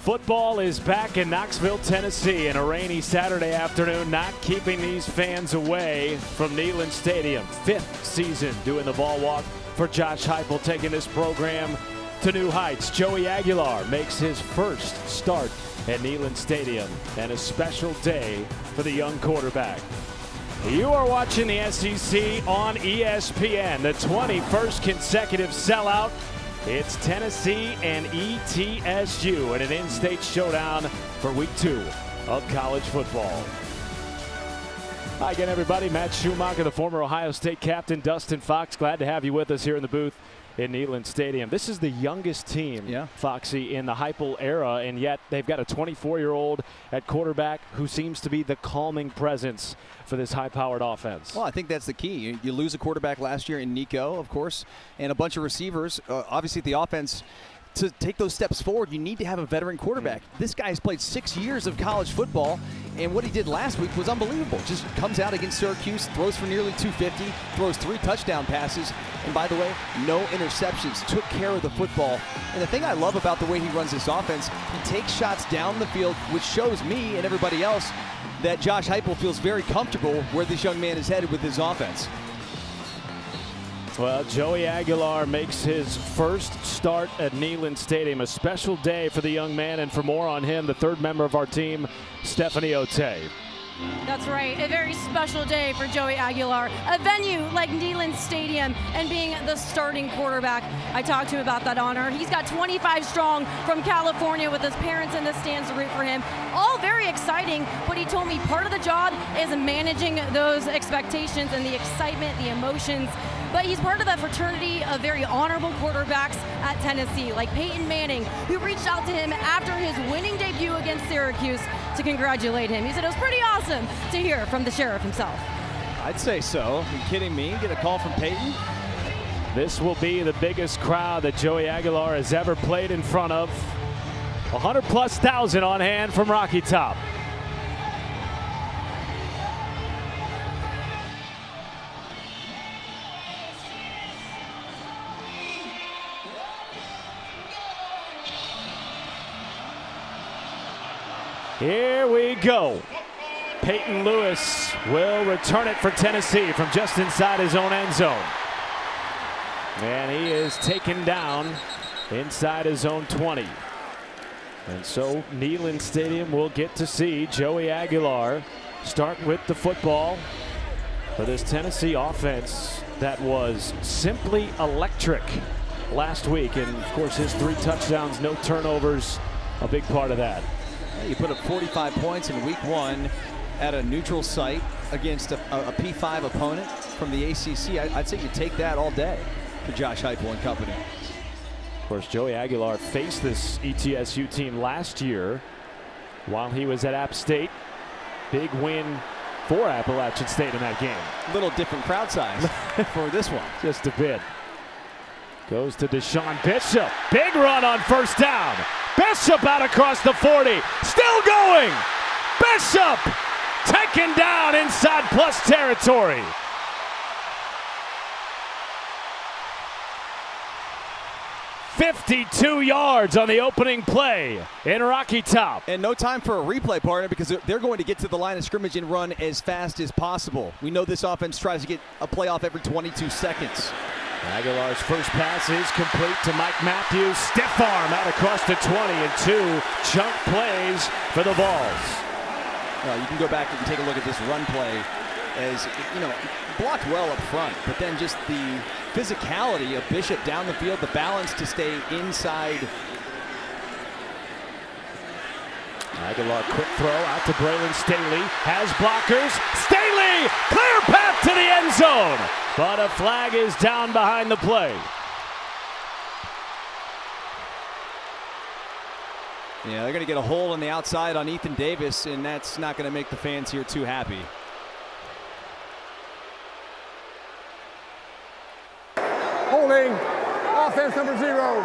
Football is back in Knoxville, Tennessee, and a rainy Saturday afternoon not keeping these fans away from Neyland Stadium. 5th season doing the ball walk for Josh Heupel, taking this program to new heights. Joey Aguilar makes his first start at Neyland Stadium, and a special day for the young quarterback. You are watching the SEC on ESPN, the 21st consecutive sellout. It's Tennessee and ETSU in an in-state showdown for week 2 of college football. Hi again, everybody. Matt Schumacher, the former Ohio State captain. Dustin Fox, glad to have you with us here in the booth in Neyland Stadium. This is the youngest team, Foxy, in the Heupel era, and yet they've got a 24-year-old at quarterback who seems to be the calming presence for this high-powered offense. Well, I think that's the key. You lose a quarterback last year in Nico, of course, and a bunch of receivers. Obviously, the offense, to take those steps forward, you need to have a veteran quarterback. This guy has played 6 years of college football, and what he did last week was unbelievable. Just comes out against Syracuse, throws for nearly 250, throws 3 touchdown passes, and by the way, no interceptions. Took care of the football. And the thing I love about the way he runs this offense, he takes shots down the field, which shows me and everybody else that Josh Heupel feels very comfortable where this young man is headed with his offense. Well, Joey Aguilar makes his first start at Neyland Stadium. A special day for the young man, and for more on him, the third member of our team, Stephanie Otey. That's right, a very special day for Joey Aguilar. A venue like Neyland Stadium and being the starting quarterback. I talked to him about that honor. He's got 25 strong from California with his parents in the stands to root for him. All very exciting, but he told me part of the job is managing those expectations and the excitement, the emotions. But he's part of the fraternity of very honorable quarterbacks at Tennessee, like Peyton Manning, who reached out to him after his winning debut against Syracuse to congratulate him. He said it was pretty awesome to hear from the sheriff himself. I'd say so. Are you kidding me? Get a call from Peyton? This will be the biggest crowd that Joey Aguilar has ever played in front of. 100,000+ on hand from Rocky Top. Here we go. Peyton Lewis will return it for Tennessee from just inside his own end zone. And he is taken down inside his own 20. And so Neyland Stadium will get to see Joey Aguilar start with the football for this Tennessee offense that was simply electric last week. And of course, his 3 touchdowns, no turnovers, a big part of that. You put up 45 points in week 1 at a neutral site against a P5 opponent from the ACC. I'd say you take that all day for Josh Heupel and company. Of course, Joey Aguilar faced this ETSU team last year while he was at App State. Big win for Appalachian State in that game. Little different crowd size for this one. Just a bit. Goes to Deshaun Bishop. Big run on first down. Bishop out across the 40. Still going. Bishop taken down inside plus territory. $52 yards on the opening play in Rocky Top. And no time for a replay, partner, because they're going to get to the line of scrimmage and run as fast as possible. We know this offense tries to get a playoff every 22 seconds. Aguilar's first pass is complete to Mike Matthews. Stiff arm out across the 20 and 2 chunk plays for the Vols. You can go back and take a look at this run play as, blocked well up front, but then just the physicality of Bishop down the field, the balance to stay inside. Aguilar, quick throw out to Braylon Staley. Has blockers. Staley, clear path to the end zone. But a flag is down behind the play. Yeah, they're going to get a hole on the outside on Ethan Davis, and that's not going to make the fans here too happy. Holding, offense number 0.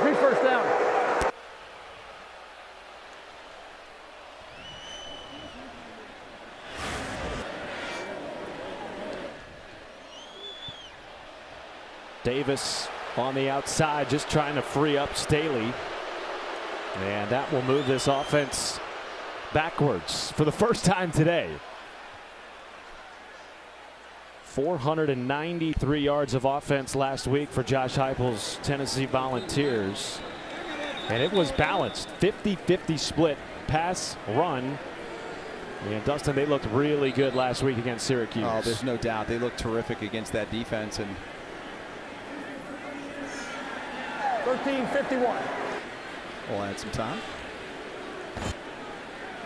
Be first down. Davis on the outside, just trying to free up Staley. And that will move this offense backwards for the first time today. 493 yards of offense last week for Josh Heupel's Tennessee Volunteers. And it was balanced, 50-50 split, pass, run. And Dustin, they looked really good last week against Syracuse. Oh, there's no doubt. They looked terrific against that defense. And 13:51. we'll add some time.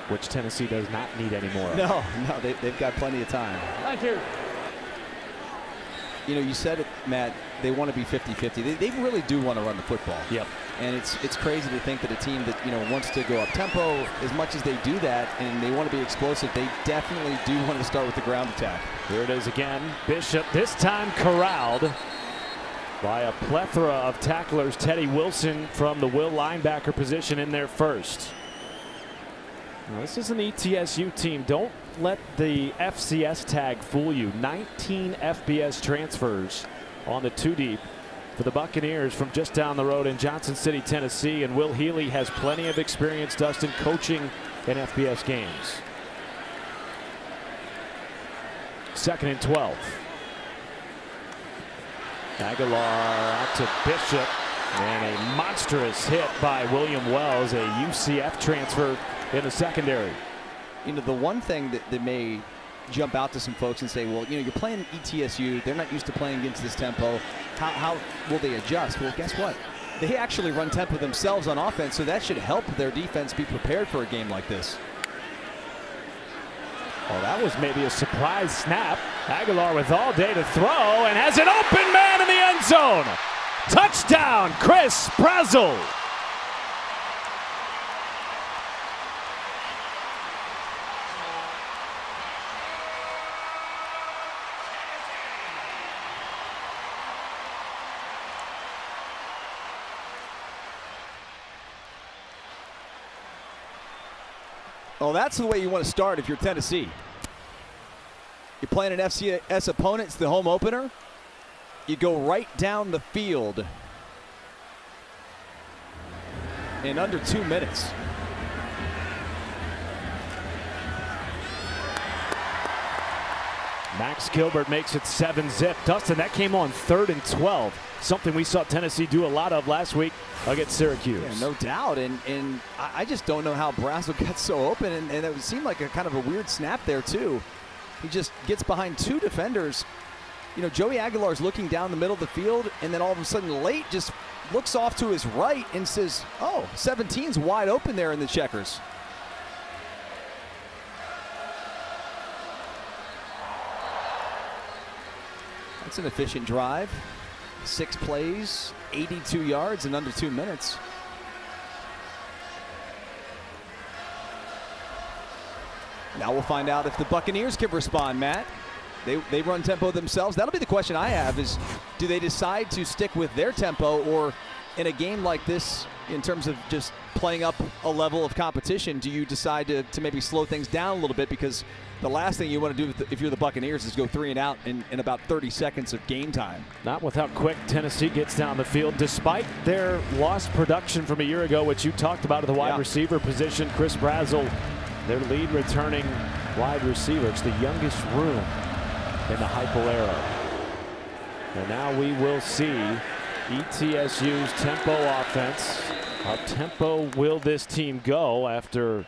Which Tennessee does not need anymore. No, they've got plenty of time. Thank you. You know, you said it, Matt, they want to be 50-50. They really do want to run the football. Yep. And it's crazy to think that a team that, you know, wants to go up tempo, as much as they do that, and they want to be explosive, they definitely do want to start with the ground attack. Here it is again. Bishop, this time corralled by a plethora of tacklers. Teddy Wilson from the will linebacker position in there first. Now, this is an ETSU team. Don't let the FCS tag fool you. 19 FBS transfers on the two deep for the Buccaneers from just down the road in Johnson City, Tennessee. And Will Healy has plenty of experience, Dustin, coaching in FBS games. 2nd and 12. Aguilar out to Bishop, and a monstrous hit by William Wells, a UCF transfer in the secondary. You know, the one thing that may jump out to some folks and say, well, you know, you're playing ETSU. They're not used to playing against this tempo. How will they adjust? Well, guess what? They actually run tempo themselves on offense, so that should help their defense be prepared for a game like this. Well, that was maybe a surprise snap. Aguilar with all day to throw and has an open man in the end zone. Touchdown, Chris Brazel. Well, that's the way you want to start if you're Tennessee. You're playing an FCS opponent, it's the home opener. You go right down the field in under 2 minutes. Max Gilbert makes it 7-zip. Dustin, that came on 3rd and 12. Something we saw Tennessee do a lot of last week against Syracuse. Yeah, no doubt. And I just don't know how Brazel got so open. And it seemed like a kind of a weird snap there, too. He just gets behind 2 defenders. You know, Joey Aguilar's looking down the middle of the field, and then all of a sudden Late just looks off to his right and says, oh, 17's wide open there in the checkers. That's an efficient drive. 6 plays, 82 yards in under 2 minutes. Now we'll find out if the Buccaneers can respond, Matt. They run tempo themselves. That'll be the question I have is, do they decide to stick with their tempo, or in a game like this, in terms of just playing up a level of competition, do you decide to maybe slow things down a little bit? Because the last thing you want to do if you're the Buccaneers is go 3 and out in about 30 seconds of game time. Not with how quick Tennessee gets down the field, despite their lost production from a year ago, which you talked about at the wide receiver position. Chris Brazel, their lead returning wide receiver. It's the youngest room in the Heupel era. And now we will see ETSU's tempo offense. How tempo will this team go after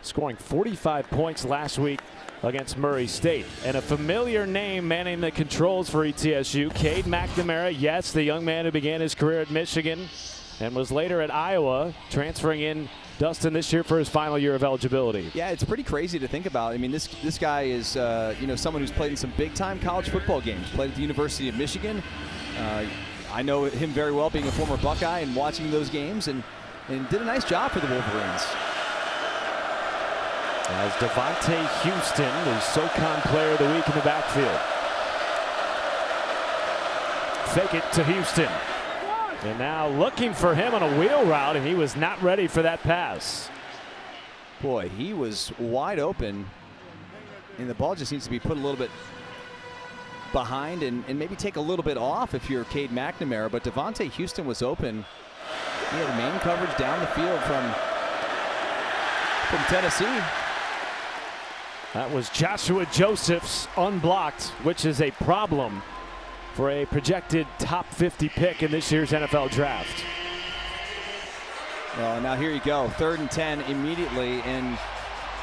scoring 45 points last week against Murray State? And a familiar name manning the controls for ETSU, Cade McNamara. Yes, the young man who began his career at Michigan and was later at Iowa, transferring in, Dustin, this year for his final year of eligibility. Yeah, it's pretty crazy to think about. I mean, this guy is you know, someone who's played in some big-time college football games. Played at the University of Michigan. I know him very well, being a former Buckeye and watching those games, and did a nice job for the Wolverines. As Devontae Houston, the SoCon player of the week in the backfield. Fake it to Houston. And now looking for him on a wheel route, and he was not ready for that pass. Boy, he was wide open, and the ball just needs to be put a little bit behind and maybe take a little bit off if you're Cade McNamara, but Devontae Houston was open. He had main coverage down the field from Tennessee. That was Joshua Josephs unblocked, which is a problem for a projected top 50 pick in this year's NFL draft. Well, now here you go, 3rd and 10 immediately, and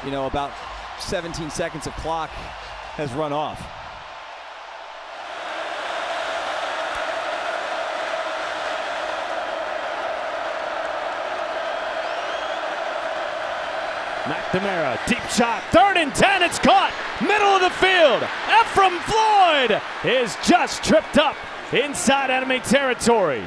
about 17 seconds of clock has run off. McNamara, deep shot, 3rd and 10, it's caught, middle of the field. Ephraim Floyd is just tripped up inside enemy territory.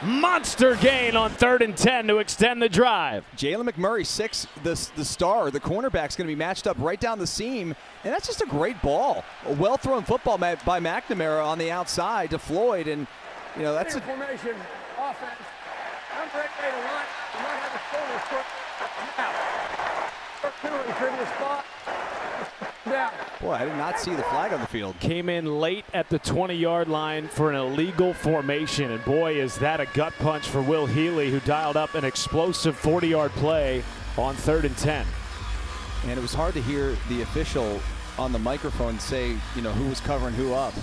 Monster gain on 3rd and 10 to extend the drive. Jalen McMurray, 6, the star, the cornerback's going to be matched up right down the seam, and that's just a great ball. A well-thrown football by McNamara on the outside to Floyd, and that's a formation offense. I'm ready to run. You might have a shoulder foot now. Spot. Down. Boy, I did not see the flag on the field. Came in late at the 20-yard line for an illegal formation, and boy, is that a gut punch for Will Healy, who dialed up an explosive 40-yard play on 3rd and 10. And it was hard to hear the official on the microphone say, who was covering who up.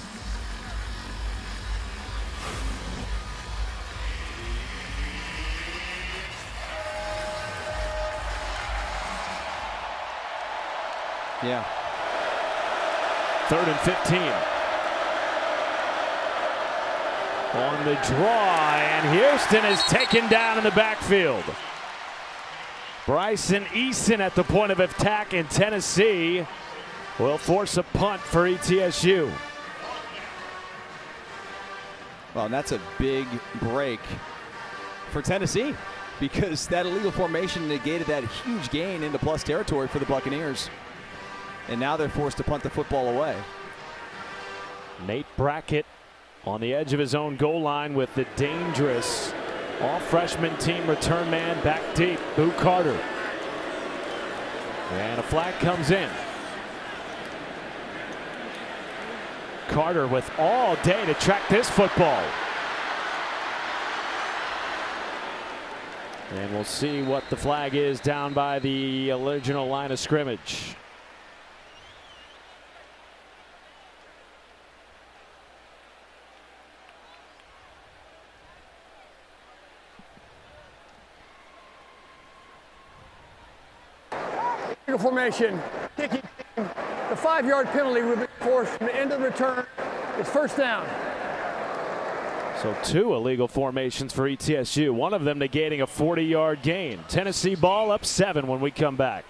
Yeah. 3rd and 15. On the draw, and Houston is taken down in the backfield. Bryson Eason at the point of attack, and Tennessee will force a punt for ETSU. Well, and that's a big break for Tennessee, because that illegal formation negated that huge gain into plus territory for the Buccaneers. And now they're forced to punt the football away. Nate Brackett on the edge of his own goal line with the dangerous all-freshman team return man back deep, Boo Carter. And a flag comes in. Carter with all day to track this football. And we'll see what the flag is down by the original line of scrimmage. Formation, kicking. The 5-yard penalty will be forced from the end of the return. It's 1st down. So 2 illegal formations for ETSU, one of them negating a 40-yard gain. Tennessee ball up 7 when we come back.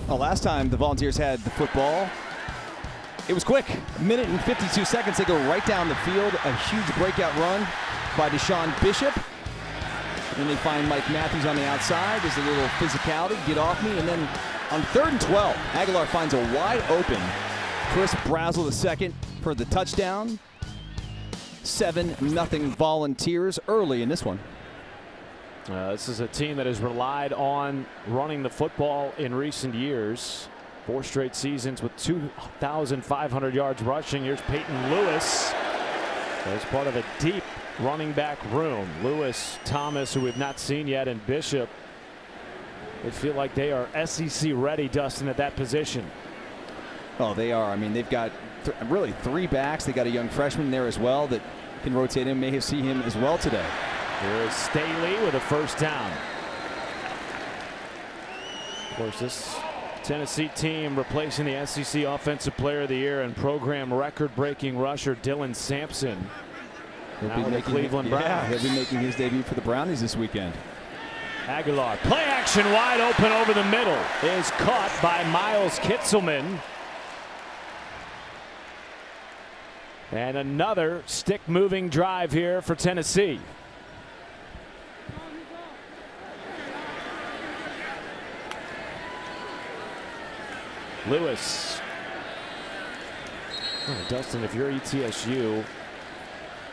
Well, last time the Volunteers had the football, it was quick. A minute and 52 seconds. They go right down the field. A huge breakout run by Deshaun Bishop. Then they find Mike Matthews on the outside. There's a little physicality. Get off me. And then on 3rd and 12, Aguilar finds a wide open Chris Brazel II for the touchdown. 7-0 Volunteers early in this one. This is a team that has relied on running the football in recent years. 4 straight seasons with 2,500 yards rushing. Here's Peyton Lewis as part of a deep running back room. Lewis, Thomas, who we've not seen yet, and Bishop. They feel like they are SEC ready, Dustin, at that position. Oh, they are. I mean, they've got really 3 backs. They got a young freshman there as well that can rotate him. May have seen him as well today. Here is Staley with a first down. Of course, this Tennessee team replacing the SEC Offensive Player of the Year and program record-breaking rusher Dylan Sampson. Now with the Cleveland Browns. Yeah, he'll be making his debut for the Brownies this weekend. Aguilar, play action wide open over the middle, is caught by Miles Kitzelman. And another stick-moving drive here for Tennessee. Lewis. Oh, Dustin, if you're ETSU,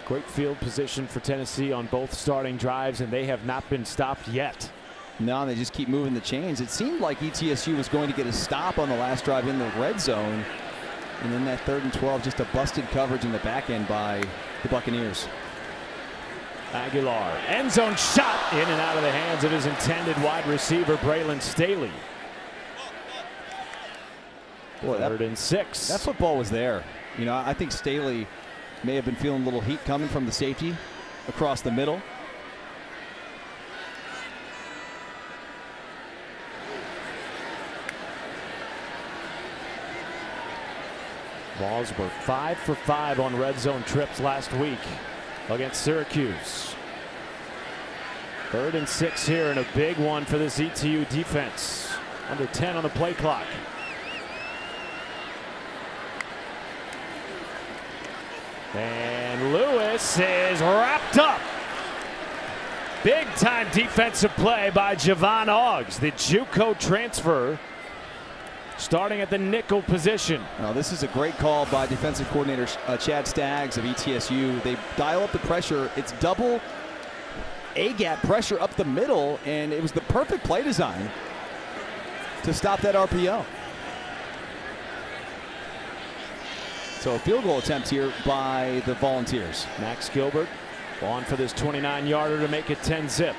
great field position for Tennessee on both starting drives, and they have not been stopped yet. No, they just keep moving the chains. It seemed like ETSU was going to get a stop on the last drive in the red zone. And then that 3rd and 12, just a busted coverage in the back end by the Buccaneers. Aguilar, end zone shot in and out of the hands of his intended wide receiver, Braylon Staley. Boy, 3rd and 6. That football was there. You know, I think Staley may have been feeling a little heat coming from the safety across the middle. Balls were 5 for 5 on red zone trips last week against Syracuse. 3rd and 6 here, and a big one for this ETU defense. Under 10 on the play clock. And Lewis is wrapped up. Big time defensive play by Javon Oggs, the JUCO transfer, starting at the nickel position. Now, this is a great call by defensive coordinator Chad Staggs of ETSU. They dial up the pressure. It's double A-gap pressure up the middle, and it was the perfect play design to stop that RPO. So a field goal attempt here by the Volunteers. Max Gilbert on for this 29-yarder to make it 10-zip.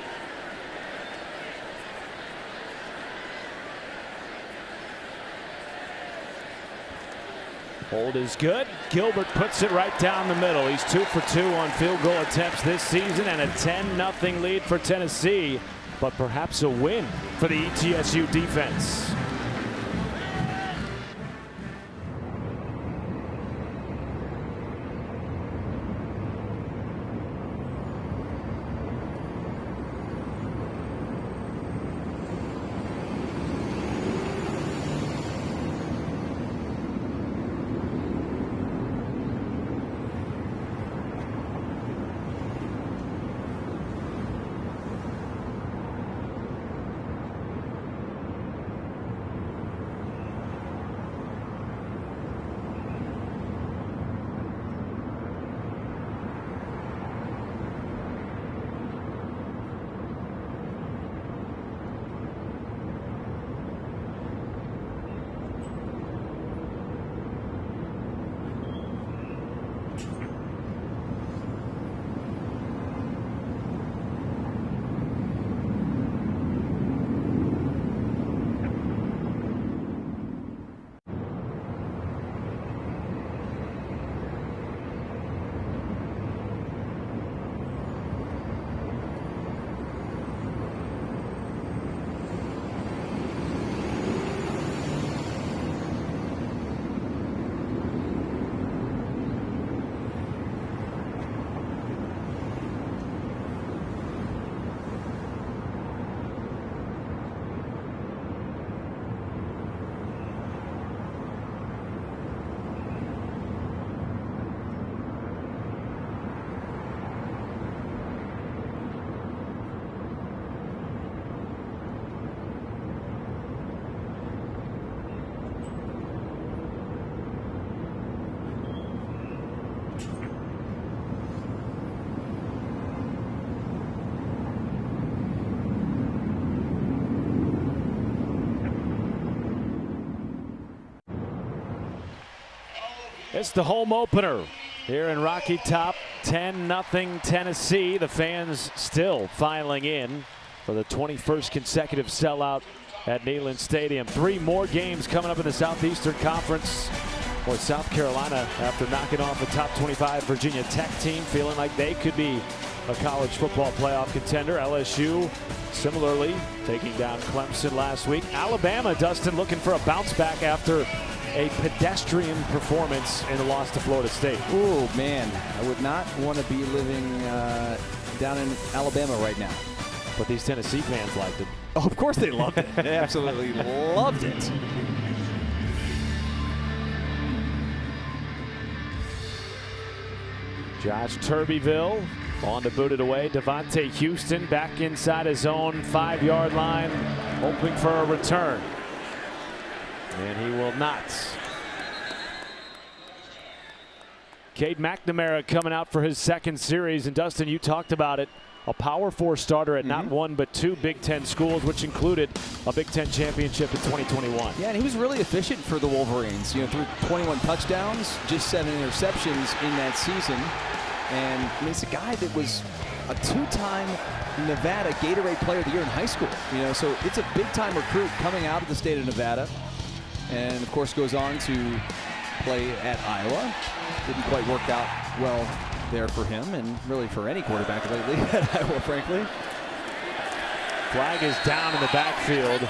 Hold is good. Gilbert puts it right down the middle. He's 2 for 2 on field goal attempts this season, and a 10-0 lead for Tennessee, but perhaps a win for the ETSU defense. missed the home opener here in Rocky Top. 10-0 Tennessee. The fans still filing in for the 21st consecutive sellout at Neyland Stadium. 3 more games coming up in the Southeastern Conference. Boy, South Carolina, after knocking off a top 25 Virginia Tech team, feeling like they could be a college football playoff contender. LSU similarly taking down Clemson last week. Alabama, Dustin, looking for a bounce back after a pedestrian performance in the loss to Florida State. Oh man, I would not want to be living down in Alabama right now. But these Tennessee fans liked it. Oh, of course they loved it. They absolutely loved it. Josh Turbeville on to boot it away. Devontae Houston back inside his own 5-yard line, hoping for a return. And he will not. Cade McNamara coming out for his second series. And Dustin, you talked about it. A Power 4 starter at not one but 2 Big Ten schools, which included a Big Ten championship in 2021. Yeah, and he was really efficient for the Wolverines. You know, threw 21 touchdowns, just 7 interceptions in that season. And I mean, it's a guy that was a 2-time Nevada Gatorade Player of the Year in high school. You know, so it's a big-time recruit coming out of the state of Nevada. And of course goes on to play at Iowa. Didn't quite work out well there for him, and really for any quarterback lately at Iowa, frankly. Flag is down in the backfield.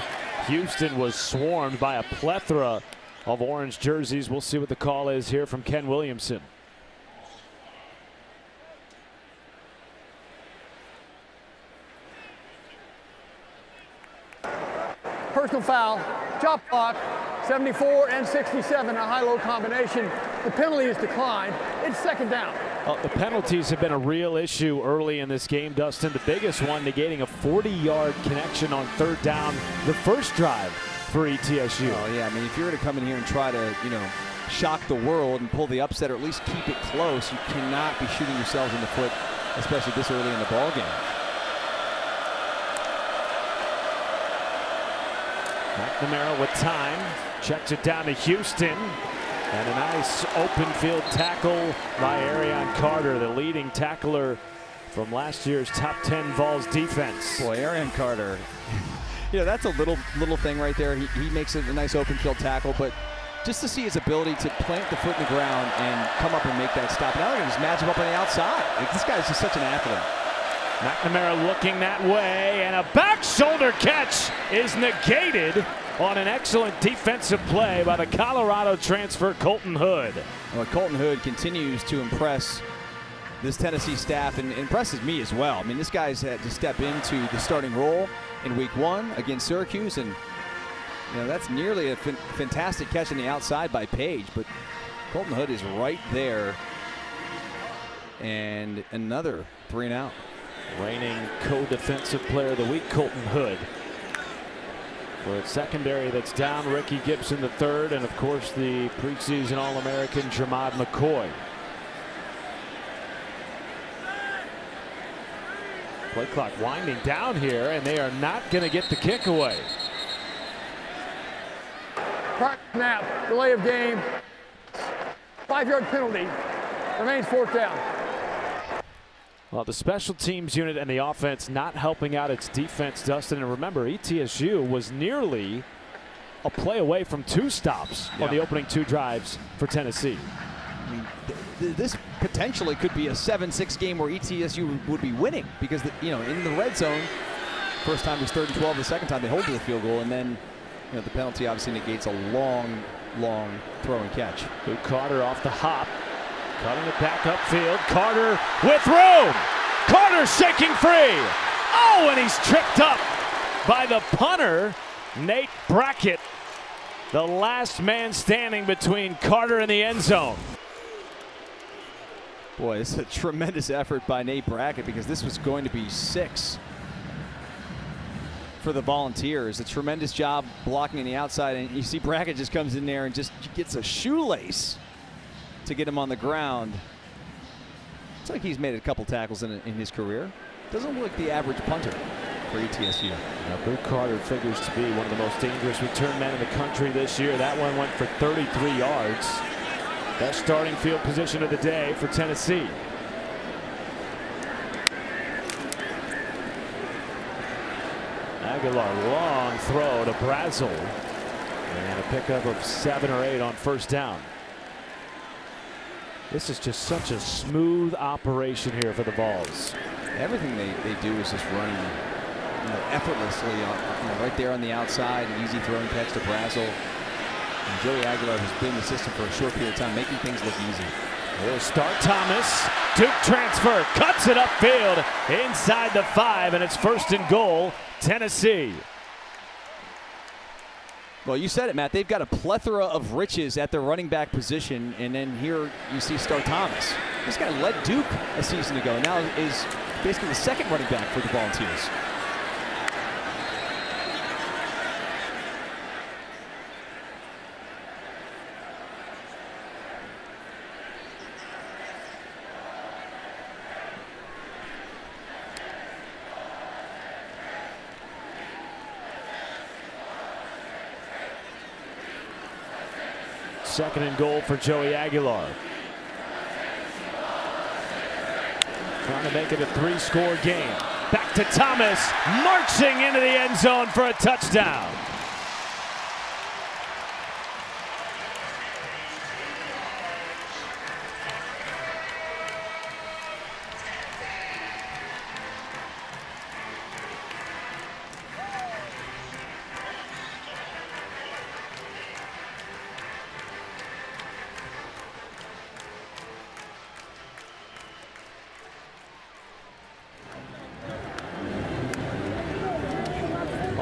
Houston was swarmed by a plethora of orange jerseys. We'll see what the call is here from Ken Williamson. Personal foul, chop block, 74 and 67, a high-low combination. The penalty is declined. It's second down. The penalties have been a real issue early in this game, Dustin. The biggest one negating a 40-yard connection on 3rd down, the first drive for ETSU. Oh yeah, I mean, if you were to come in here and try to, you know, shock the world and pull the upset or at least keep it close, you cannot be shooting yourselves in the foot, especially this early in the ball game. McNamara with time, checks it down to Houston, and a nice open field tackle by Arion Carter, the leading tackler from last year's top 10 Vols defense. Boy, Arion Carter, you know, that's a little thing right there. He makes it a nice open field tackle, but just to see his ability to plant the foot in the ground and come up and make that stop. Now they're going to just match him up on the outside. Like, this guy's just such an athlete. McNamara looking that way, and a back shoulder catch is negated on an excellent defensive play by the Colorado transfer Colton Hood. Well, Colton Hood continues to impress this Tennessee staff and impresses me as well. I mean, this guy's had to step into the starting role in week 1 against Syracuse, and you know, that's nearly a fantastic catch on the outside by Page, but Colton Hood is right there. And another 3 and out. Reigning co-defensive player of the week, Colton Hood. For its secondary that's down, Ricky Gibson the third, and of course the preseason All-American Jermod McCoy. Play clock winding down here, and they are not going to get the kick away. Snap, delay of game, 5-yard penalty, remains 4th down. Well, the special teams unit and the offense not helping out its defense, Dustin. And remember, ETSU was nearly a play away from 2 stops on the opening 2 drives for Tennessee. I mean, this potentially could be a 7-6 game where ETSU would be winning because, you know, in the red zone, first time was 3rd and 12. The second time they hold to the field goal, and then, you know, the penalty obviously negates a long throw and catch. Luke Carter off the hop. Cutting it back upfield. Carter with room. Carter shaking free. Oh, and he's tripped up by the punter, Nate Brackett. The last man standing between Carter and the end zone. Boy, this is a tremendous effort by Nate Brackett because this was going to be 6 for the Volunteers. A tremendous job blocking on the outside, and you see Brackett just comes in there and just gets a shoelace to get him on the ground. It's like he's made a couple tackles in his career. Doesn't look like the average punter for ETSU. Now, Luke Carter figures to be one of the most dangerous return men in the country this year. That one went for 33 yards. Best starting field position of the day for Tennessee. Aguilar, long throw to Brazel. And a pickup of 7 or 8 on first down. This is just such a smooth operation here for the Vols. Everything they do is just running effortlessly right there on the outside. An easy throwing catch to Brazel. And Joey Aguilar has been in the system for a short period of time, making things look easy. He'll start Thomas. Duke transfer, cuts it upfield inside the 5, and it's 1st and goal, Tennessee. Well, you said it, Matt. They've got a plethora of riches at their running back position, and then here you see Star Thomas. This guy led Duke a season ago. Now is basically the second running back for the Volunteers. Second and goal for Joey Aguilar. Trying to make it a 3-score game. Back to Thomas, marching into the end zone for a touchdown.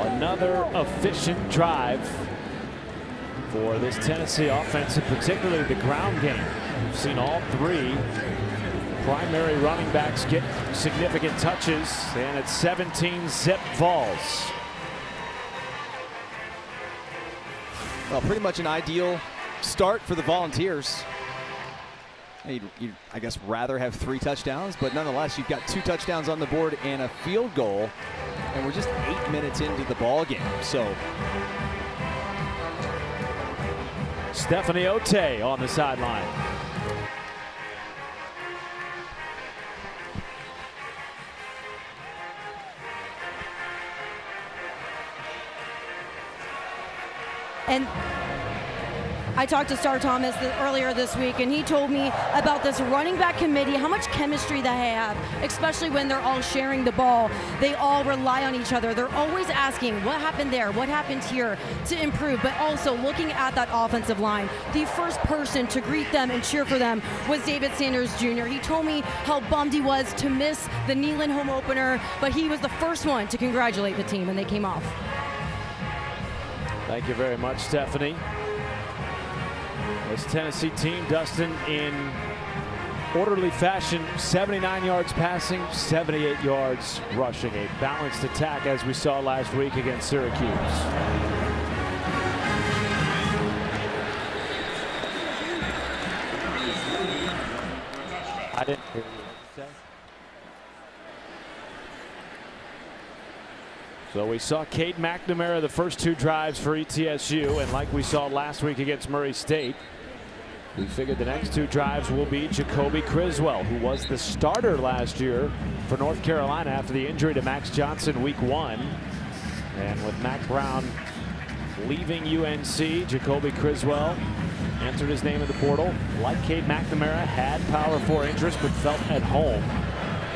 Another efficient drive for this Tennessee offense, and particularly the ground game. We've seen all 3 primary running backs get significant touches, and it's 17-zip Vols. Well, pretty much an ideal start for the Volunteers. You'd, I guess, rather have 3 touchdowns, but nonetheless, you've got 2 touchdowns on the board and a field goal. And we're just 8 minutes into the ball game. So Stephanie Ote on the sideline. And I talked to Star Thomas earlier this week, and he told me about this running back committee, how much chemistry they have, especially when they're all sharing the ball. They all rely on each other. They're always asking, what happened there? What happened here to improve? But also looking at that offensive line. The first person to greet them and cheer for them was David Sanders Jr. He told me how bummed he was to miss the Neyland home opener, but he was the first one to congratulate the team, and they came off. Thank you very much, Stephanie. This Tennessee team, Dustin, in orderly fashion, 79 yards passing, 78 yards rushing. A balanced attack as we saw last week against Syracuse. I didn't hear you say. So we saw Cade McNamara the first 2 drives for ETSU, and like we saw last week against Murray State, we figured the next 2 drives will be Jacoby Criswell, who was the starter last year for North Carolina after the injury to Max Johnson week 1. And with Mac Brown leaving UNC, Jacoby Criswell entered his name in the portal. Like Cade McNamara, had Power 4 interest, but felt at home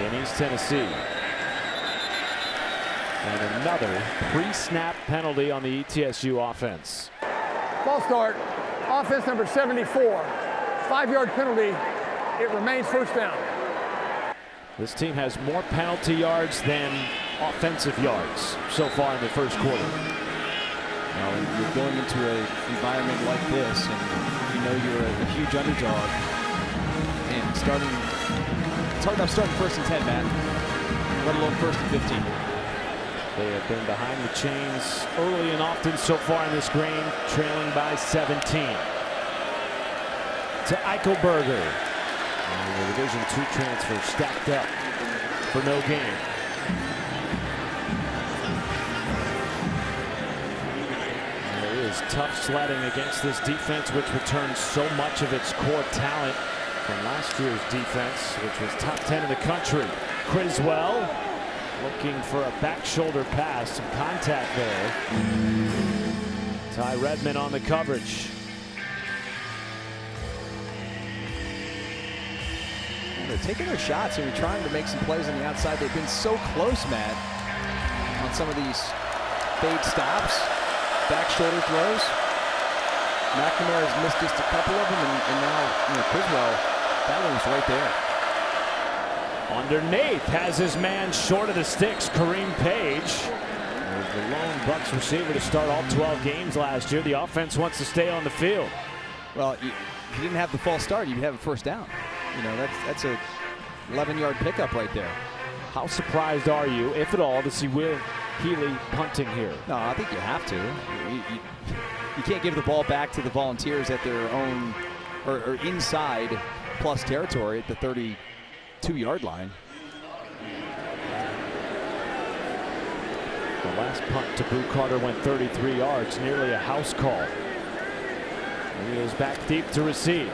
in East Tennessee. And another pre-snap penalty on the ETSU offense. False start. Offense number 74. 5-yard penalty. It remains first down. This team has more penalty yards than offensive yards so far in the first quarter. Now, when you're going into an environment like this, and you know you're a huge underdog, and it's hard enough starting 1st and 10, Matt, let alone 1st and 15. They have been behind the chains early and often so far in this game, trailing by 17. To Eichelberger. And the Division II transfer stacked up for no gain. And there is is tough sledding against this defense, which returns so much of its core talent from last year's defense, which was top 10 in the country. Criswell looking for a back shoulder pass, some contact there. Ty Redmond on the coverage. They're taking their shots and trying to make some plays on the outside. They've been so close, Matt, on some of these fade stops, back shoulder throws. McNamara has missed just a couple of them, and now Criswell, that one was right there. Underneath, has his man short of the sticks, Kareem Page. Was the lone Bucks receiver to start all 12 games last year. The offense wants to stay on the field. Well, if you didn't have the false start, you'd have a first down. That's a 11-yard pickup right there. How surprised are you, if at all, to see Will Healy punting here? No, I think you have to. You can't give the ball back to the Volunteers at their own or inside plus territory at the 32-yard line. The last punt to Boo Carter went 33 yards, nearly a house call. He is back deep to receive.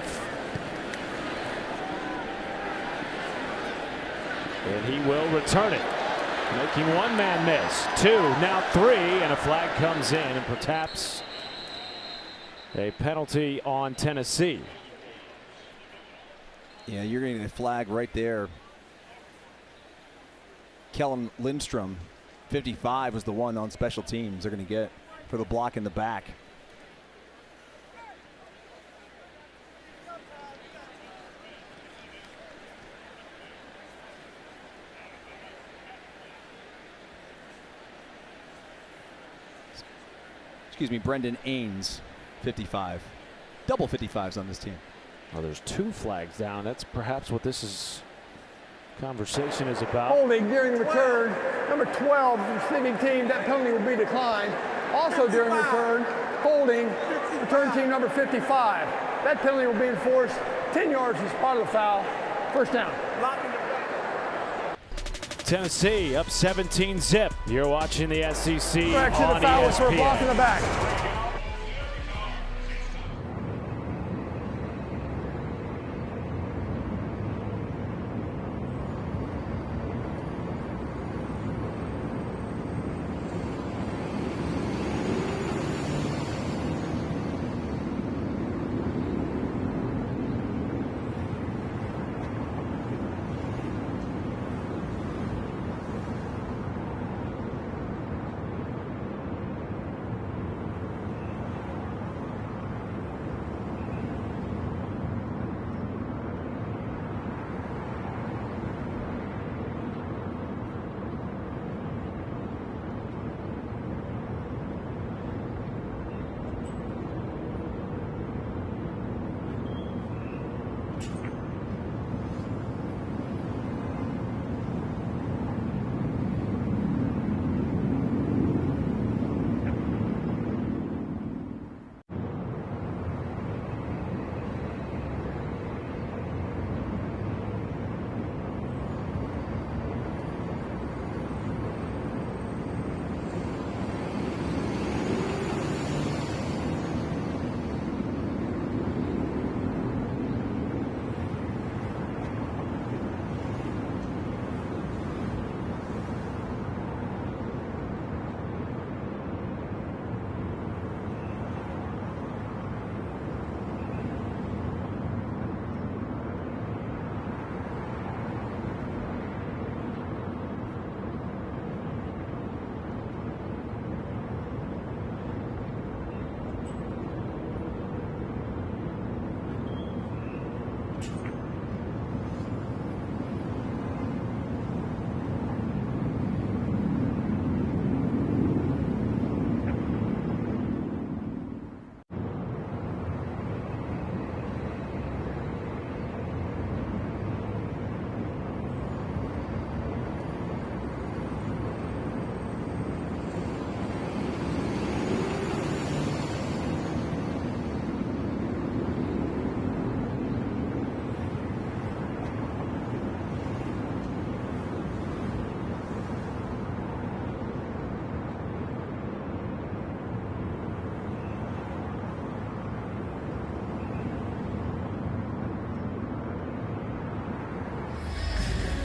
And he will return it, making one man miss. 2, now 3, and a flag comes in, and perhaps a penalty on Tennessee. Yeah, you're getting a flag right there. Kellen Lindstrom, 55, was the one on special teams they're going to get for the block in the back. Excuse me, Brendan Ains, 55. Double 55s on this team. Well, there's 2 flags down. That's perhaps what this conversation is about. Holding during return, number 12, the receiving team, that penalty will be declined. Also during return, holding, return team number 55. That penalty will be enforced 10 yards from the spot of the foul. First down. Tennessee up 17-zip. You're watching the SEC Correction, on the foul was for a block in ESPN. the back.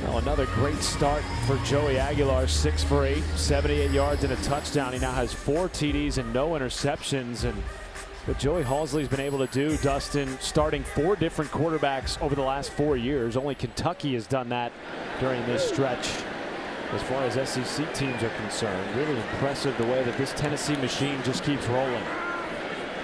Well, another great start for Joey Aguilar, 6 for 8, 78 yards and a touchdown. He now has 4 TDs and no interceptions. And what Joey Halzle's been able to do, Dustin, starting 4 different quarterbacks over the last 4 years. Only Kentucky has done that during this stretch. As far as SEC teams are concerned, really impressive the way that this Tennessee machine just keeps rolling.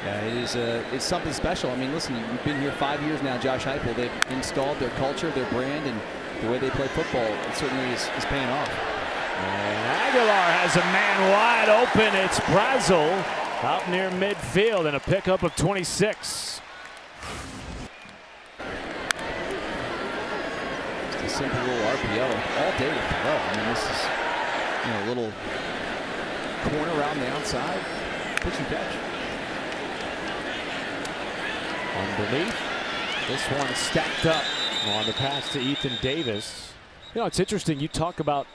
Yeah, it is. It's something special. I mean, listen, you've been here 5 years now, Josh Heupel. They've installed their culture, their brand, and the way they play football. It certainly is paying off. And Aguilar has a man wide open. It's Brazel out near midfield and a pickup of 26. Just a simple little RPO all day to throw. I mean, this is a little corner around the outside, pitch and catch. Underneath, this one stacked up on the pass to Ethan Davis. You know, it's interesting. You talk about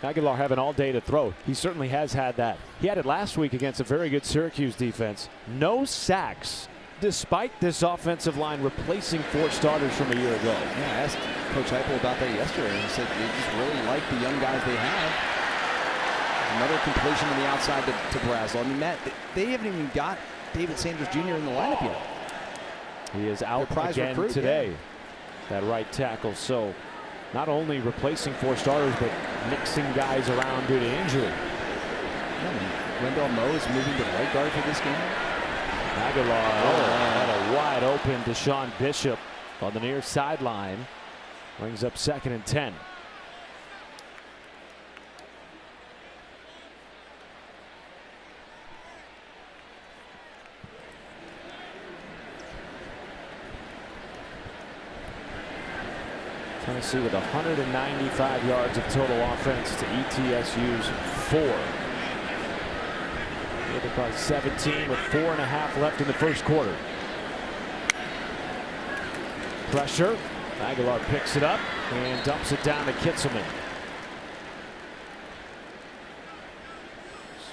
Aguilar having all day to throw. He certainly has had that. He had it last week against a very good Syracuse defense. No sacks, despite this offensive line replacing 4 starters from a year ago. Yeah, I asked Coach Heupel about that yesterday, and he said they just really like the young guys they have. Another completion on the outside to Brazel. I mean, Matt, they haven't even got David Sanders Jr. in the lineup yet. He is out again recruit, today, yeah. That right tackle. So not only replacing 4 starters, but mixing guys around due to injury. Yeah, Wendell Moe is moving to right guard for this game. Aguilar had a wide open Deshaun Bishop on the near sideline. Brings up 2nd and 10. Tennessee with 195 yards of total offense to ETSU's 4. They're by 17 with 4.5 left in the first quarter. Pressure. Aguilar picks it up and dumps it down to Kitzelman.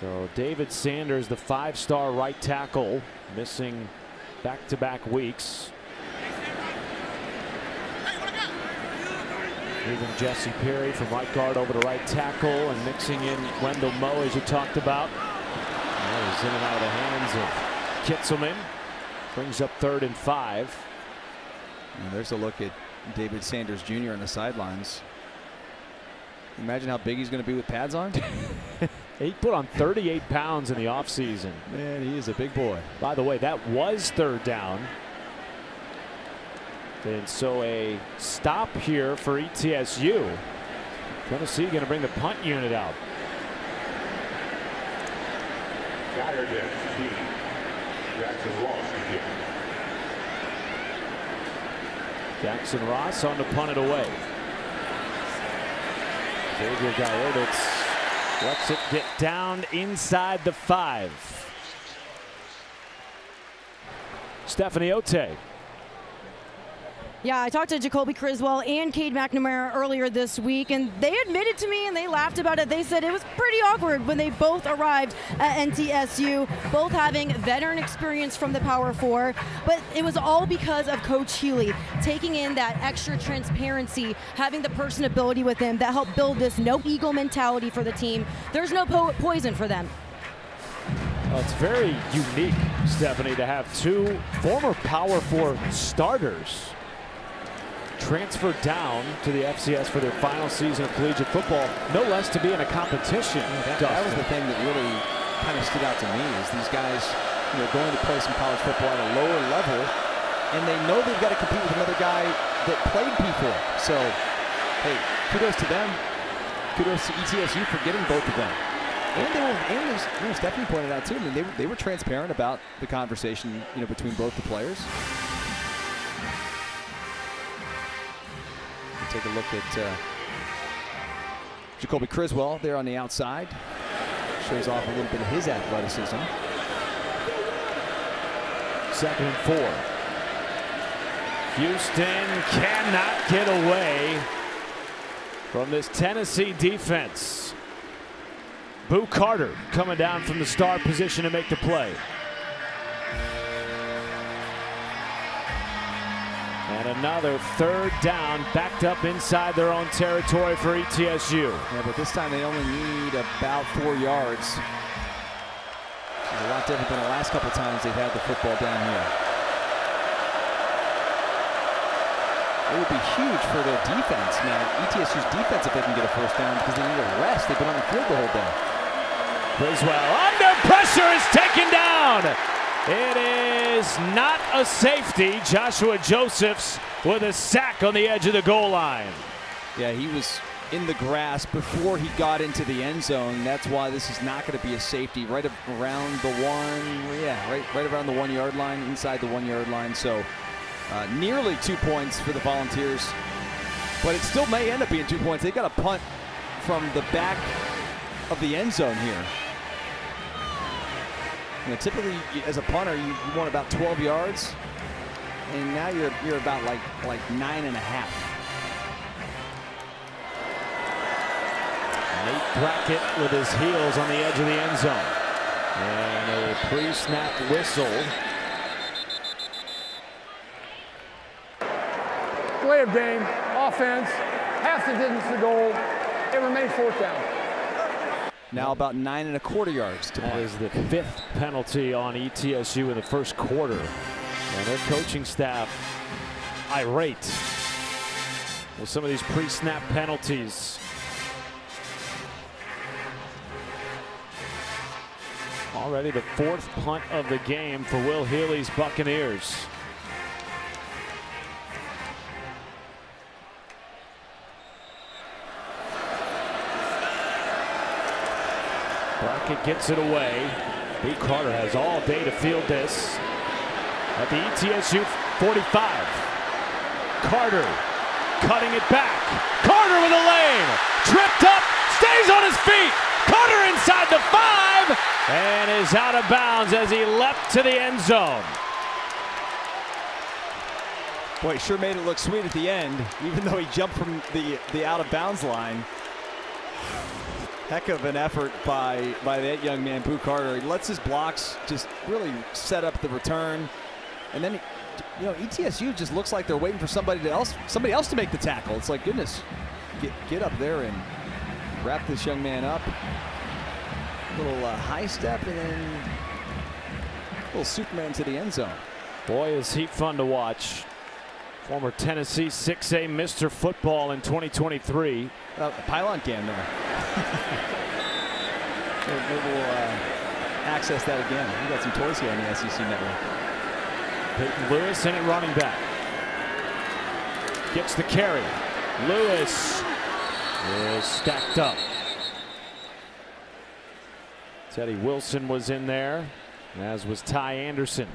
So David Sanders, the 5-star right tackle, missing back-to-back weeks. Moving Jesse Perry from right guard over to right tackle and mixing in Wendell Moe, as you talked about. He's in and out of the hands of Kitzelman. Brings up 3rd and 5. And there's a look at David Sanders Jr. on the sidelines. Imagine how big he's going to be with pads on. He put on 38 pounds in the offseason. Man, he is a big boy. By the way, that was 3rd down. And so a stop here for ETSU. Tennessee going to bring the punt unit out. Jackson Ross on to punt it away. Xavier Gaioditz lets it get down inside the 5. Stephanie Ote. Yeah, I talked to Jacoby Criswell and Cade McNamara earlier this week, and they admitted to me and they laughed about it. They said it was pretty awkward when they both arrived at NTSU, both having veteran experience from the Power 4, but it was all because of Coach Healy taking in that extra transparency, having the personability with him that helped build this no ego mentality for the team. There's no poison for them. Well, it's very unique, Stephanie, to have 2 former Power 4 starters transferred down to the FCS for their final season of collegiate football, no less to be in a competition. That was the thing that really kind of stood out to me, is these guys, going to play some college football at a lower level, and they know they've got to compete with another guy that played P4. So, hey, kudos to them. Kudos to ETSU for getting both of them. And as Stephanie pointed out too, I mean, they were transparent about the conversation, between both the players. Take a look at Jacoby Criswell there on the outside. Shows off a little bit of his athleticism. 2nd and 4. Houston cannot get away from this Tennessee defense. Boo Carter coming down from the star position to make the play. And another third down, backed up inside their own territory for ETSU. Yeah, but this time they only need about 4 yards. It's a lot different than the last couple times they've had the football down here. It would be huge for their defense, man. ETSU's defense if they can get a first down because they need a rest. They've been on the field the whole day. Criswell under pressure is taken down. It is not a safety. Joshua Josephs with a sack on the edge of the goal line. Yeah, he was in the grass before he got into the end zone. That's why this is not going to be a safety. Right around the right around the 1 yard line, inside the 1 yard line. So nearly 2 points for the Volunteers, but it still may end up being 2 points. They got a punt from the back of the end zone here. You know, typically, as a punter, you want about 12 yards, and now you're about like 9.5. Nate Brackett with his heels on the edge of the end zone. And a pre-snap whistle. Delay of game, offense, half the distance to goal. It remains 4th down. Now about 9.25 yards to That play. is the 5th penalty on ETSU in the first quarter. And their coaching staff irate with some of these pre-snap penalties. Already the 4th punt of the game for Will Healy's Buccaneers. Brackett gets it away. B. Carter has all day to field this. At the ETSU 45. Carter cutting it back. Carter with a lane. Tripped up. Stays on his feet. Carter inside the 5. And is out of bounds as he leapt to the end zone. Boy, he sure made it look sweet at the end, even though he jumped from the out of bounds line. Heck of an effort by that young man, Boo Carter. He lets his blocks just really set up the return. And then, you know, ETSU just looks like they're waiting for somebody else to make the tackle. It's like, goodness, get up there and wrap this young man up. A little high step and then a little Superman to the end zone. Boy, is he fun to watch. Former Tennessee 6A Mr. Football in 2023. Pylon cam there. Maybe we'll access that again. We got some toys here on the SEC Network. Peyton Lewis in at running back. Gets the carry. Lewis is stacked up. Teddy Wilson was in there, as was Ty Anderson.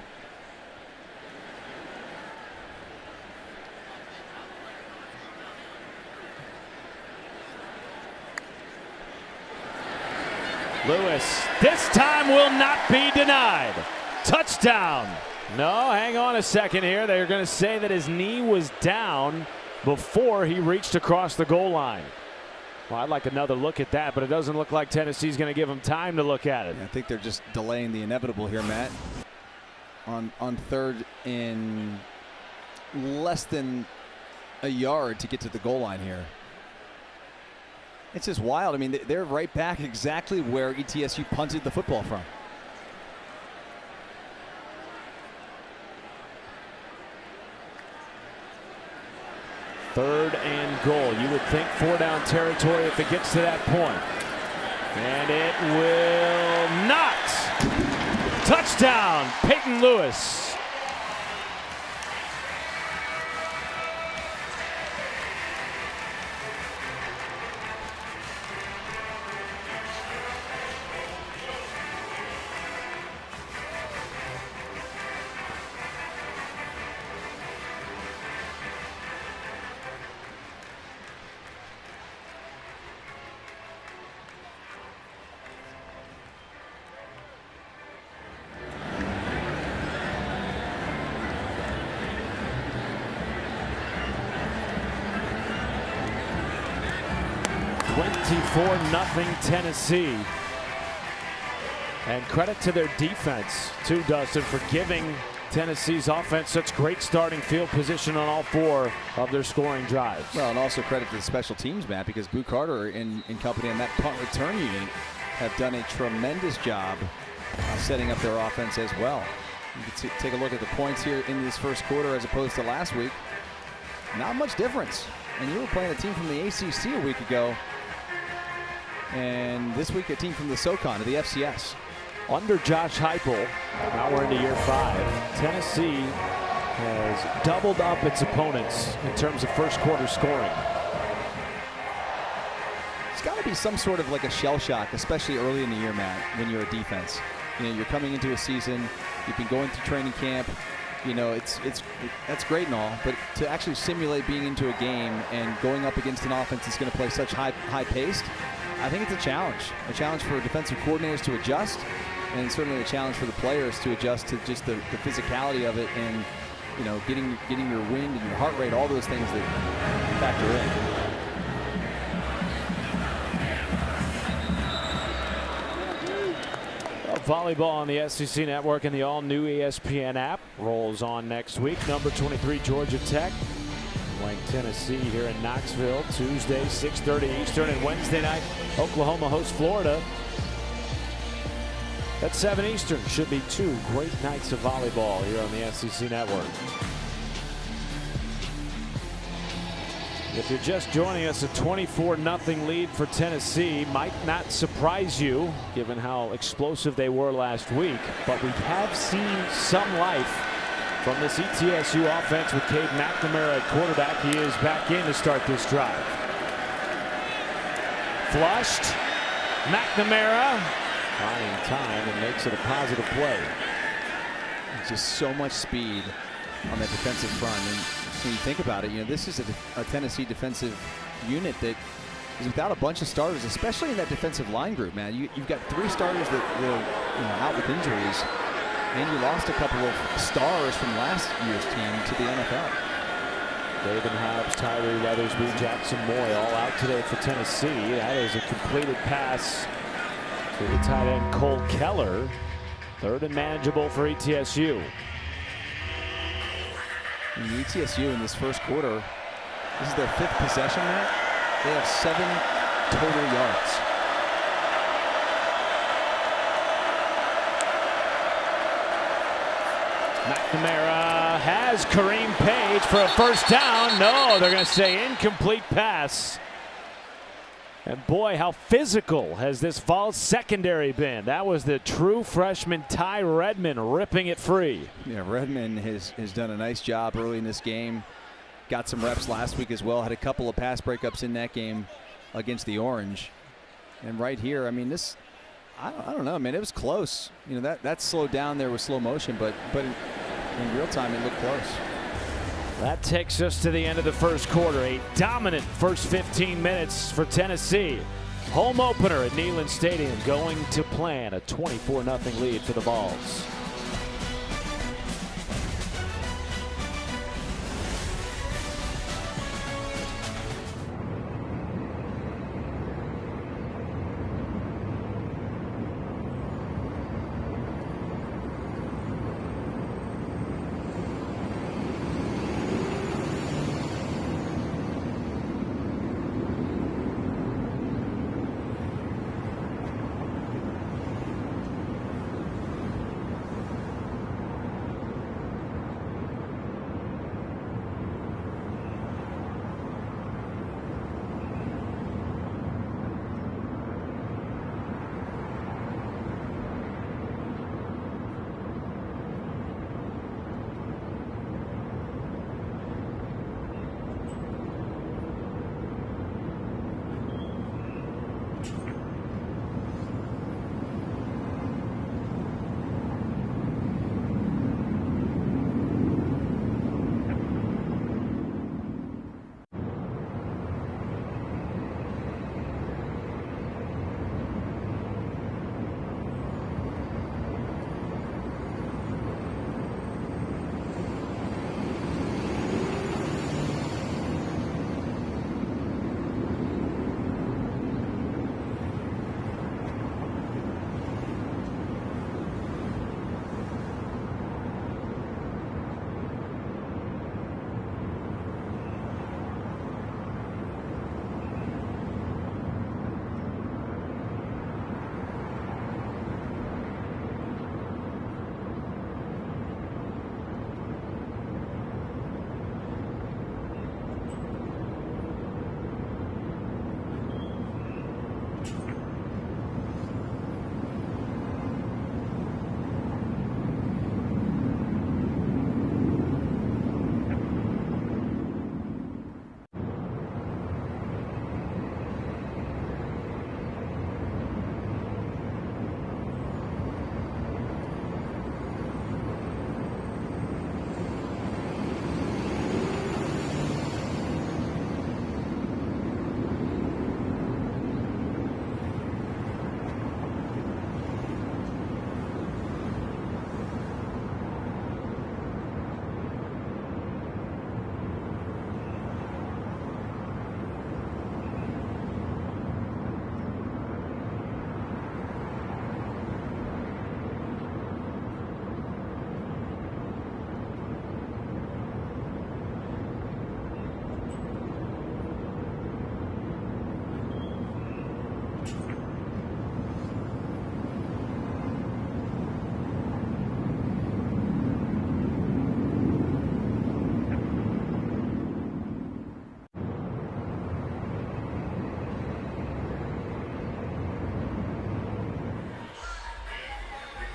Lewis, this time will not be denied. Touchdown. No, hang on a second here. They're going to say that his knee was down before he reached across the goal line. Well, I'd like another look at that, but it doesn't look like Tennessee's going to give him time to look at it. I think they're just delaying the inevitable here, Matt. On 3rd and less than a yard to get to the goal line here. It's just wild. I mean, they're right back exactly where ETSU punted the football from. Third and goal. You would think 4-down territory if it gets to that point. And it will not. Touchdown, Peyton Lewis. Nothing Tennessee. And credit to their defense, too, Dustin, for giving Tennessee's offense such great starting field position on all 4 of their scoring drives. Well, and also credit to the special teams, Matt, because Boo Carter and company on that punt return unit have done a tremendous job setting up their offense as well. You can take a look at the points here in this first quarter as opposed to last week. Not much difference. And you were playing a team from the ACC a week ago. And this week a team from the SoCon, or the FCS. Under Josh Heupel, now we're into year 5. Tennessee has doubled up its opponents in terms of first quarter scoring. It's got to be some sort of like a shell shock, especially early in the year, Matt, when you're a defense. You know, you're coming into a season, you've been going through training camp. You know, that's great and all, but to actually simulate being into a game and going up against an offense that's going to play such high-paced, I think it's a challenge for defensive coordinators to adjust, and certainly a challenge for the players to adjust to just the physicality of it, and you know, getting your wind and your heart rate, all those things that factor in. Volleyball on the SEC Network and the all-new ESPN app rolls on next week. Number 23 Georgia Tech playing Tennessee here in Knoxville Tuesday 6:30 Eastern, and Wednesday night Oklahoma hosts Florida at 7 Eastern. Should be 2 great nights of volleyball here on the SEC Network. If you're just joining us, a 24-0 lead for Tennessee might not surprise you given how explosive they were last week, but we have seen some life from this ETSU offense with Cade McNamara at quarterback. He is back in to start this drive. Flushed. McNamara buying time and makes it a positive play. Just so much speed on that defensive front. And when you think about it, you know, this is a Tennessee defensive unit that is without a bunch of starters, especially in that defensive line group, man. You've got 3 starters that are out with injuries, and you lost a couple of stars from last year's team to the NFL. David Hobbs, Tyree Weathersby, Jackson Moy all out today for Tennessee. That is a completed pass to the tight end Cole Keller. 3rd and manageable for ETSU. And ETSU in this first quarter, this is their 5th possession, Matt. They have 7 total yards. McNamara has Kareem Page for a first down. No, they're going to say incomplete pass. And boy, how physical has this Vols secondary been. That was the true freshman Ty Redmond ripping it free. Yeah, Redmond has done a nice job early in this game. Got some reps last week as well. Had a couple of pass breakups in that game against the Orange. And right here, I mean, this, I don't know, man, it was close. You know, that slowed down there with slow motion, but in real time, it looked close. That takes us to the end of the first quarter. A dominant first 15 minutes for Tennessee. Home opener at Neyland Stadium, going to plan a 24-0 lead for the Vols.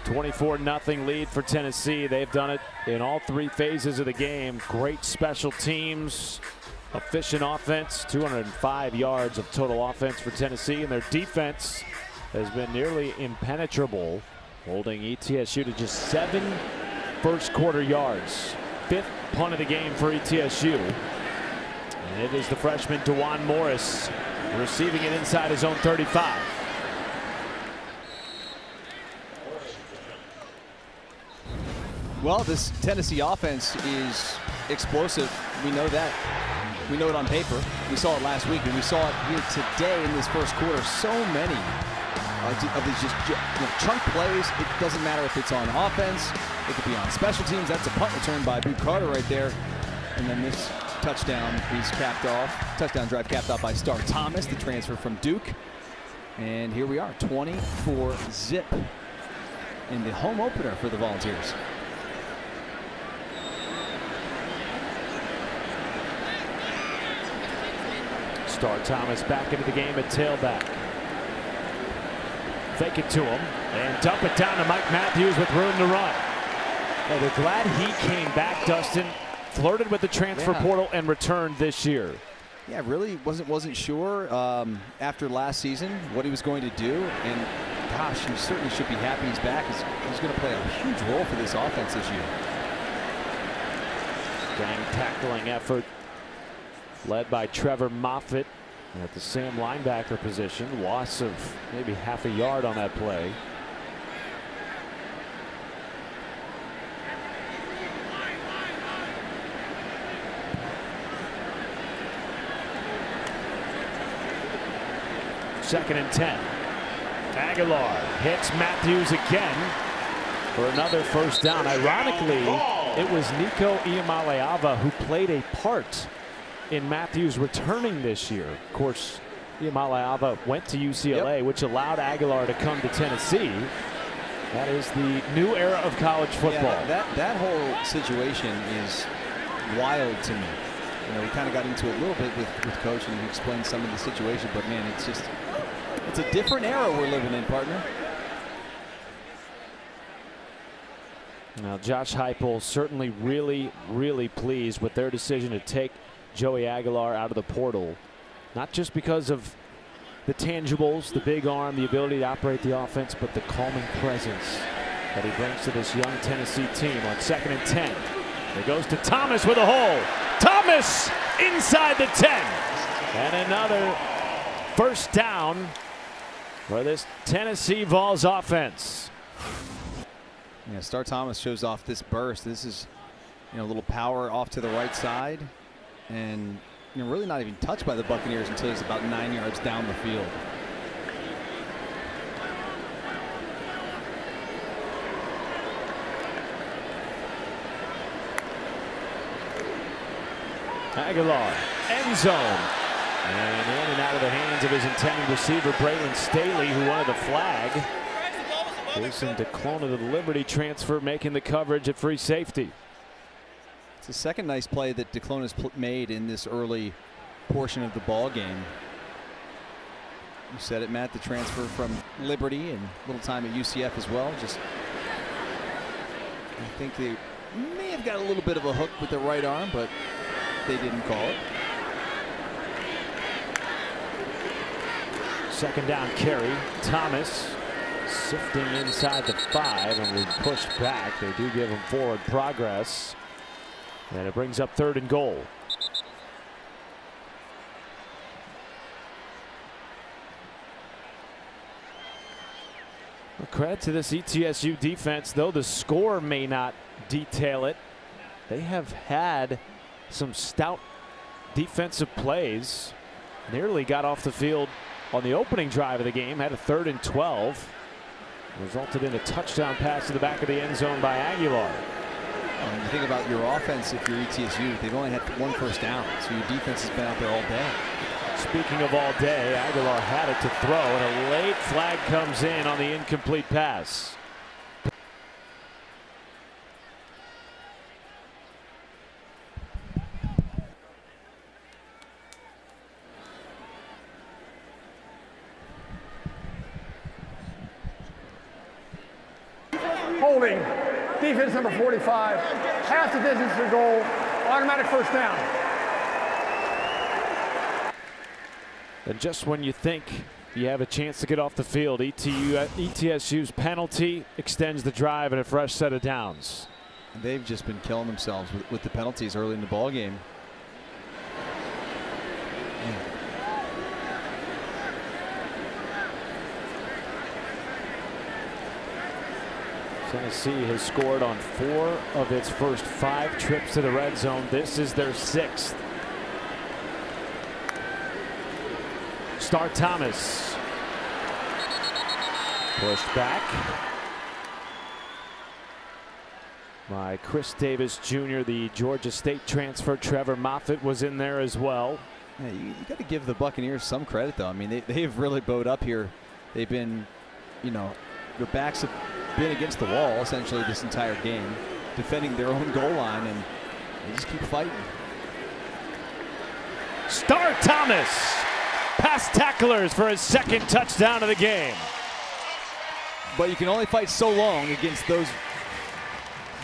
24-0 lead for Tennessee. They've done it in all 3 phases of the game. Great special teams, efficient offense, 205 yards of total offense for Tennessee, and their defense has been nearly impenetrable, holding ETSU to just 7 first-quarter yards. 5th punt of the game for ETSU. And it is the freshman DeJuan Morris receiving it inside his own 35. Well, this Tennessee offense is explosive. We know that. We know it on paper. We saw it last week, and we saw it here today in this first quarter. So many of these just chunk plays. It doesn't matter if it's on offense. It could be on special teams. That's a punt return by Boot Carter right there. And then this touchdown is capped off. Touchdown drive capped off by Star Thomas, the transfer from Duke. And here we are, 24-zip in the home opener for the Volunteers. Star Thomas back into the game at tailback. Fake it to him and dump it down to Mike Matthews with room to run. Well, they're glad he came back, Dustin. Flirted with the transfer portal and returned this year. Yeah, really wasn't sure after last season what he was going to do. And gosh, he certainly should be happy he's back. He's going to play a huge role for this offense this year. Gang tackling effort led by Trevor Moffitt at the Sam linebacker position. Loss of maybe half a yard on that play. Second and 10. Aguilar hits Matthews again for another first down. Ironically, it was Nico Iamaleava who played a part in Matthews returning this year. Of course, Iamaleava went to UCLA, which allowed Aguilar to come to Tennessee. That is the new era of college football. Yeah, that whole situation is wild to me. You know, we kind of got into it a little bit with Coach, and he explained some of the situation, but man, it's a different era we're living in, partner. Now, Josh Heupel certainly really pleased with their decision to take Joey Aguilar out of the portal. Not just because of the tangibles, the big arm, the ability to operate the offense, but the calming presence that he brings to this young Tennessee team. On 2nd and 10. It goes to Thomas with a hole. Thomas inside the 10. And another first down for this Tennessee Vols offense. Yeah, Star Thomas shows off this burst. This is, a little power off to the right side, and really not even touched by the Buccaneers until he's about 9 yards down the field. Aguilar, end zone. And in and out of the hands of his intended receiver, Braylon Staley, who wanted the flag. Jason DeClona, the Liberty transfer, making the coverage at free safety. It's the second nice play that DeClona's made in this early portion of the ball game. You said it, Matt, the transfer from Liberty and a little time at UCF as well. I think they may have got a little bit of a hook with the right arm, but they didn't call it. Second down carry. Thomas sifting inside the 5 and was pushed back. They do give him forward progress. And it brings up 3rd and goal. Well, credit to this ETSU defense, though the score may not detail it. They have had some stout defensive plays. Nearly got off the field on the opening drive of the game. Had a 3rd and 12. Resulted in a touchdown pass to the back of the end zone by Aguilar. You think about your offense, if you're ETSU, they've only had 1 first down, so your defense has been out there all day. Speaking of all day, Aguilar had it to throw, and a late flag comes in on the incomplete pass. holding. Defense number 45. Half the distance to goal. Automatic first down. And just when you think you have a chance to get off the field, ETSU's penalty extends the drive and a fresh set of downs. They've just been killing themselves with the penalties early in the ball game. Tennessee has scored on 4 of its first 5 trips to the red zone. This is their 6th. Star Thomas pushed back by Chris Davis Jr. The Georgia State transfer. Trevor Moffitt was in there as well. Yeah, you got to give the Buccaneers some credit, though. I mean, they've really bowed up here. They've been, you know, their backs have been against the wall essentially this entire game, defending their own goal line, and they just keep fighting. Star Thomas, past tacklers for his 2nd touchdown of the game. But you can only fight so long against those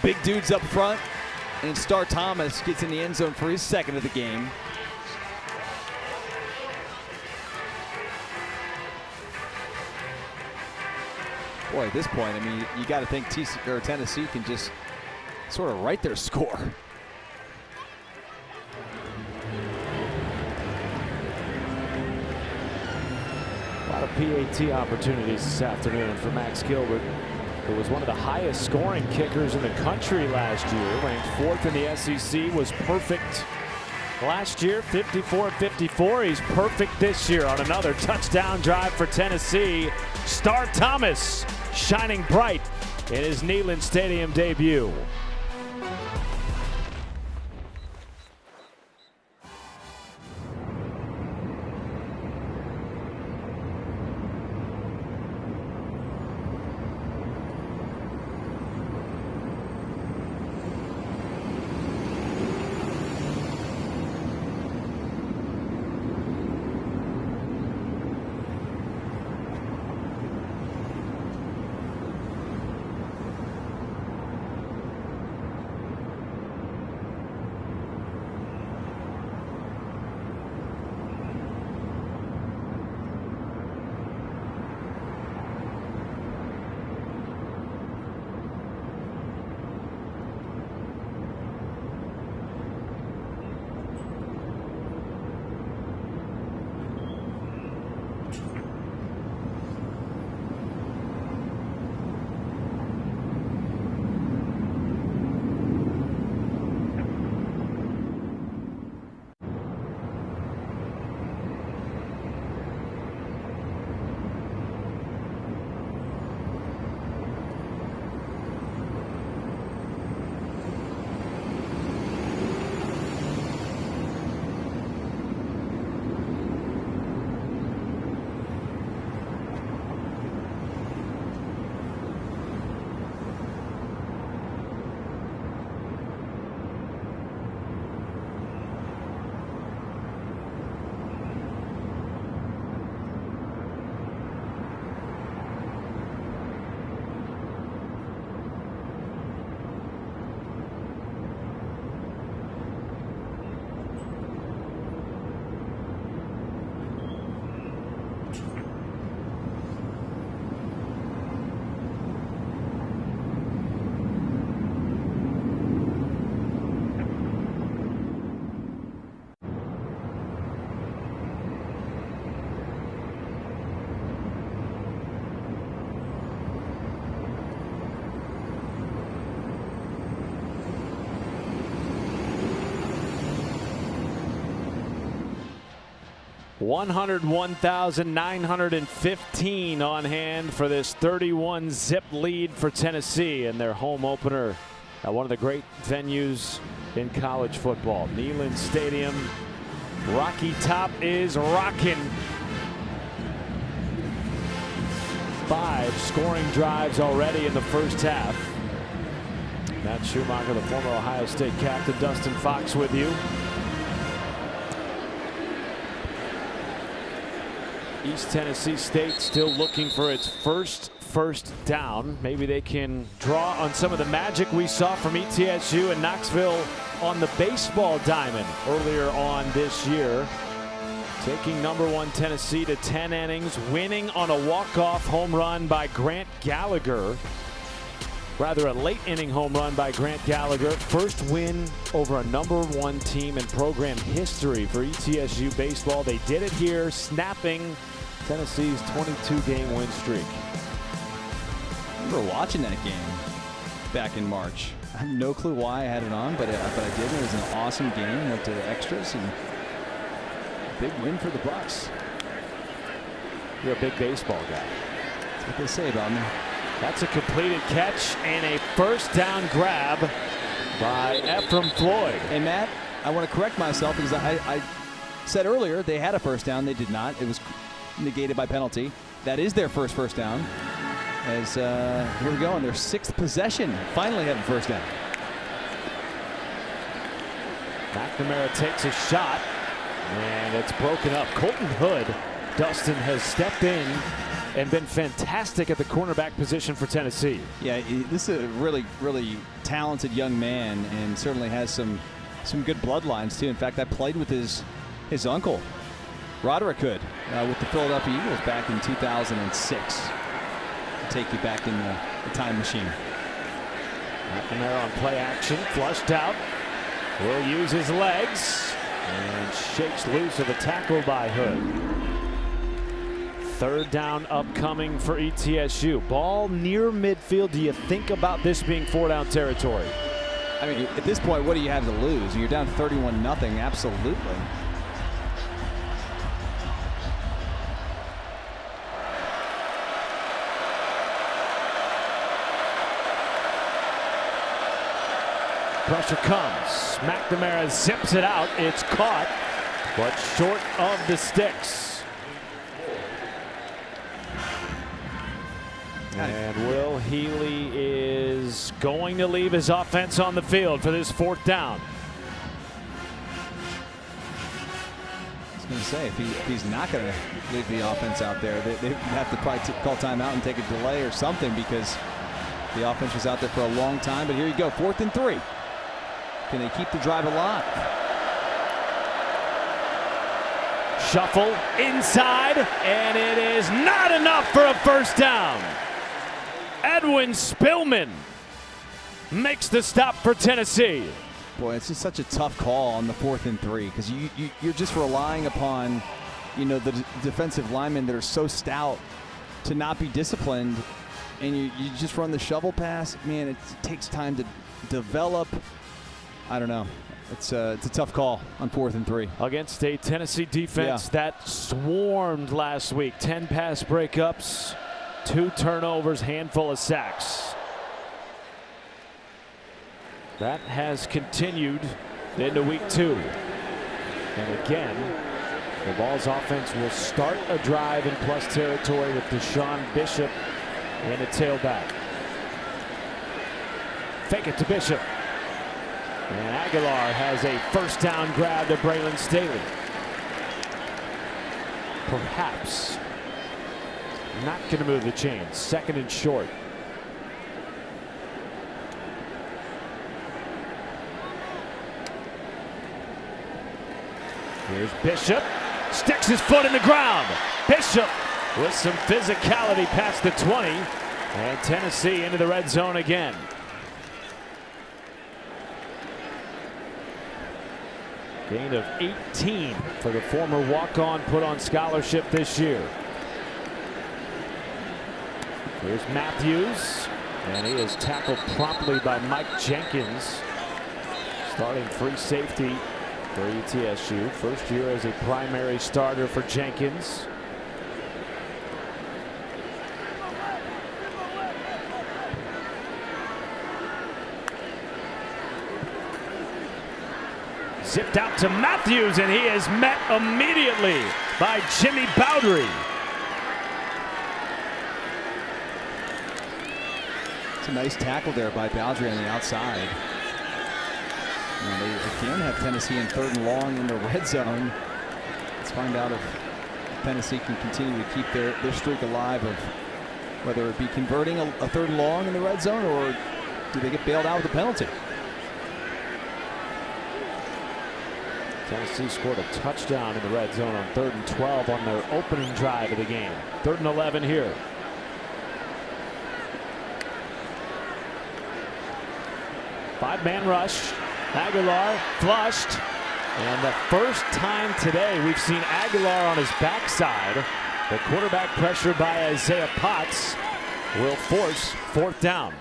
big dudes up front, and Star Thomas gets in the end zone for his 2nd of the game. Boy, at this point, I mean, you got to think Tennessee can just sort of write their score. A lot of PAT opportunities this afternoon for Max Gilbert, who was one of the highest scoring kickers in the country last year, ranked 4th in the SEC, was perfect last year, 54-54. He's perfect this year on another touchdown drive for Tennessee. Star Thomas shining bright in his Neyland Stadium debut. $101,915 on hand for this 31-zip lead for Tennessee in their home opener at one of the great venues in college football. Neyland Stadium. Rocky Top is rocking. 5 scoring drives already in the first half. Matt Schumacher, the former Ohio State captain, Dustin Fox with you. East Tennessee State still looking for its first down. Maybe they can draw on some of the magic we saw from ETSU and Knoxville on the baseball diamond earlier on this year. Taking #1 Tennessee to 10 innings, winning on a walk-off home run by Grant Gallagher. Rather, a late inning home run by Grant Gallagher. First win over a #1 team in program history for ETSU baseball. They did it here, snapping Tennessee's 22-game win streak. I remember watching that game back in March. I have no clue why I had it on, but I did. It was an awesome game. Went to extras, and big win for the Bucks. You're a big baseball guy. That's what they say about me. That's a completed catch and a first down grab by Ephraim Floyd. And Matt, I want to correct myself because I said earlier they had a first down. They did not. It was negated by penalty. That is their first down. As here we go on their 6th possession. Finally having first down. McNamara takes a shot, and it's broken up. Colton Hood, Dustin, has stepped in and been fantastic at the cornerback position for Tennessee. Yeah, this is a really, really talented young man, and certainly has some good bloodlines too. In fact, I played with his uncle, Roderick Hood, with the Philadelphia Eagles back in 2006. Take you back in the time machine. McNamara on play action, flushed out. Will use his legs and shakes loose of a tackle by Hood. 3rd down upcoming for ETSU. Ball near midfield. Do you think about this being 4-down territory? I mean, at this point, what do you have to lose? You're down 31-0. Absolutely. Pressure comes. McNamara zips it out. It's caught, but short of the sticks. And Will Healy is going to leave his offense on the field for this 4th down. I was going to say, if he's not going to leave the offense out there, they have to probably call timeout and take a delay or something, because the offense was out there for a long time. But here you go, 4th and 3. Can they keep the drive alive? Shuffle inside, and it is not enough for a first down. Edwin Spillman makes the stop for Tennessee. Boy, it's just such a tough call on the 4th and 3, because you're just relying upon, the defensive linemen that are so stout to not be disciplined, and you just run the shovel pass. Man, it takes time to develop. I don't know. It's a tough call on 4th and 3. Against a Tennessee defense that swarmed last week. 10 pass breakups, 2 turnovers, handful of sacks. That has continued into week 2. And again, the Vols offense will start a drive in plus territory with Deshaun Bishop and a tailback. Fake it to Bishop. And Aguilar has a first down grab to Braylon Staley. Perhaps not going to move the chains. 2nd and short. Here's Bishop. Sticks his foot in the ground. Bishop with some physicality past the 20. And Tennessee into the red zone again. Gain of 18 for the former walk-on put on scholarship this year. Here's Matthews, and he is tackled promptly by Mike Jenkins. Starting free safety for ETSU. First year as a primary starter for Jenkins. Zipped out to Matthews, and he is met immediately by Jimmy Bowdry. It's a nice tackle there by Bowdry on the outside. And they again have Tennessee in 3rd and long in the red zone. Let's find out if Tennessee can continue to keep their streak alive of whether it be converting a 3rd and long in the red zone, or do they get bailed out with a penalty. Tennessee scored a touchdown in the red zone on 3rd and 12 on their opening drive of the game. 3rd and 11 here. Five-man rush. Aguilar flushed. And the first time today we've seen Aguilar on his backside. The quarterback, pressured by Isaiah Potts, will force 4th down.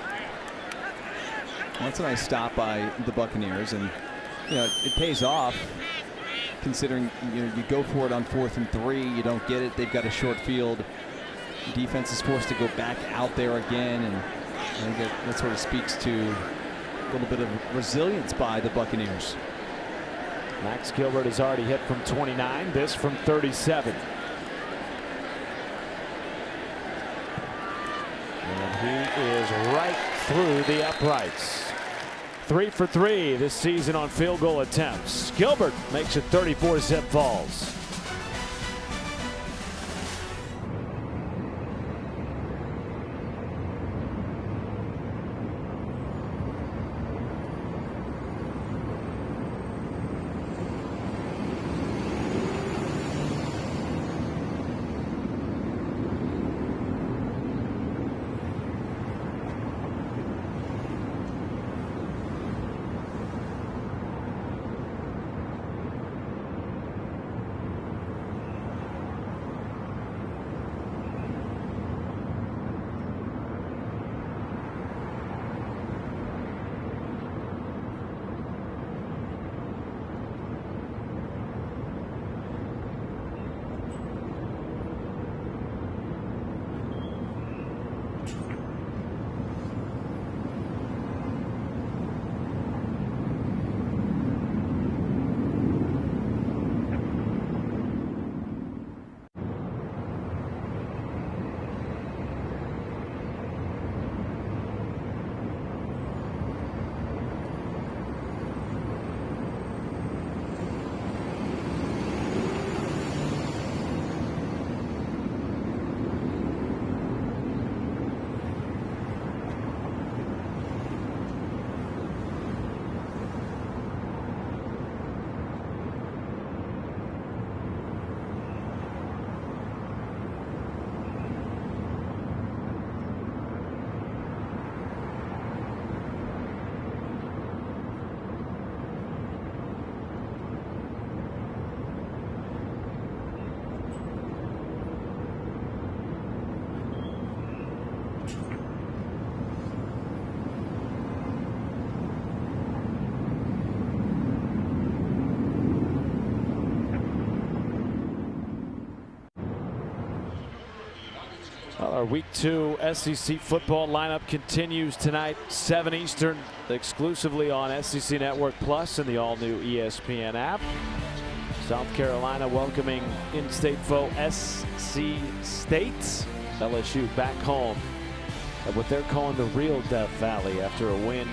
Well, that's a nice stop by the Buccaneers, and it pays off considering you go for it on 4th and 3, you don't get it. They've got a short field. Defense is forced to go back out there again, and I think that sort of speaks to a little bit of resilience by the Buccaneers. Max Gilbert has already hit from 29, this from 37. And he is right through the uprights. 3 for 3 this season on field goal attempts. Gilbert makes it 34 zip balls. Well, our Week 2 SEC football lineup continues tonight, 7 Eastern, exclusively on SEC Network Plus and the all-new ESPN app. South Carolina welcoming in-state foe SC State. LSU back home at what they're calling the real Death Valley after a win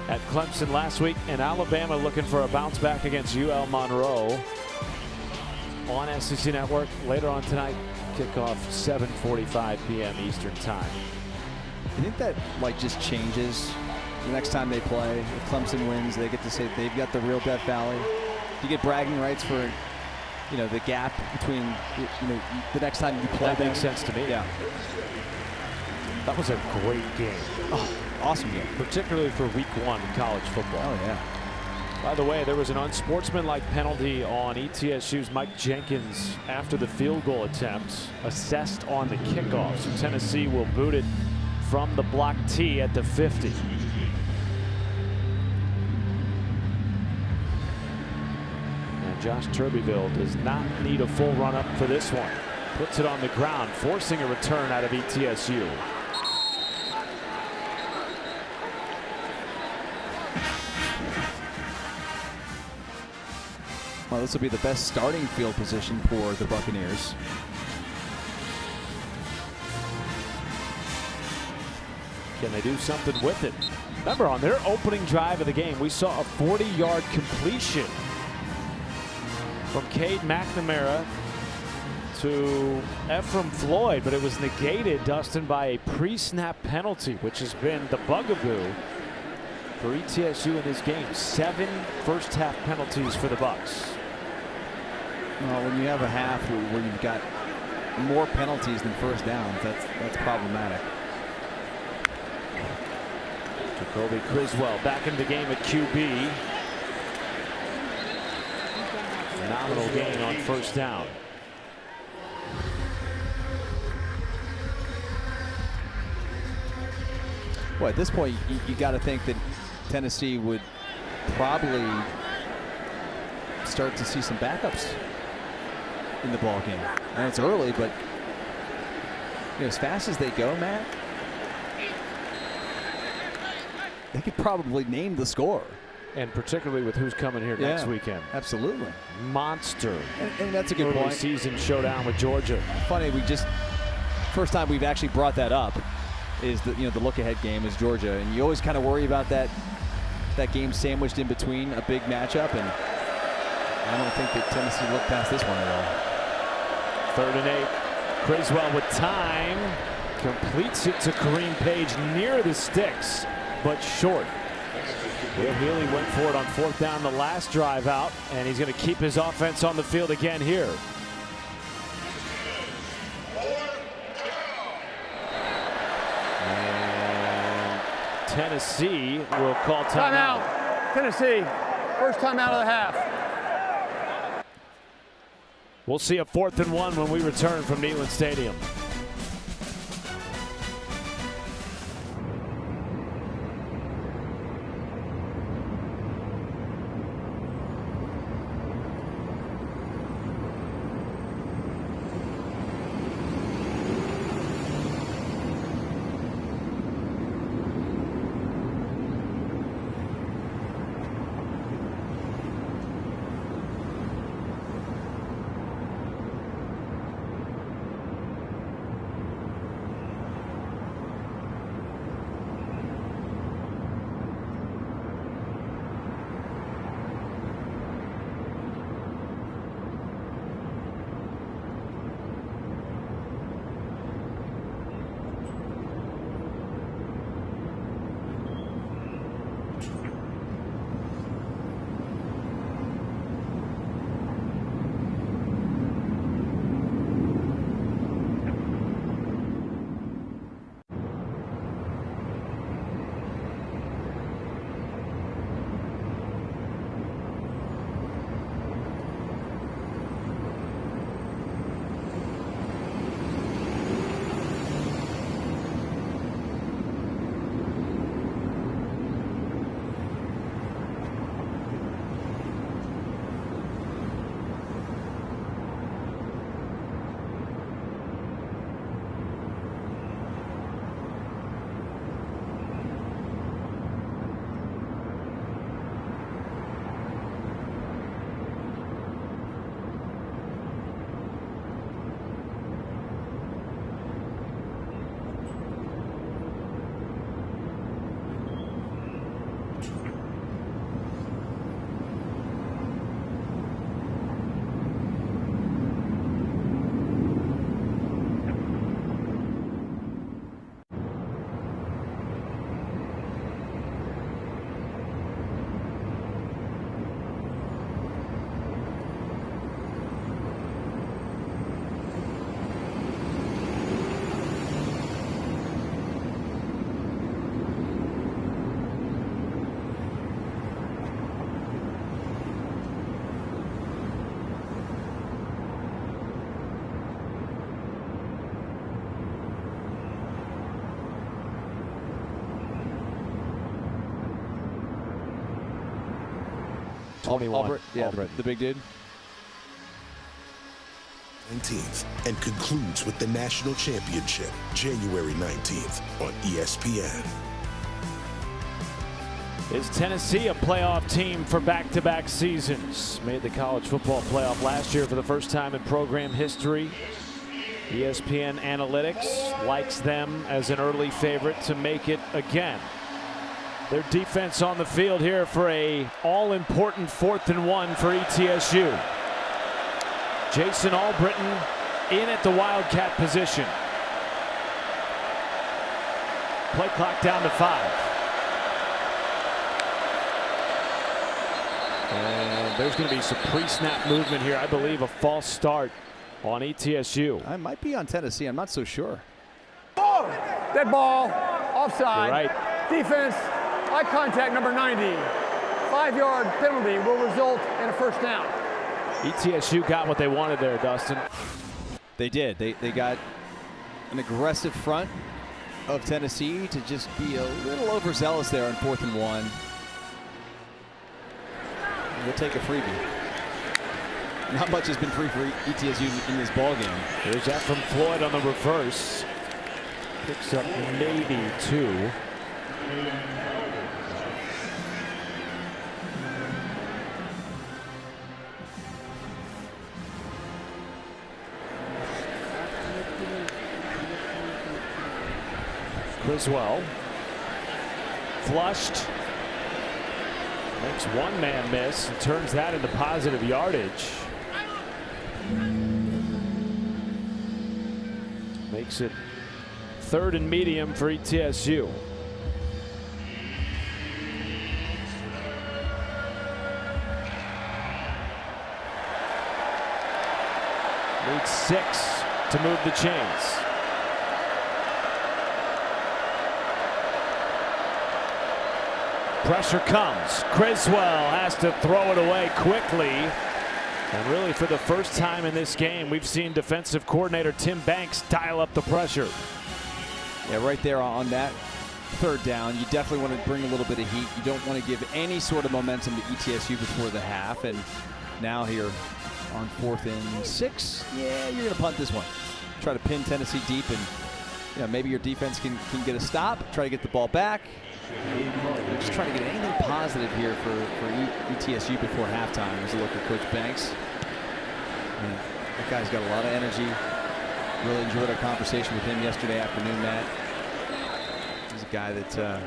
at Clemson last week. And Alabama looking for a bounce back against UL Monroe on SEC Network later on tonight. Kickoff 7:45 p.m. Eastern time. I think that just changes the next time they play. If Clemson wins, they get to say they've got the real Death Valley. You get bragging rights for the gap between the next time you play. That makes sense to me. Yeah. That was a great game. Oh, awesome game. Particularly for Week 1 in college football. Oh yeah. By the way, there was an unsportsmanlike penalty on ETSU's Mike Jenkins after the field goal attempt, assessed on the kickoff. So Tennessee will boot it from the block tee at the 50. And Josh Turbeville does not need a full run up for this one. Puts it on the ground, forcing a return out of ETSU. Well, this will be the best starting field position for the Buccaneers. Can they do something with it? Remember, on their opening drive of the game, we saw a 40-yard completion from Cade McNamara to Ephraim Floyd, but it was negated, Dustin, by a pre-snap penalty, which has been the bugaboo for ETSU in this game. 7 first-half penalties for the Bucks. Well, when you have a half where you've got more penalties than first downs, that's problematic. Jacoby Criswell back in the game at QB. Phenomenal gain on first down. Well, at this point, you got to think that Tennessee would probably start to see some backups in the ball game. And it's early, but as fast as they go, Matt, they could probably name the score. And particularly with who's coming here next weekend. Absolutely. Monster. And that's a good early point. Season showdown with Georgia. Funny, first time we've actually brought that up is the look-ahead game is Georgia, and you always kind of worry about that game sandwiched in between a big matchup, and I don't think that Tennessee looked past this one at all. 3rd and 8. Criswell with time completes it to Kareem Page near the sticks, but short. Will Healy went for it on 4th down the last drive out, and he's going to keep his offense on the field again here. And Tennessee will call timeout. Tennessee, first timeout of the half. We'll see a 4th and 1 when we return from Neyland Stadium. Albert, the big dude. 19th and concludes with the national championship January 19th on ESPN. Is Tennessee a playoff team for back-to-back seasons? Made the college football playoff last year for the first time in program history. ESPN Analytics likes them as an early favorite to make it again. Their defense on the field here for a all-important 4th and 1 for ETSU. Jason Albritton in at the Wildcat position. Play clock down to 5. And there's going to be some pre-snap movement here. I believe a false start on ETSU. I might be on Tennessee. I'm not so sure. Dead ball, offside. You're right. Defense, eye contact number 90. 5-yard penalty will result in a first down. ETSU got what they wanted there, Dustin. They did. They got an aggressive front of Tennessee to just be a little overzealous there on 4th and 1. We'll take a freebie. Not much has been free for ETSU in this ball game. There's that from Floyd on the reverse. Picks up maybe 2. Criswell flushed, makes one man miss and turns that into positive yardage. Makes it 3rd and medium for ETSU. Needs 6 to move the chains. Pressure comes. Criswell has to throw it away quickly. And really, for the first time in this game, we've seen defensive coordinator Tim Banks dial up the pressure. Yeah, right there on that 3rd down, you definitely want to bring a little bit of heat. You don't want to give any sort of momentum to ETSU before the half. And now here on 4th and 6, yeah, you're going to punt this one. Try to pin Tennessee deep, and maybe your defense can get a stop, try to get the ball back. Just trying to get anything positive here for ETSU before halftime. There's a look at Coach Banks. Man, that guy's got a lot of energy. Really enjoyed our conversation with him yesterday afternoon, Matt. He's a guy that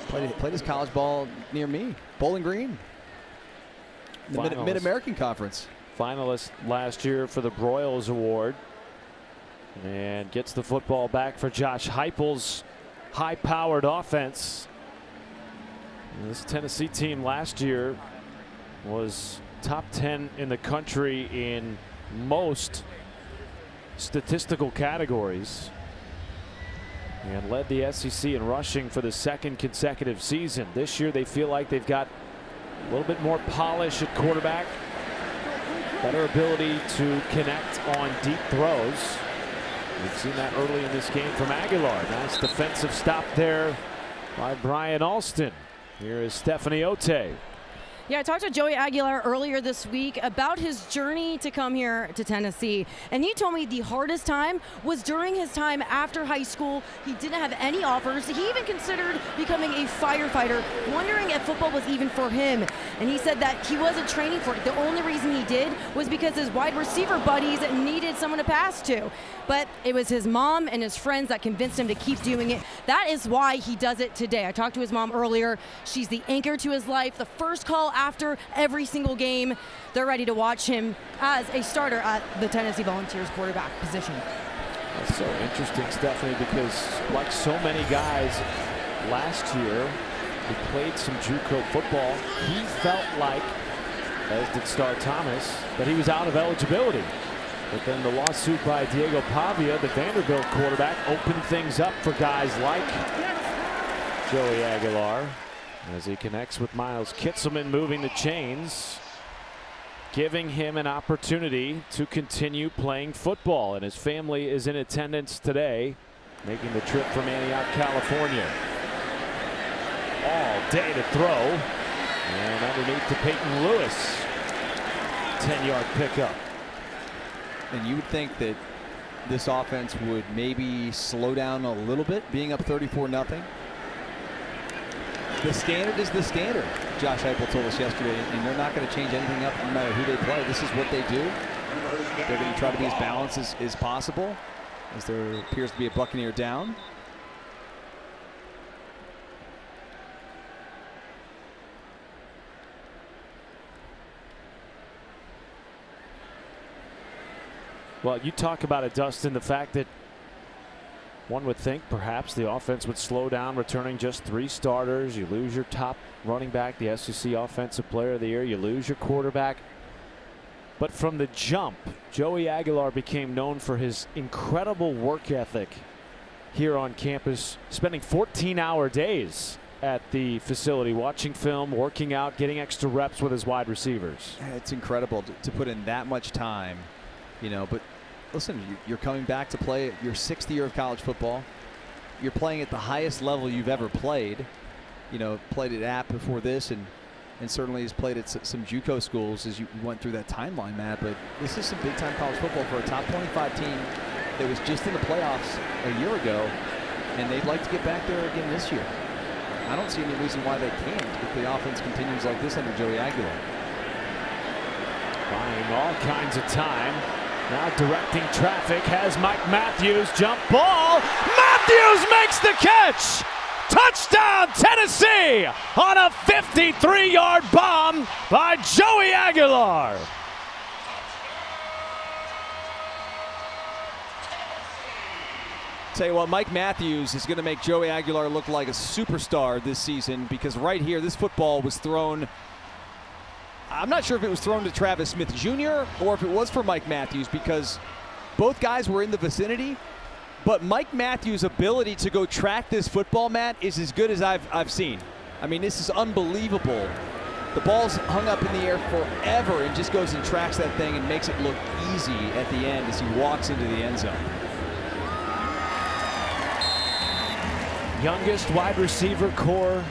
played his college ball near me, Bowling Green, the Mid-American Conference. Finalist last year for the Broyles Award. And gets the football back for Josh Heupel's high-powered offense. And this Tennessee team last year was top 10 in the country in most statistical categories and led the SEC in rushing for the 2nd consecutive season. This year they feel like they've got a little bit more polish at quarterback, better ability to connect on deep throws. We've seen that early in this game from Aguilar. Nice defensive stop there by Brian Alston. Here is Stephanie Ote. Yeah, I talked to Joey Aguilar earlier this week about his journey to come here to Tennessee. And he told me the hardest time was during his time after high school. He didn't have any offers. He even considered becoming a firefighter, wondering if football was even for him. And he said that he wasn't training for it. The only reason he did was because his wide receiver buddies needed someone to pass to. But it was his mom and his friends that convinced him to keep doing it. That is why he does it today. I talked to his mom earlier. She's the anchor to his life, the first call after every single game. They're ready to watch him as a starter at the Tennessee Volunteers quarterback position. That's so interesting, Stephanie, because like so many guys last year who played some JUCO football, he felt like, as did Star Thomas, that he was out of eligibility. But then the lawsuit by Diego Pavia, the Vanderbilt quarterback, opened things up for guys like Joey Aguilar as he connects with Miles Kitselman, moving the chains, giving him an opportunity to continue playing football. And his family is in attendance today, making the trip from Antioch, California. All day to throw. And underneath to Peyton Lewis. 10-yard pickup. And you would think that this offense would maybe slow down a little bit, being up 34-0. The standard is the standard, Josh Heupel told us yesterday, and they're not going to change anything up no matter who they play. This is what they do. They're going to try to be as balanced as possible, as there appears to be a Buccaneer down. Well, you talk about it, Dustin, the fact that one would think perhaps the offense would slow down, returning just 3 starters. You lose your top running back, the SEC Offensive Player of the Year. You lose your quarterback. But from the jump, Joey Aguilar became known for his incredible work ethic here on campus, spending 14-hour days at the facility, watching film, working out, getting extra reps with his wide receivers. It's incredible to put in that much time, you know, but listen, you're coming back to play your 6th year of college football. You're playing at the highest level you've ever played. You know, played at App before this, and certainly has played at some JUCO schools as you went through that timeline, Matt. But this is some big-time college football for a top 25 team that was just in the playoffs a year ago, and they'd like to get back there again this year. I don't see any reason why they can't if the offense continues like this under Joey Aguilar. Buying all kinds of time. Now directing traffic has Mike Matthews. Jump ball. Matthews makes the catch. Touchdown, Tennessee on a 53-yard bomb by Joey Aguilar. Tell you what, Mike Matthews is going to make Joey Aguilar look like a superstar this season, because right here, this football was thrown. I'm not sure if it was thrown to Travis Smith Jr. or if it was for Mike Matthews, because both guys were in the vicinity. But Mike Matthews' ability to go track this football, Matt, is as good as I've seen. I mean, this is unbelievable. The ball's hung up in the air forever and just goes and tracks that thing and makes it look easy at the end as he walks into the end zone. Youngest wide receiver core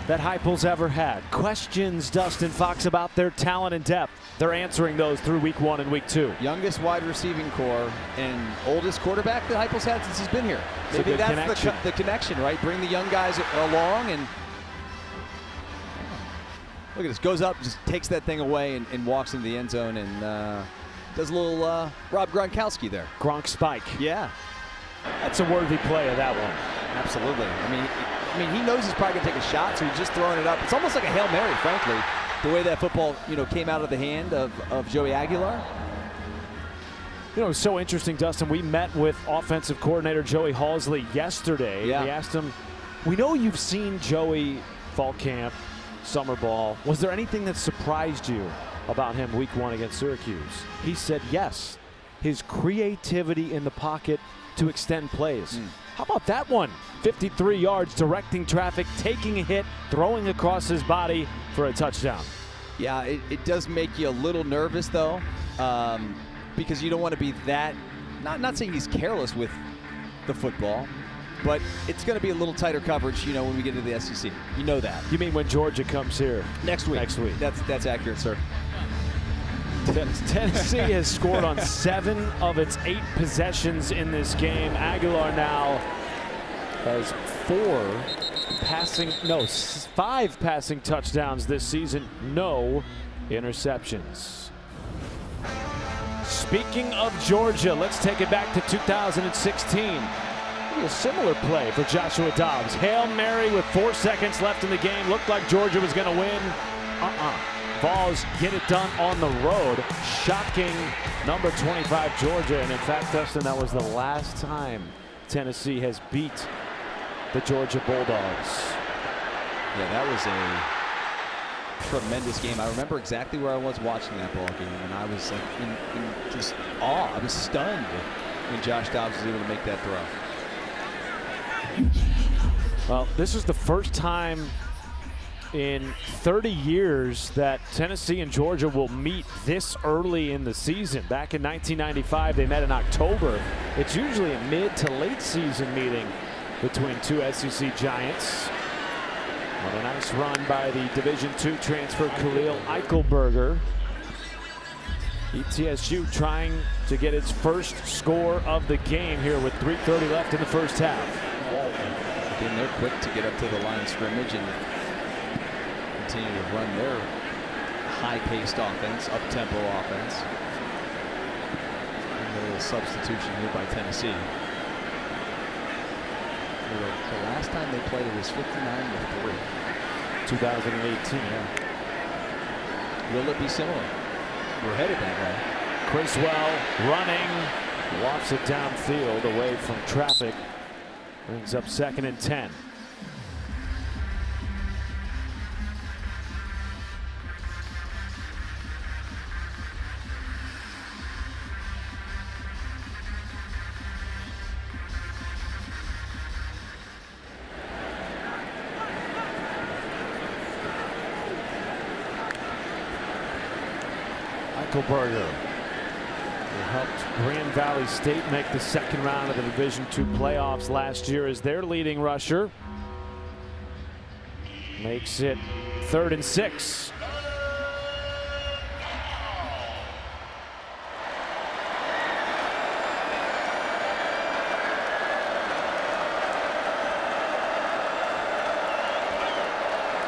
that Heupel's ever had. Questions, Dustin Fox, about their talent and depth. They're answering those through week 1 and week 2. Youngest wide receiving core and oldest quarterback that Heupel's had since he's been here. Maybe that's the connection, right? Bring the young guys along, and look at this. Goes up, just takes that thing away and walks into the end zone and does a little Rob Gronkowski there. Gronk spike. Yeah. That's a worthy play of that one. Absolutely. I mean, he knows he's probably going to take a shot, so he's just throwing it up. It's almost like a Hail Mary, frankly, the way that football, came out of the hand of Joey Aguilar. You know, it's so interesting, Dustin. We met with offensive coordinator Joey Halsley yesterday. Yeah. We asked him, we know you've seen Joey fall camp, summer ball. Was there anything that surprised you about him week 1 against Syracuse? He said yes. His creativity in the pocket to extend plays. How about that one? 53 yards, directing traffic, taking a hit, throwing across his body for a touchdown. Yeah, it does make you a little nervous, though, because you don't want to be that, not saying he's careless with the football, but it's going to be a little tighter coverage, when we get to the SEC. You know that. You mean when Georgia comes here? Next week. Next week. That's accurate, sir. Tennessee has scored on 7 of its 8 possessions in this game. Aguilar now has 5 passing touchdowns this season, no interceptions. Speaking of Georgia, let's take it back to 2016. A similar play for Joshua Dobbs. Hail Mary with 4 seconds left in the game. Looked like Georgia was going to win. Vols get it done on the road. Shocking number 25 Georgia. And in fact, Dustin, that was the last time Tennessee has beat the Georgia Bulldogs. Yeah, that was a tremendous game. I remember exactly where I was watching that ball game, and I was like in just awe. I was stunned when Josh Dobbs was able to make that throw. Well, this is the first time in 30 years that Tennessee and Georgia will meet this early in the season. Back in 1995, they met in October. It's usually a mid to late season meeting between 2 SEC giants. What a nice run by the Division II transfer Khalil Eichelberger. ETSU trying to get its first score of the game here with 3:30 left in the first half. Again, they're quick to get up to the line of scrimmage and continue to run their high-paced offense, up-tempo offense. And a little substitution here by Tennessee. The last time they played it was 59-3. 2018. Yeah. Will it be similar? We're headed that way. Criswell running, lofts it downfield away from traffic. Brings up 2nd and 10. Eichelberger, who helped Grand Valley State make the 2nd round of the Division II playoffs last year as their leading rusher. Makes it 3rd and 6.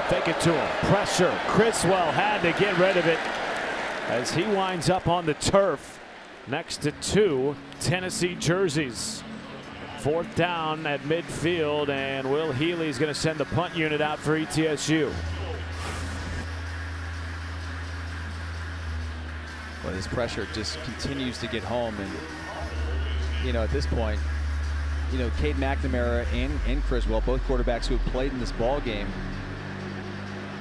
Take it to him. Pressure. Criswell had to get rid of it as he winds up on the turf next to 2 Tennessee jerseys. 4th down at midfield, and Will Healy's going to send the punt unit out for ETSU. Well, this pressure just continues to get home, and you know, at this point, you know, Cade McNamara and Criswell, both quarterbacks who have played in this ball game.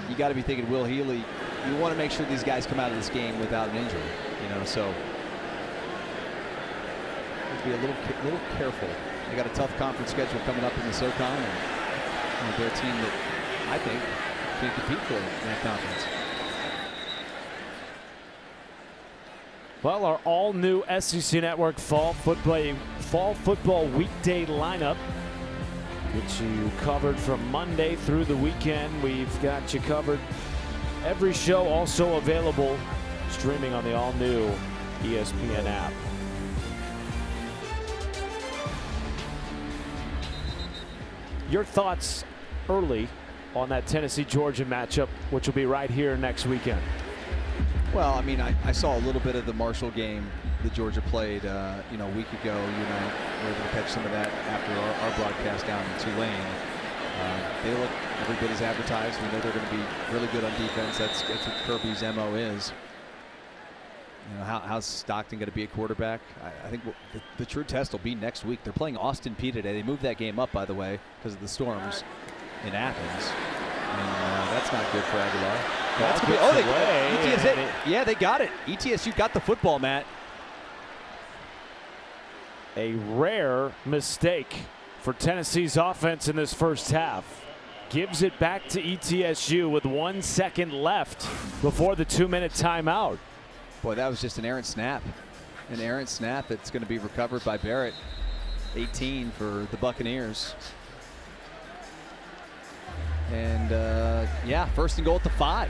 You got to be thinking Will Healy. You want to make sure these guys come out of this game without an injury, you know. So be a little careful. They got a tough conference schedule coming up in the SoCon, and you know, they're a team that I think can compete for in that conference. Well, our all-new SEC Network fall football weekday lineup, which you covered from Monday through the weekend. We've got you covered every show, also available streaming on the all-new ESPN app. Your thoughts early on that Tennessee-Georgia matchup, which will be right here next weekend? Well, I mean, I saw a little bit of the Marshall game that Georgia played, you know, a week ago. You and I were able to catch some of that after our broadcast down in Tulane. They look every bit as advertised. We know they're going to be really good on defense. That's what Kirby's MO is. You know, how's Stockton going to be a quarterback? I think the true test will be next week. They're playing Austin Peay today. They moved that game up, by the way, because of the storms in Athens. And that's not good for Aguilar. That's good. Oh, ETSU, they got it. ETSU got the football, Matt. A rare mistake for Tennessee's offense in this first half. Gives it back to ETSU with 1 second left before the 2-minute timeout. Boy, that was just an errant snap. An errant snap that's going to be recovered by Barrett. 18 for the Buccaneers. And yeah, 1st and goal at the 5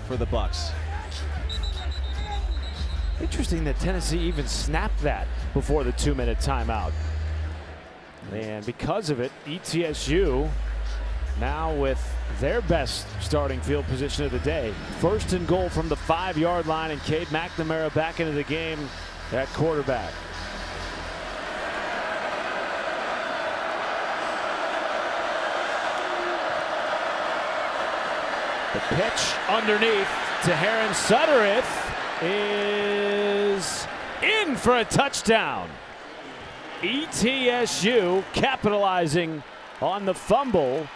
for the Bucs. Interesting that Tennessee even snapped that before the 2-minute timeout. And because of it, ETSU now with their best starting field position of the day. 1st and goal from the 5-yard line, and Cade McNamara back into the game at quarterback. The pitch underneath to Heron Suttereth is in for a touchdown. ETSU capitalizing on the fumble,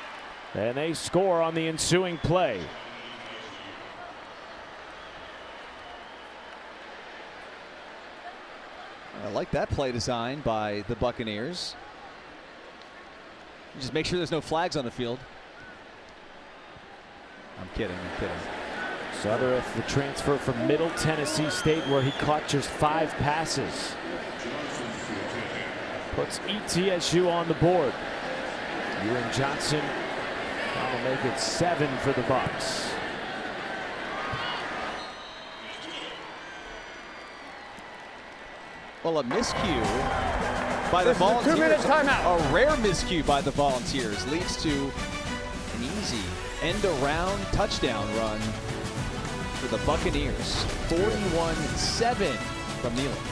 and they score on the ensuing play. I like that play design by the Buccaneers. Just make sure there's no flags on the field. I'm kidding. Suttereth, the transfer from Middle Tennessee State, where he caught just 5 passes. Puts ETSU on the board. Ewan Johnson trying to make it 7 for the Bucs. Well, a miscue by the Volunteers. 2-minute timeout. A rare miscue by the Volunteers leads to an easy end-around touchdown run for the Buccaneers. 41-7 from Neyland.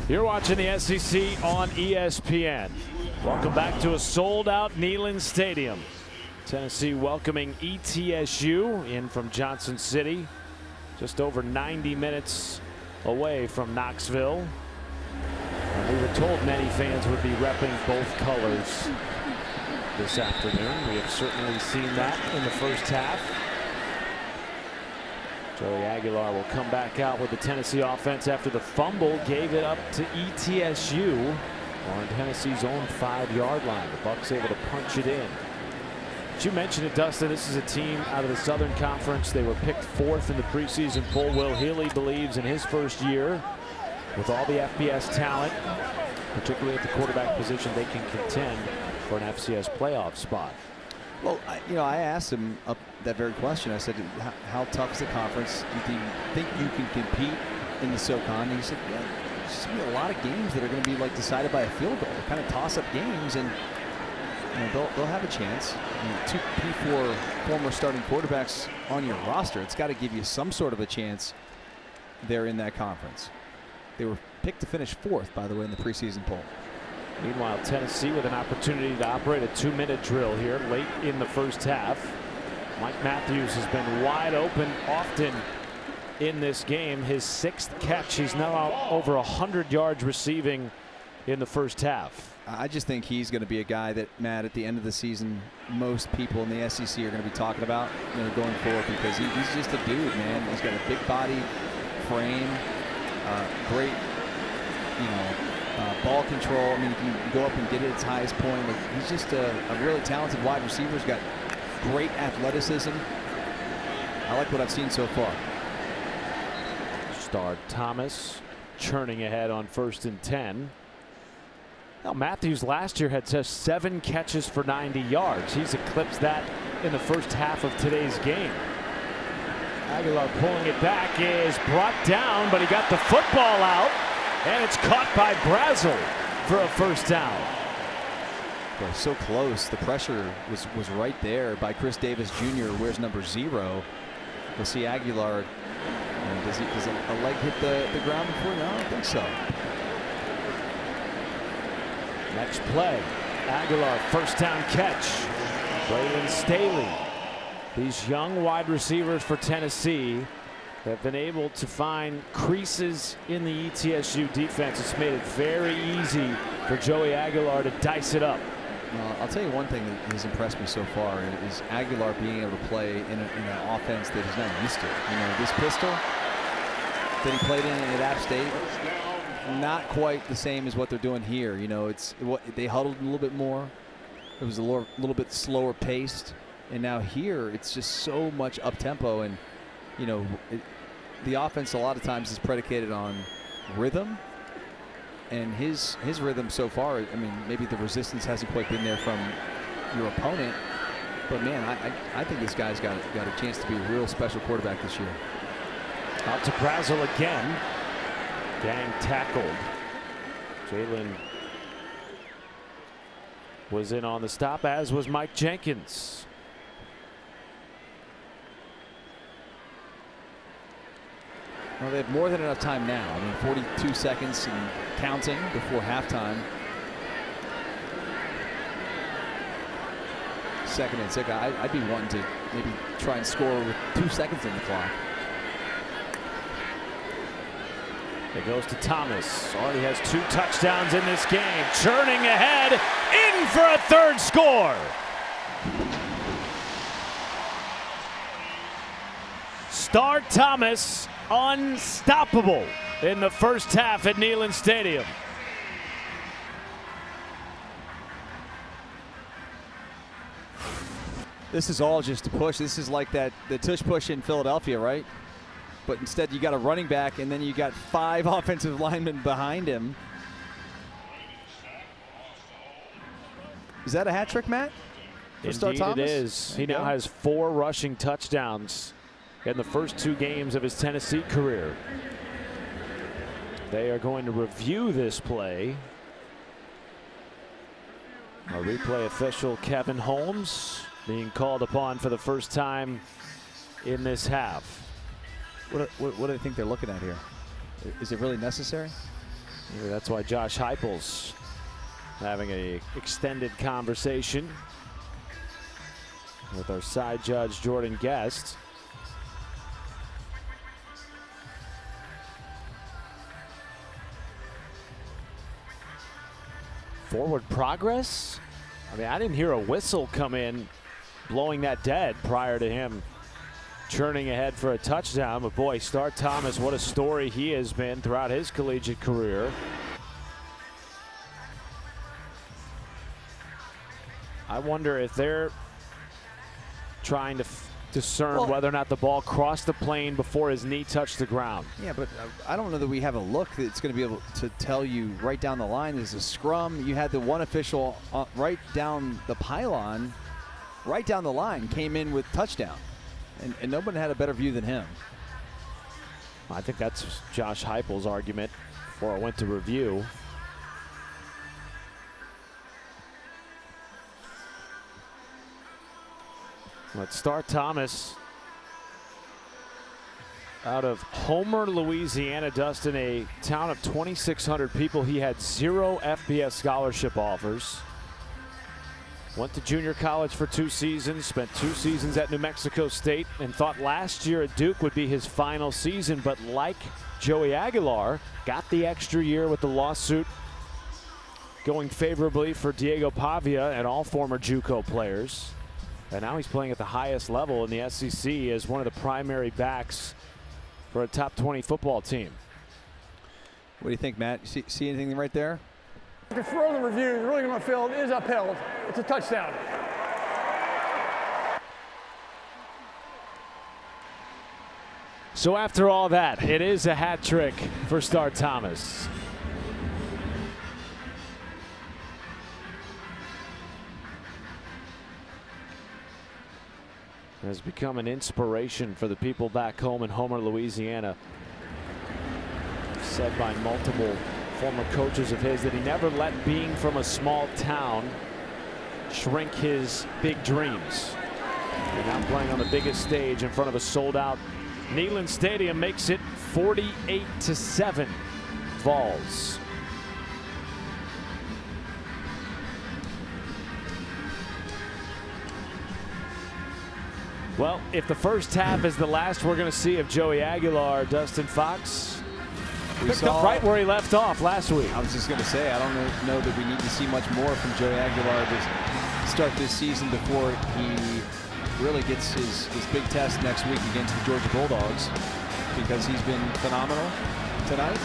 You're watching the SEC on ESPN. Welcome back to a sold-out Neyland Stadium. Tennessee welcoming ETSU in from Johnson City, just over 90 minutes away from Knoxville. And we were told many fans would be repping both colors this afternoon. We have certainly seen that in the first half. Joey Aguilar will come back out with the Tennessee offense after the fumble gave it up to ETSU on Tennessee's own 5-yard line. The Bucs able to punch it in. But you mentioned it, Dustin. This is a team out of the Southern Conference. They were picked 4th in the preseason poll. Will Healy believes in his first year, with all the FBS talent, particularly at the quarterback position, they can contend for an FCS playoff spot. Well, I asked him that very question. I said, how tough is the conference? Do you think you can compete in the SoCon? And he said, yeah, there's going to be a lot of games that are going to be like decided by a field goal. They're kind of toss-up games, and they'll have a chance. 2 P4 former starting quarterbacks on your roster. It's got to give you some sort of a chance there in that conference. They were picked to finish 4th, by the way, in the preseason poll. Meanwhile, Tennessee with an opportunity to operate a 2-minute drill here late in the first half. Mike Matthews has been wide open often in this game. His 6th catch. He's now out over 100 yards receiving in the first half. I just think he's going to be a guy that, Matt, at the end of the season, most people in the SEC are going to be talking about, going forward, because he's just a dude, man. He's got a big body frame, great, ball control. I mean, he can go up and get it at its highest point. He's just a really talented wide receiver. He's got great athleticism. I like what I've seen so far. Star Thomas churning ahead on 1st and 10. Now, Matthews last year had just 7 catches for 90 yards. He's eclipsed that in the first half of today's game. Aguilar pulling it back, is brought down, but he got the football out, and it's caught by Brazel for a first down. Boy, so close. The pressure was right there by Chris Davis Jr. Wears number 0. We'll see Aguilar. Does a leg hit the ground before? No, I don't think so. Next play, Aguilar, first down catch. Braylon Staley. These young wide receivers for Tennessee have been able to find creases in the ETSU defense. It's made it very easy for Joey Aguilar to dice it up. I'll tell you one thing that has impressed me so far is Aguilar being able to play in an offense that he's not used to. This pistol that he played in at App State, not quite the same as what they're doing here. It's what they huddled a little bit more. It was a little bit slower paced, and now here it's just so much up tempo, and the offense a lot of times is predicated on rhythm, and his rhythm so far, I mean, maybe the resistance hasn't quite been there from your opponent, but man, I think this guy's got a chance to be a real special quarterback this year. Out to Brazel again. Gang tackled. Jalen was in on the stop, as was Mike Jenkins. Well, they have more than enough time now. I mean, 42 seconds and counting before halftime. 2nd and 6. I'd be wanting to maybe try and score with 2 seconds in the clock. It goes to Thomas. Already has 2 touchdowns in this game. Churning ahead, in for a 3rd score. Star Thomas, unstoppable in the first half at Neyland Stadium. This is all just a push. This is like the tush push in Philadelphia, right? But instead you got a running back, and then you got 5 offensive linemen behind him. Is that a hat trick, Matt? Indeed it is. He now has 4 rushing touchdowns in the first 2 games of his Tennessee career. They are going to review this play. Our replay official Kevin Holmes being called upon for the first time in this half. What do they think they're looking at here? Is it really necessary? Maybe that's why Josh Heupel's having a extended conversation with our side judge, Jordan Guest. Forward progress? I mean, I didn't hear a whistle come in blowing that dead prior to him churning ahead for a touchdown. But boy, Star Thomas, what a story he has been throughout his collegiate career. I wonder if they're trying to discern whether or not the ball crossed the plane before his knee touched the ground. Yeah, but I don't know that we have a look that's going to be able to tell you right down the line. There's a scrum. You had the one official right down the pylon, right down the line, came in with touchdown. And nobody had a better view than him. I think that's Josh Heupel's argument before I went to review. Let's start Thomas out of Homer, Louisiana. Dustin, a town of 2,600 people. He had 0 FBS scholarship offers. Went to junior college for 2 seasons, spent 2 seasons at New Mexico State, and thought last year at Duke would be his final season. But like Joey Aguilar, got the extra year with the lawsuit going favorably for Diego Pavia and all former JUCO players. And now he's playing at the highest level in the SEC as one of the primary backs for a top 20 football team. What do you think, Matt? You see anything right there? The throw the review, the ruling on the field is upheld. It's a touchdown. So after all that, it is a hat trick for Star Thomas. Has become an inspiration for the people back home in Homer, Louisiana. Said by multiple former coaches of his that he never let being from a small town shrink his big dreams. And now playing on the biggest stage in front of a sold-out Neyland Stadium makes it 48-7 Vols. Well, if the first half is the last we're going to see of Joey Aguilar, Dustin Fox picked up right where he left off last week. I was just going to say, I don't know that we need to see much more from Joey Aguilar to start this season before he really gets his big test next week against the Georgia Bulldogs, because he's been phenomenal tonight.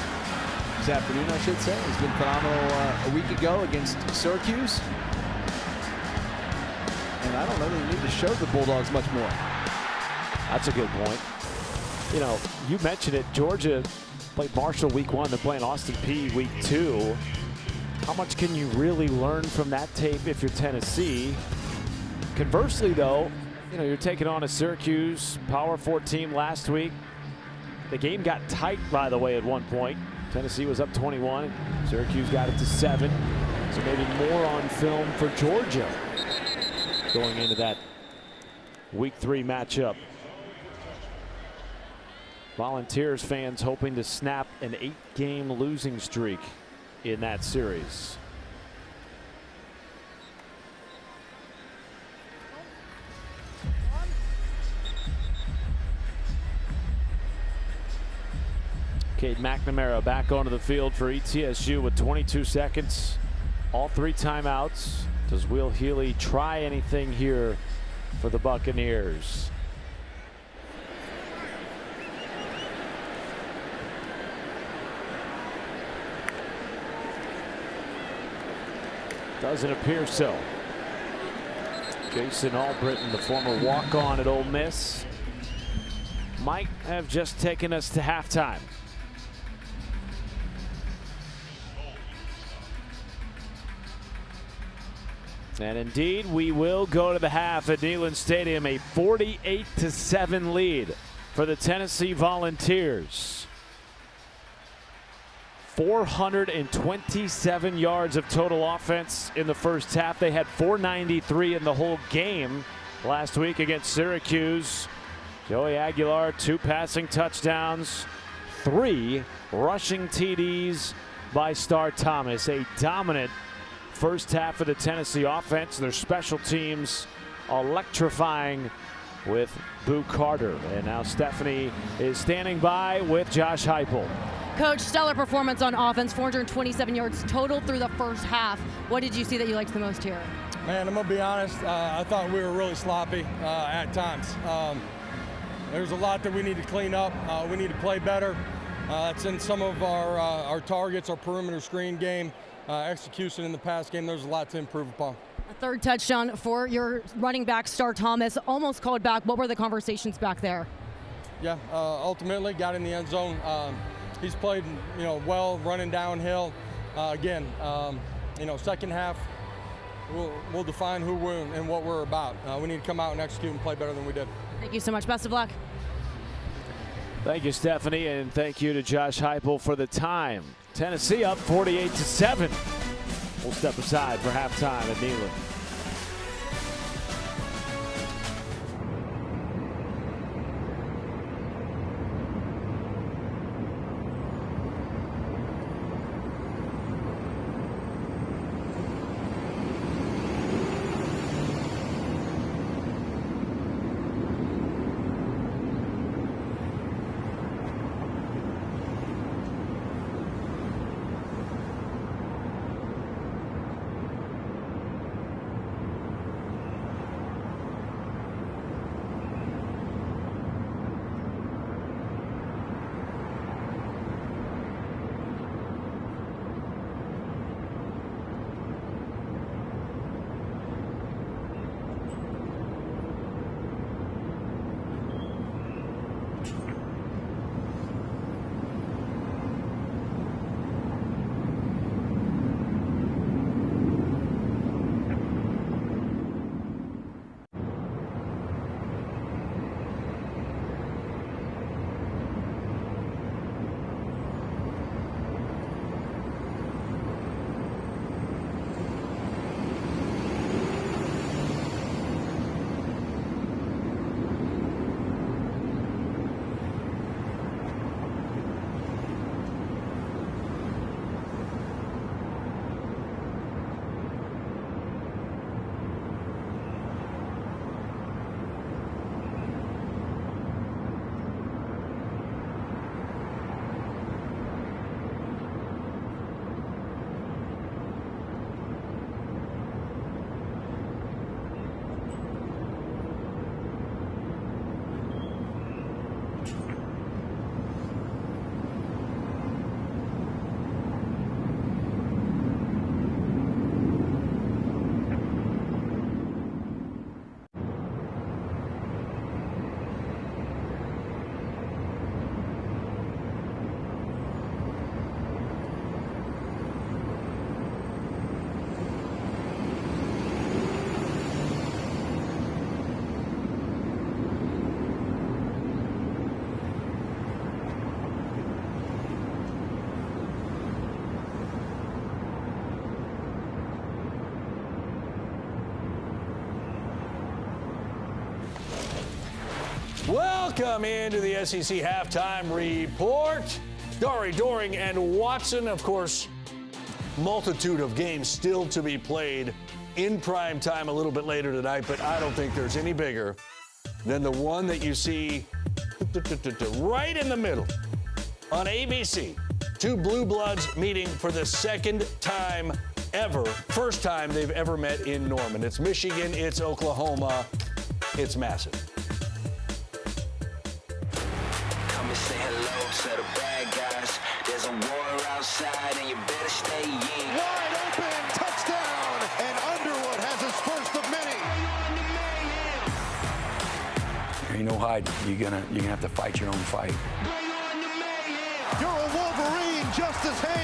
This afternoon, I should say. He's been phenomenal a week ago against Syracuse. And I don't know that you need to show the Bulldogs much more. That's a good point. You know, you mentioned it. Georgia played Marshall week 1. They're playing Austin Peay week 2. How much can you really learn from that tape if you're Tennessee? Conversely, though, you know, you're taking on a Syracuse Power 4 team last week. The game got tight, by the way, at one point. Tennessee was up 21. Syracuse got it to 7. So maybe more on film for Georgia going into that week 3 matchup. Volunteers fans hoping to snap an 8-game losing streak in that series. Cade McNamara back onto the field for ETSU with 22 seconds. All 3 timeouts. Does Will Healy try anything here for the Buccaneers? Doesn't appear so. Jason Albritton, the former walk-on at Ole Miss, might have just taken us to halftime. And indeed, we will go to the half at Neyland Stadium, a 48-7 lead for the Tennessee Volunteers. 427 yards of total offense in the first half. They had 493 in the whole game last week against Syracuse. Joey Aguilar, 2 passing touchdowns, 3 rushing TDs, by Star Thomas. A dominant first half of the Tennessee offense. Their special teams electrifying with Boo Carter. And now Stephanie is standing by with Josh Heupel. Coach, stellar performance on offense, 427 yards total through the first half. What did you see that you liked the most here? Man, I'm going to be honest. I thought we were really sloppy at times. There's a lot that we need to clean up. We need to play better. It's in some of our targets, our perimeter screen game, execution in the pass game. There's a lot to improve upon. A third touchdown for your running back, Star Thomas, almost called back. What were the conversations back there? Yeah, ultimately got in the end zone. He's played, well, running downhill. Again, second half, we'll define who we're and what we're about. We need to come out and execute and play better than we did. Thank you so much. Best of luck. Thank you, Stephanie, and thank you to Josh Heupel for the time. Tennessee up 48-7. We'll step aside for halftime at Neyland. Welcome into the SEC Halftime Report. Dory, Doring, and Watson, of course, multitude of games still to be played in prime time a little bit later tonight, but I don't think there's any bigger than the one that you see right in the middle on ABC. Two Blue Bloods meeting for the second time ever. First time they've ever met in Norman. It's Michigan, it's Oklahoma, it's massive. Say hello to the bad guys. There's a war outside and you better stay in. Wide open, touchdown, and Underwood has his first of many. There ain't no hiding. You're gonna have to fight your own fight. You're a Wolverine, Justice Hayes.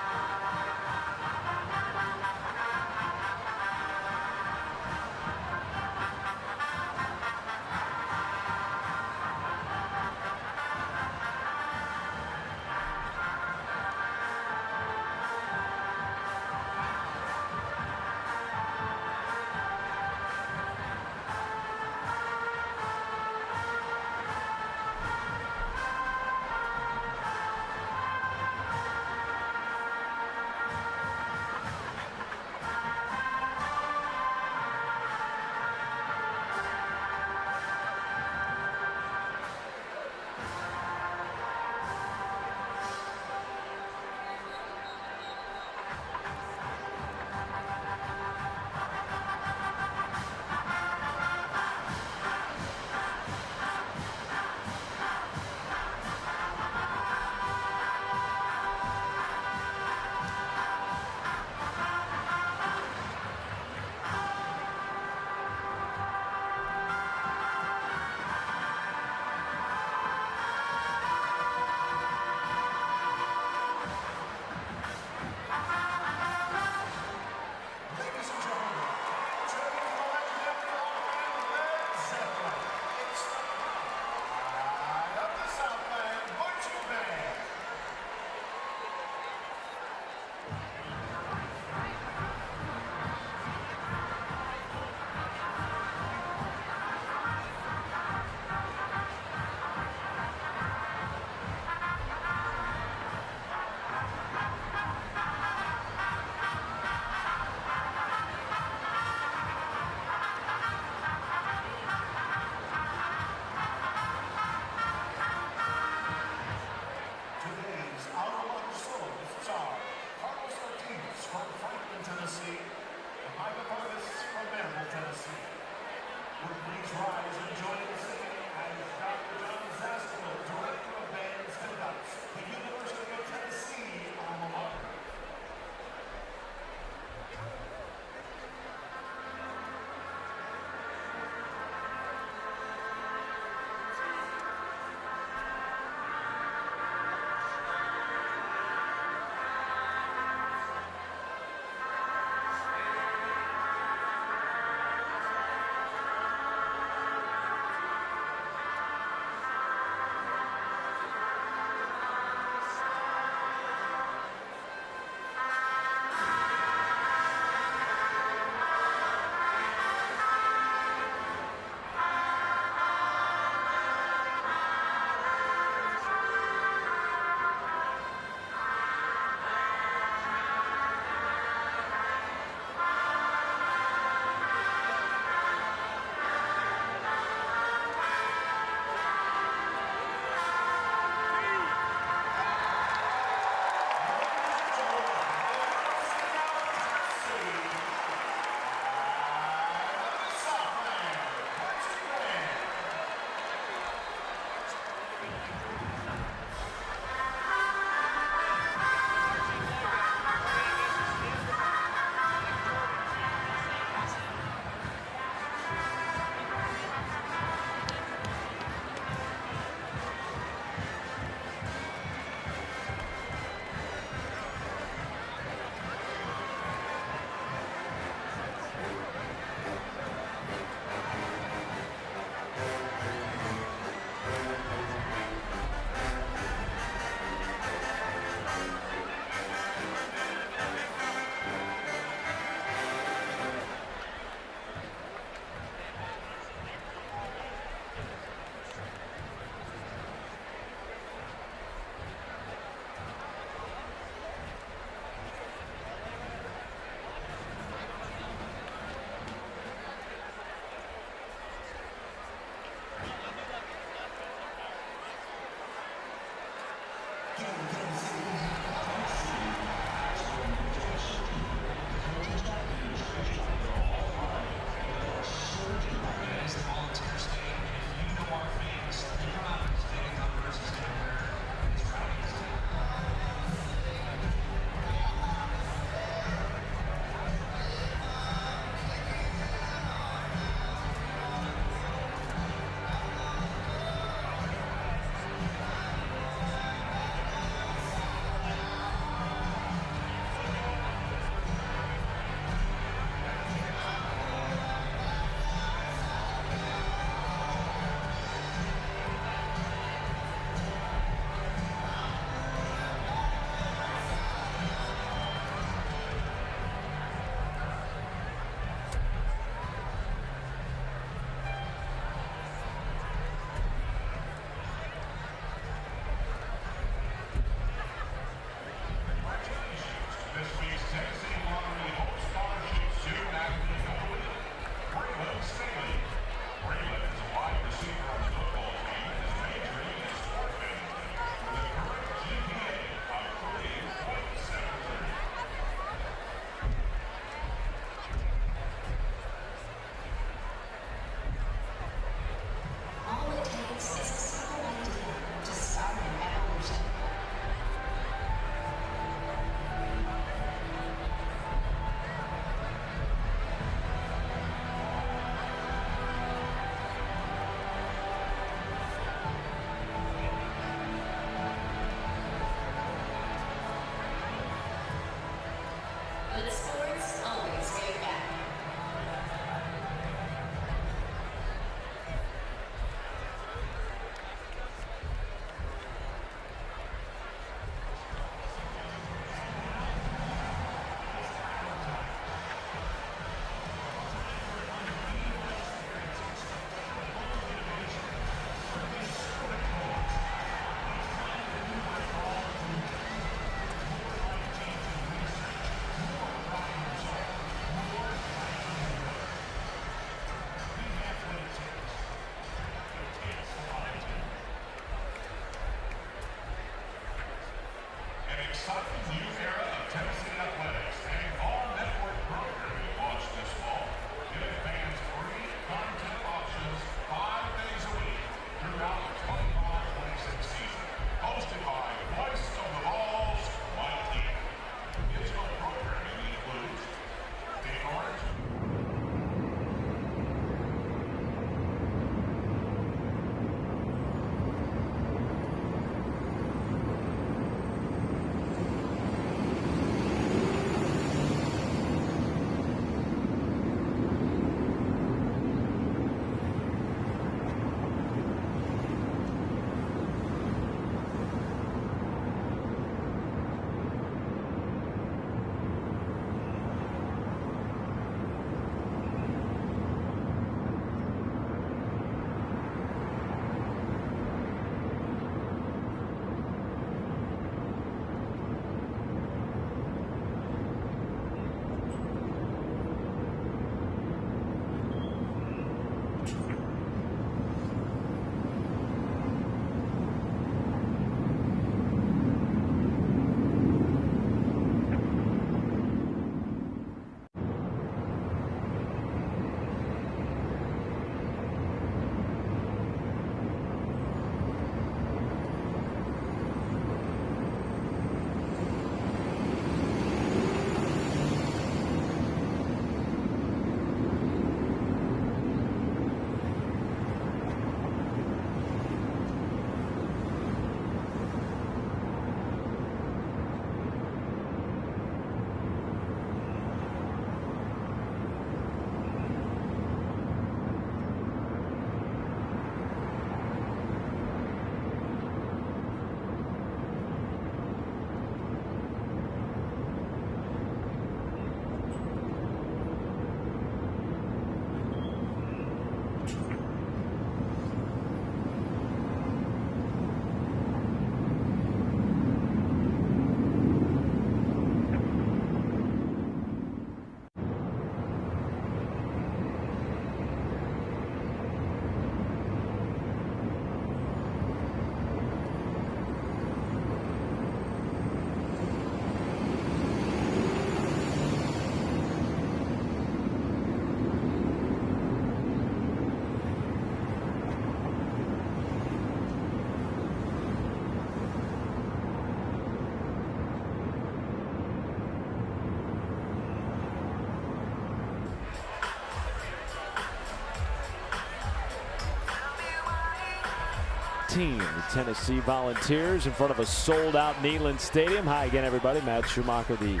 16. The Tennessee Volunteers in front of a sold-out Neyland Stadium. Hi again, everybody. Matt Schumacher, the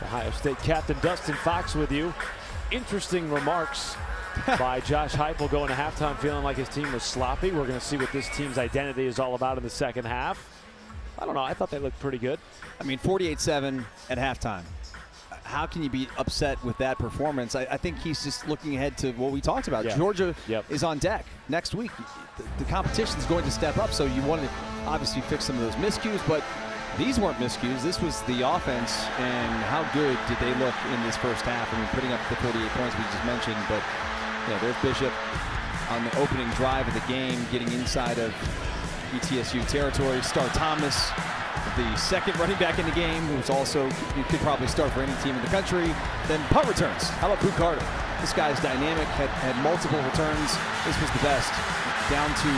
Ohio State captain. Dustin Fox with you. Interesting remarks by Josh Heupel going to halftime feeling like his team was sloppy. We're going to see what this team's identity is all about in the second half. I don't know. I thought they looked pretty good. I mean, 48-7 at halftime. How can you be upset with that performance? I think he's just looking ahead to what we talked about. Yeah. Georgia is on deck next week. The competition is going to step up, so you want to obviously fix some of those miscues, but these weren't miscues. This was the offense, and how good did they look in this first half? I mean, putting up the 48 points we just mentioned, but there's Bishop on the opening drive of the game, getting inside of ETSU territory. Star Thomas, the second running back in the game, who's also, you could probably start for any team in the country. Then punt returns. How about Boo Carter? This guy's dynamic, had multiple returns. This was the best. Down to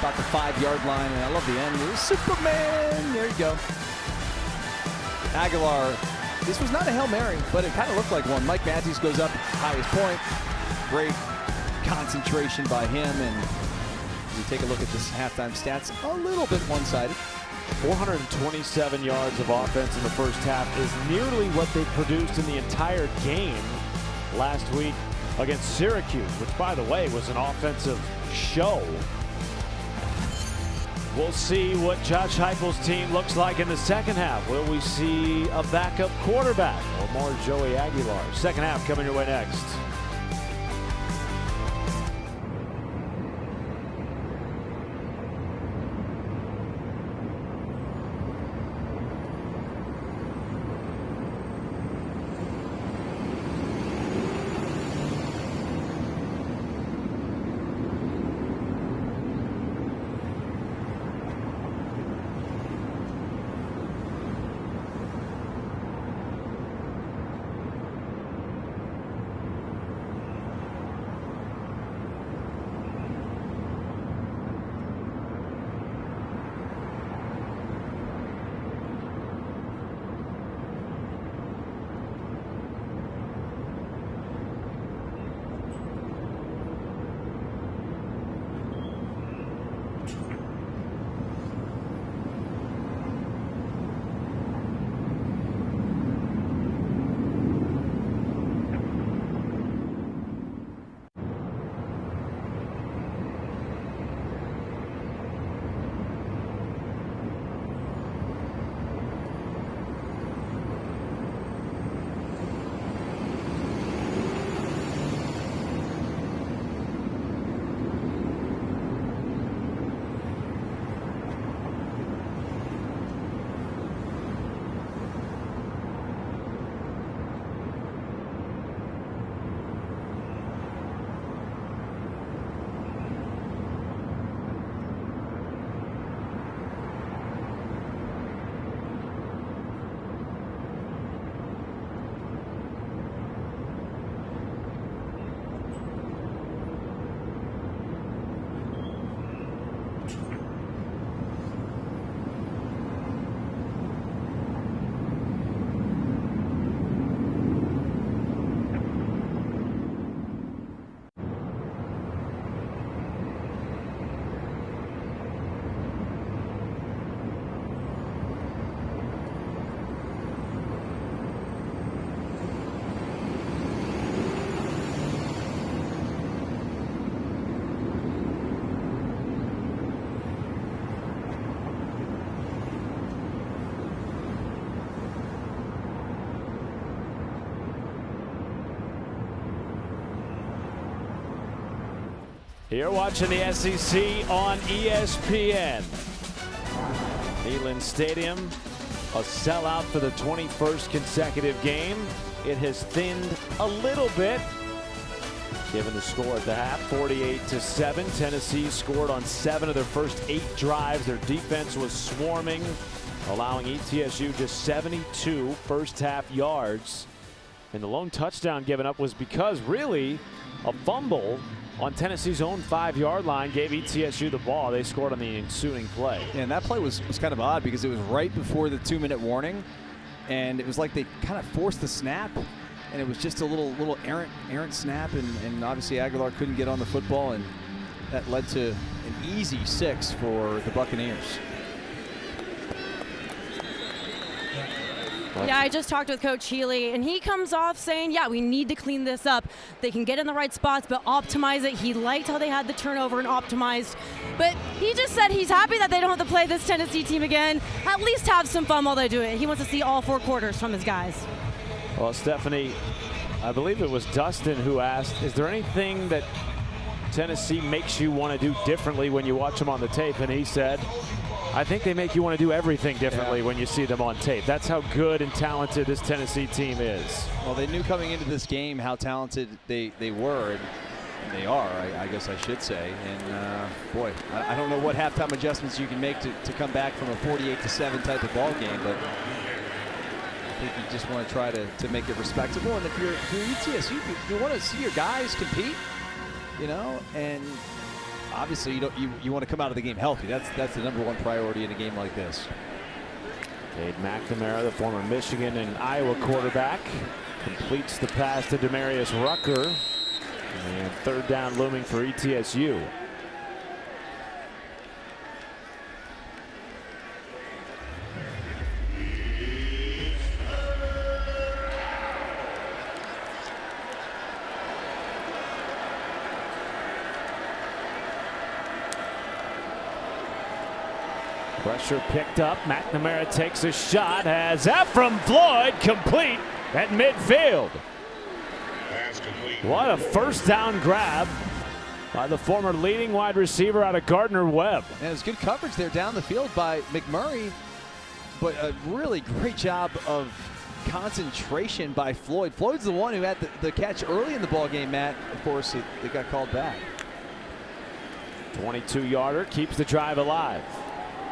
about the 5-yard line, and I love the end. It was Superman. There you go. Aguilar, this was not a Hail Mary, but it kind of looked like one. Mike Matthews goes up, highest point. Great concentration by him, and you take a look at this halftime stats, a little bit one-sided. 427 yards of offense in the first half is nearly what they produced in the entire game last week against Syracuse, which, by the way, was an offensive show. We'll see what Josh Heupel's team looks like in the second half. Will we see a backup quarterback or more Joey Aguilar? Second half coming your way next. You're watching the SEC on ESPN. Neyland Stadium, a sellout for the 21st consecutive game. It has thinned a little bit, given the score at the half, 48-7. Tennessee scored on 7 of their first 8 drives. Their defense was swarming, allowing ETSU just 72 first half yards. And the lone touchdown given up was because really a fumble on Tennessee's own 5-yard line gave ETSU the ball. They scored on the ensuing play. Yeah, and that play was kind of odd because it was right before the 2-minute warning, and it was like they kind of forced the snap, and it was just a little errant snap, and obviously Aguilar couldn't get on the football, and that led to an easy 6 for the Buccaneers. Yeah, I just talked with Coach Healy, and he comes off saying, yeah, we need to clean this up. They can get in the right spots, but optimize it. He liked how they had the turnover and optimized. But he just said he's happy that they don't have to play this Tennessee team again. At least have some fun while they do it. He wants to see all 4 quarters from his guys. Well, Stephanie, I believe it was Dustin who asked, is there anything that Tennessee makes you want to do differently when you watch them on the tape? And he said, I think they make you want to do everything differently when you see them on tape. That's how good and talented this Tennessee team is. Well, they knew coming into this game how talented they were, and they are, I guess I should say. And boy, I don't know what halftime adjustments you can make to come back from a 48-7 type of ball game, but I think you just want to try to make it respectable. And if you're ETSU, you want to see your guys compete, you know, and obviously you want to come out of the game healthy. That's the #1 priority in a game like this. Cade McNamara, the former Michigan and Iowa quarterback, completes the pass to Demarius Rucker. And 3rd down looming for ETSU. Pressure picked up. McNamara takes a shot as Ephraim Floyd complete at midfield. What a 1st down grab by the former leading wide receiver out of Gardner-Webb. And it was good coverage there down the field by McMurray, but a really great job of concentration by Floyd. Floyd's the one who had the catch early in the ball game, Matt. Of course, it got called back. 22-yarder keeps the drive alive.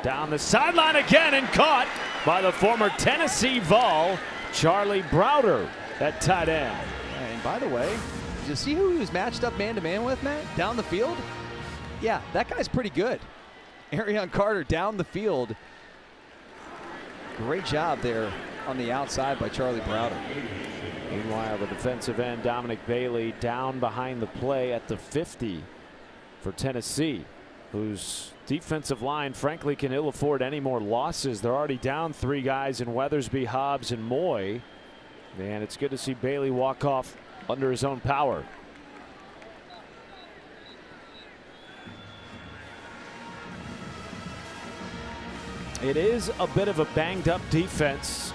Down the sideline again and caught by the former Tennessee Vol, Charlie Browder, at tight end. And by the way, did you see who he was matched up man-to-man with, Matt? Down the field? Yeah, that guy's pretty good. Arion Carter down the field. Great job there on the outside by Charlie Browder. Meanwhile, the defensive end, Dominic Bailey, down behind the play at the 50 for Tennessee, whose defensive line, frankly, can ill afford any more losses. They're already down 3 guys in Weathersby, Hobbs, and Moy. And it's good to see Bailey walk off under his own power. It is a bit of a banged up defense,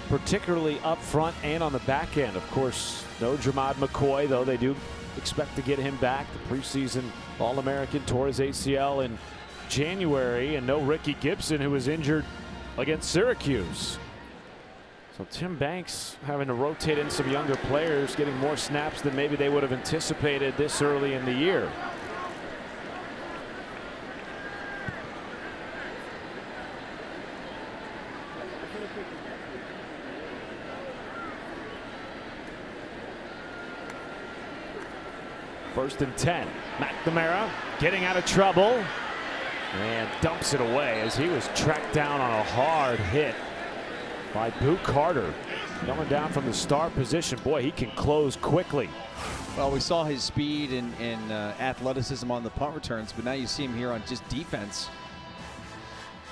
particularly up front and on the back end. Of course, no Jermod McCoy, though they do expect to get him back. The preseason All-American tore his ACL in January, and no Ricky Gibson, who was injured against Syracuse. So Tim Banks having to rotate in some younger players, getting more snaps than maybe they would have anticipated this early in the year. First and 10. McNamara getting out of trouble and dumps it away as he was tracked down on a hard hit by Boo Carter. Coming down from the star position. Boy, he can close quickly. Well, we saw his speed and athleticism on the punt returns, but now you see him here on just defense.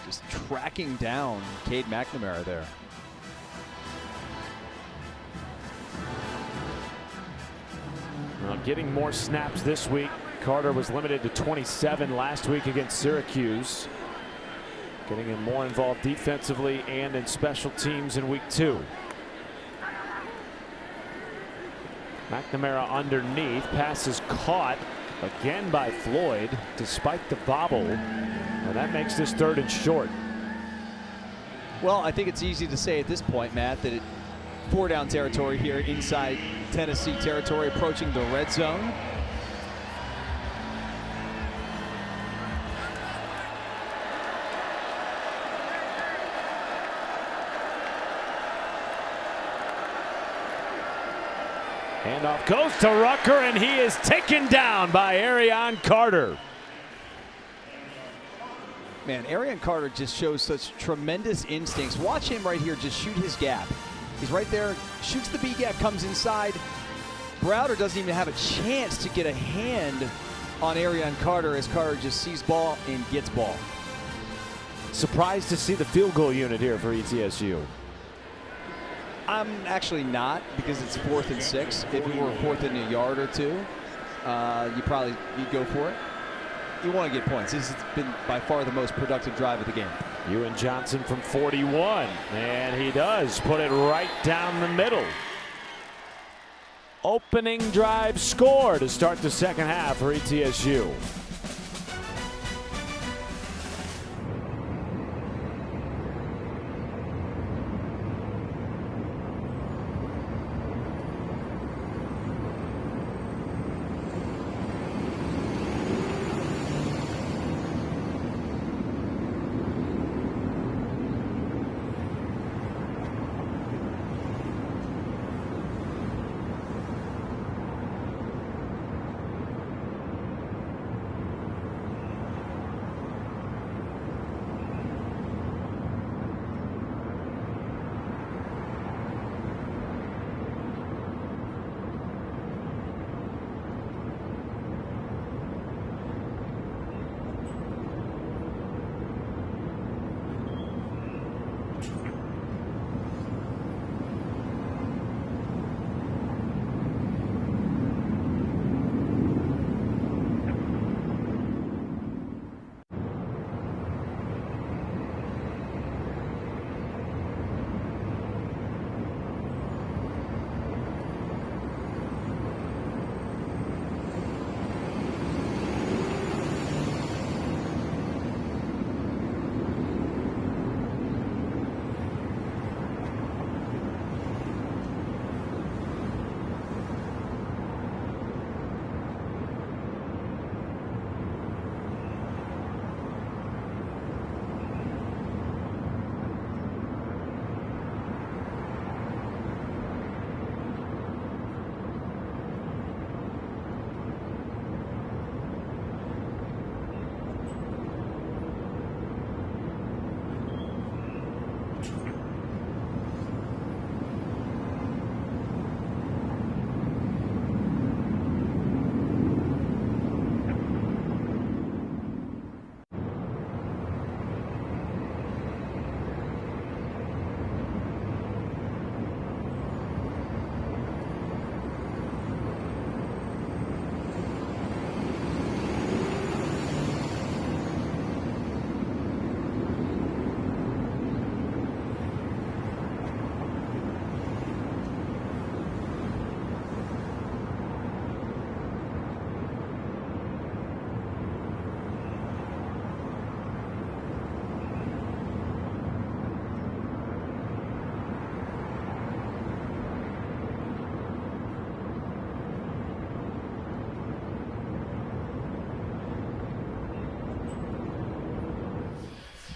Just tracking down Cade McNamara there. Well, getting more snaps this week. Carter was limited to 27 last week against Syracuse. Getting him more involved defensively and in special teams in week 2. McNamara underneath. Pass is caught again by Floyd despite the bobble. And that makes this 3rd and short. Well, I think it's easy to say at this point, Matt, that 4-down territory here inside Tennessee territory, approaching the red zone. Handoff goes to Rucker, and he is taken down by Arion Carter. Man, Arion Carter just shows such tremendous instincts. Watch him right here just shoot his gap. He's right there, shoots the B gap, comes inside. Browder doesn't even have a chance to get a hand on Arion Carter as Carter just sees ball and gets ball. Surprised to see the field goal unit here for ETSU. I'm actually not, because it's 4th and 6. If it were 4th and a yard or 2, you'd go for it. You want to get points. This has been by far the most productive drive of the game. Ewan Johnson from 41, and he does put it right down the middle. Opening drive score to start the second half for ETSU.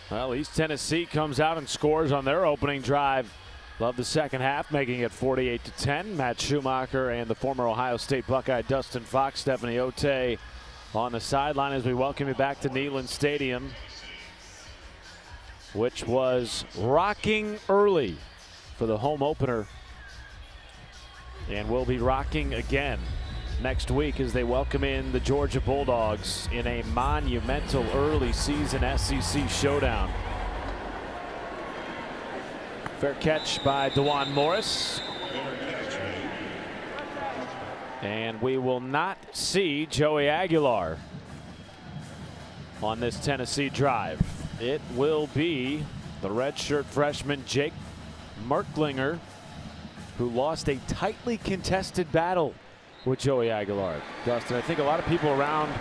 Well, East Tennessee comes out and scores on their opening drive. Love the second half, making it 48-10. Matt Schumacher and the former Ohio State Buckeye Dustin Fox, Stephanie Ote on the sideline as we welcome you back to Neyland Stadium, which was rocking early for the home opener and will be rocking again next week as they welcome in the Georgia Bulldogs in a monumental early season SEC showdown. Fair catch by DeJuan Morris. And we will not see Joey Aguilar on this Tennessee drive. It will be the redshirt freshman Jake Merklinger, who lost a tightly contested battle with Joey Aguilar. Dustin, I think a lot of people around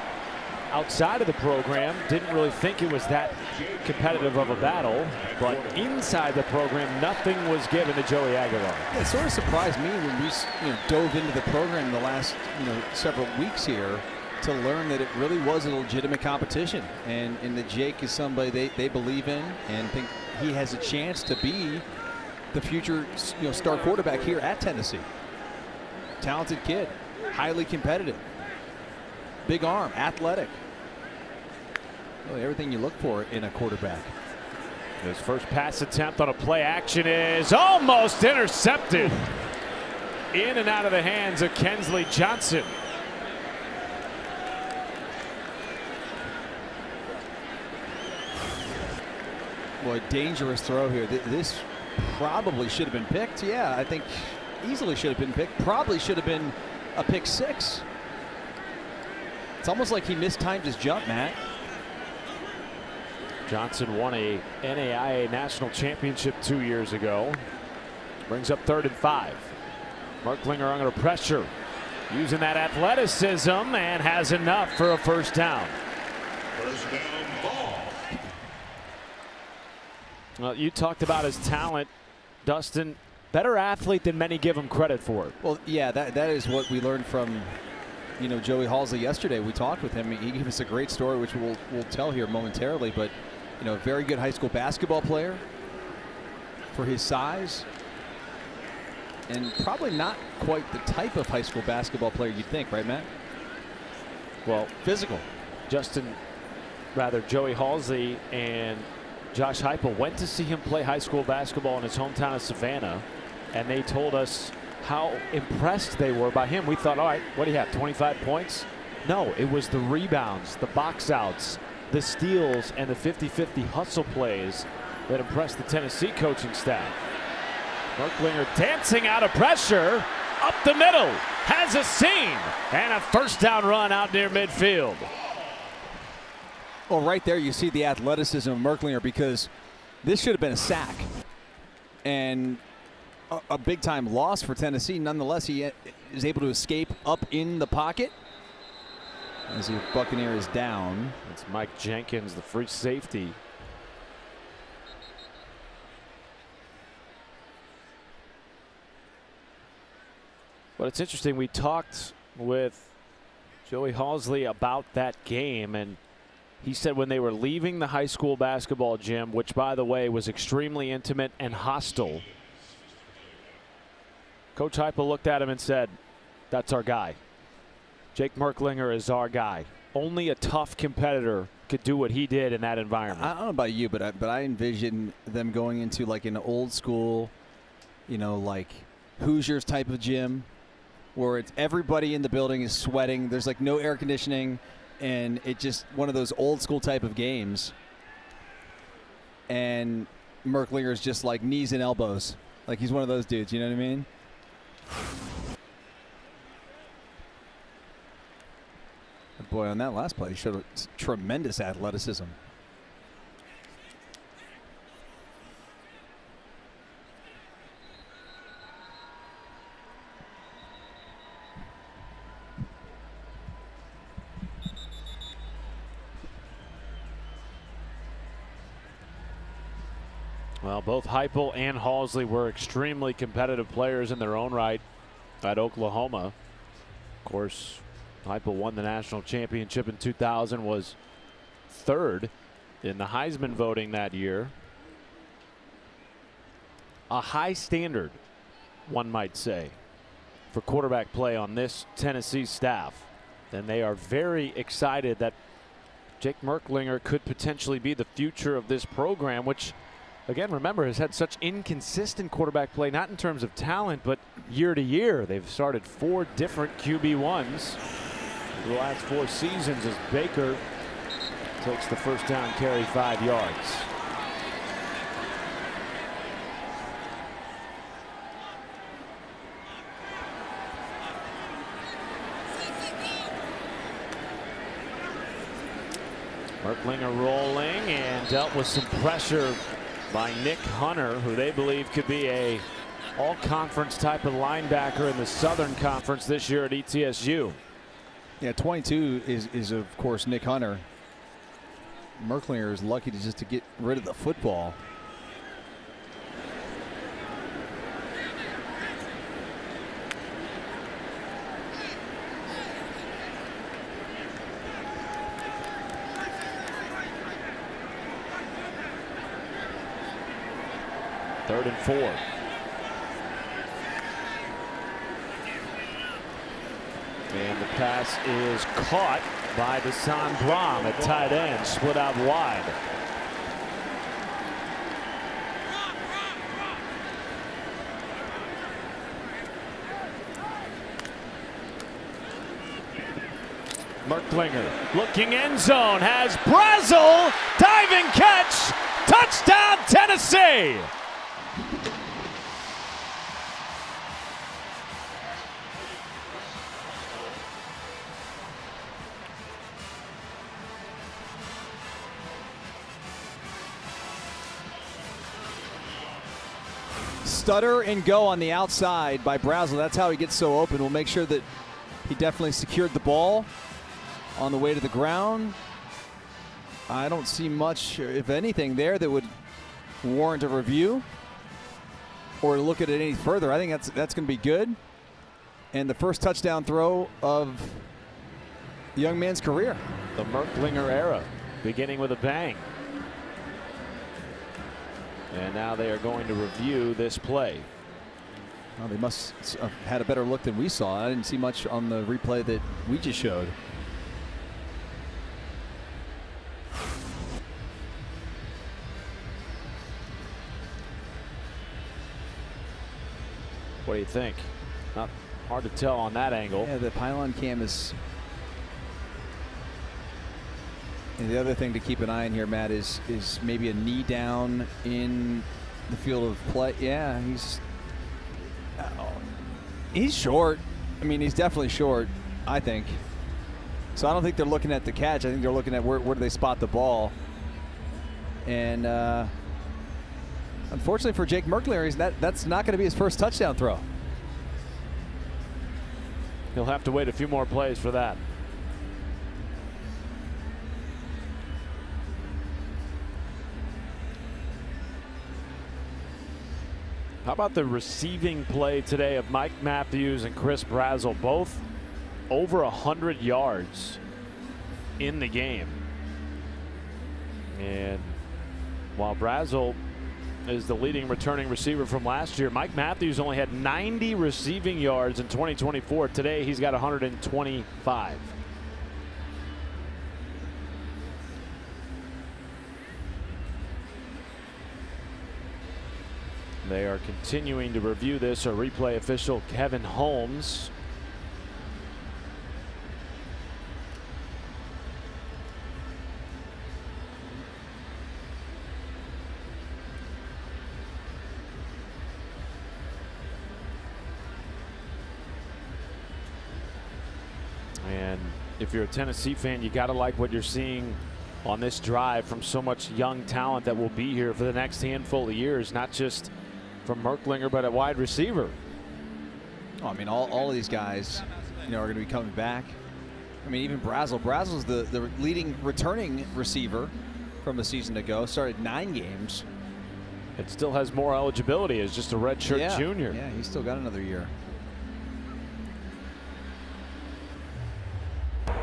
outside of the program didn't really think it was that competitive of a battle, but inside the program, nothing was given to Joey Aguilar. Yeah, it sort of surprised me when we dove into the program the last several weeks here to learn that it really was a legitimate competition, and that Jake is somebody they believe in and think he has a chance to be the future star quarterback here at Tennessee. Talented kid, highly competitive, big arm, athletic. Really everything you look for in a quarterback. His first pass attempt on a play action is almost intercepted. In and out of the hands of Kensley Johnson. Boy, dangerous throw here. This probably should have been picked. Yeah, I think easily should have been picked. Probably should have been a pick 6. It's almost like he mistimed his jump, Matt. Johnson won a NAIA national championship 2 years ago. Brings up 3rd and 5. Merklinger under pressure, using that athleticism, and has enough for a first down. First down ball. Well, you talked about his talent, Dustin. Better athlete than many give him credit for. Well, yeah, that is what we learned from, Joey Halzle yesterday. We talked with him. He gave us a great story, which we'll tell here momentarily. But, a very good high school basketball player for his size. And probably not quite the type of high school basketball player you'd think, right, Matt? Well, physical. Joey Halzle and Josh Heupel went to see him play high school basketball in his hometown of Savannah, and they told us how impressed they were by him. We thought, all right, what do you have, 25 points? No, it was the rebounds, the box outs, the steals, and the 50-50 hustle plays that impressed the Tennessee coaching staff. Merklinger dancing out of pressure, up the middle, has a seam, and a first down run out near midfield. Well, right there you see the athleticism of Merklinger, because this should have been a sack and a big-time loss for Tennessee. Nonetheless, he is able to escape up in the pocket as the Buccaneer is down. It's Mike Jenkins, the free safety. But it's interesting, we talked with Joey Halzle about that game, and he said when they were leaving the high school basketball gym, which, by the way, was extremely intimate and hostile, Coach Heupel looked at him and said, that's our guy. Jake Merklinger is our guy. Only a tough competitor could do what he did in that environment. I don't know about you, but I envision them going into like an old school, like Hoosiers type of gym, where it's everybody in the building is sweating. There's like no air conditioning, and it just one of those old school type of games. And Merklinger is just like knees and elbows. Like he's one of those dudes, you know what I mean? But boy, on that last play, he showed tremendous athleticism. Well, both Heupel and Halzle were extremely competitive players in their own right at Oklahoma. Of course, Heupel won the national championship in 2000, was 3rd in the Heisman voting that year. A high standard, one might say, for quarterback play on this Tennessee staff. And they are very excited that Jake Merklinger could potentially be the future of this program, which, again, remember, has had such inconsistent quarterback play, not in terms of talent, but year to year. They've started 4 different QB1s for the last 4 seasons as Baker takes the first down carry 5 yards. Merklinger rolling and dealt with some pressure by Nick Hunter, who they believe could be a all-conference type of linebacker in the Southern Conference this year at ETSU. Yeah, 22 is of course Nick Hunter. Merklinger is lucky to get rid of the football. Third and 4. And the pass is caught by Desan Brom at tight end, split out wide. Merklinger looking end zone, has Brazel, diving catch, Touchdown, Tennessee! Stutter and go on the outside by Brazel. That's how he gets so open. We'll make sure that he definitely secured the ball on the way to the ground. I don't see much, if anything, there that would warrant a review or look at it any further. I think that's going to be good. And the first touchdown throw of the young man's career. The Merklinger era beginning with a bang. And now they are going to review this play. Well, they must have had a better look than we saw. I didn't see much on the replay that we just showed. What do you think? Not hard to tell on that angle. Yeah, the pylon cam is. And the other thing to keep an eye on here, Matt, is maybe a knee down in the field of play. Yeah, he's short. I mean, he's definitely short, I think. So I don't think they're looking at the catch. I think they're looking at where do they spot the ball. And unfortunately for Jake Merklinger, that's not going to be his first touchdown throw. He'll have to wait a few more plays for that. How about the receiving play today of Mike Matthews and Chris Brazel, both over 100 yards in the game. And while Brazel is the leading returning receiver from last year, Mike Matthews only had 90 receiving yards in 2024. Today he's got 125. They are continuing to review this. Our replay official Kevin Holmes. And if you're a Tennessee fan, you got to like what you're seeing on this drive from so much young talent that will be here for the next handful of years, not just from Merklinger, but at wide receiver. Oh, I mean, all of these guys, are going to be coming back. I mean, even Brazel. Brazel's the leading returning receiver from a season ago. Started 9 games. It still has more eligibility as just a redshirt junior. Yeah, he's still got another year.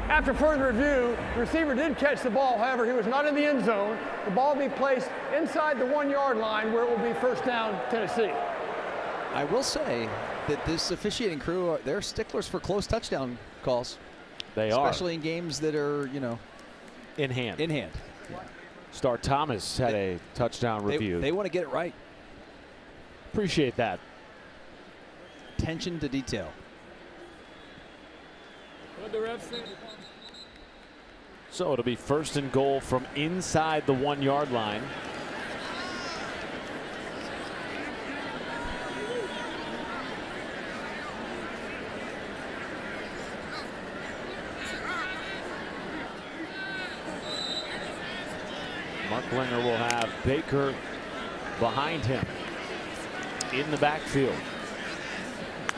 After further review, the receiver did catch the ball. However, he was not in the end zone. The ball will be placed inside the 1-yard line where it will be first down, Tennessee. I will say that this officiating crew, they're sticklers for close touchdown calls. They are. Especially in games that are, in hand. In hand. Star Thomas had a touchdown review. They want to get it right. Appreciate that. Attention to detail. What the ref say? So it'll be first and goal from inside the 1-yard line. Merklinger will have Baker behind him in the backfield.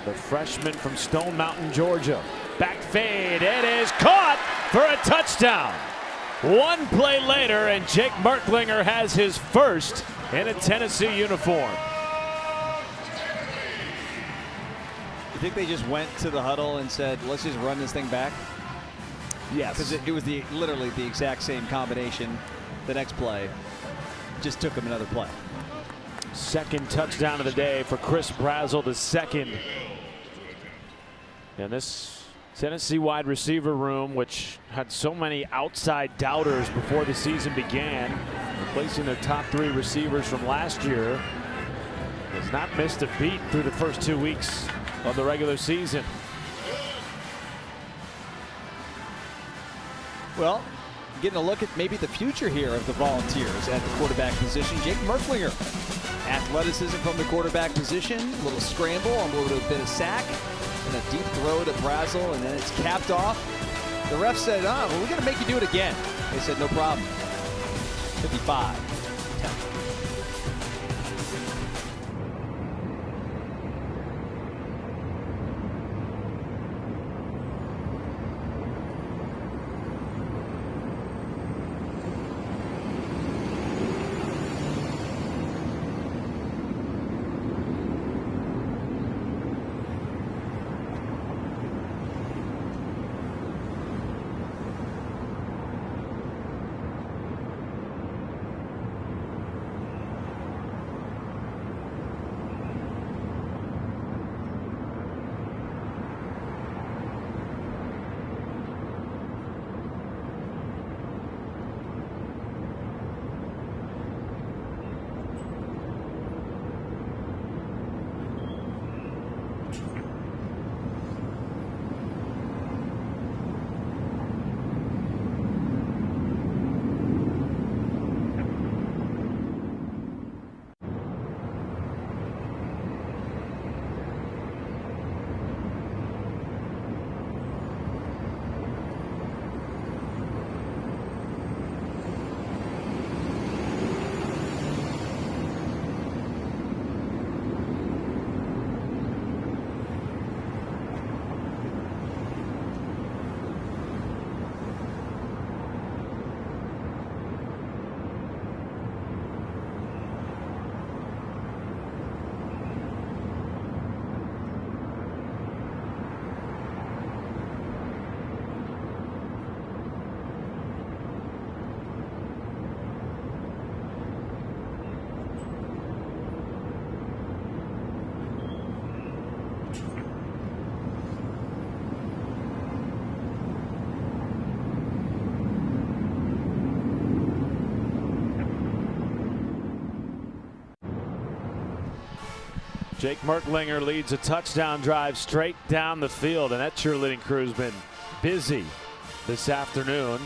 The freshman from Stone Mountain, Georgia. Back fade. It is caught for a touchdown. One play later, and Jake Merklinger has his first in a Tennessee uniform. You think they just went to the huddle and said, let's just run this thing back? Yes. Because it was literally the exact same combination. The next play just took him another play. Second touchdown of the day for Chris Brazel, the second. And this Tennessee wide receiver room, which had so many outside doubters before the season began, replacing their top 3 receivers from last year, has not missed a beat through the first 2 weeks of the regular season. Well, getting a look at maybe the future here of the Volunteers at the quarterback position. Jake Merklinger, athleticism from the quarterback position, a little scramble, a little bit of sack, and a deep throw to Brazel, and then it's capped off. The ref said, well, we're going to make you do it again. They said, no problem. 55-10. Jake Merklinger leads a touchdown drive straight down the field, and that cheerleading crew's been busy this afternoon.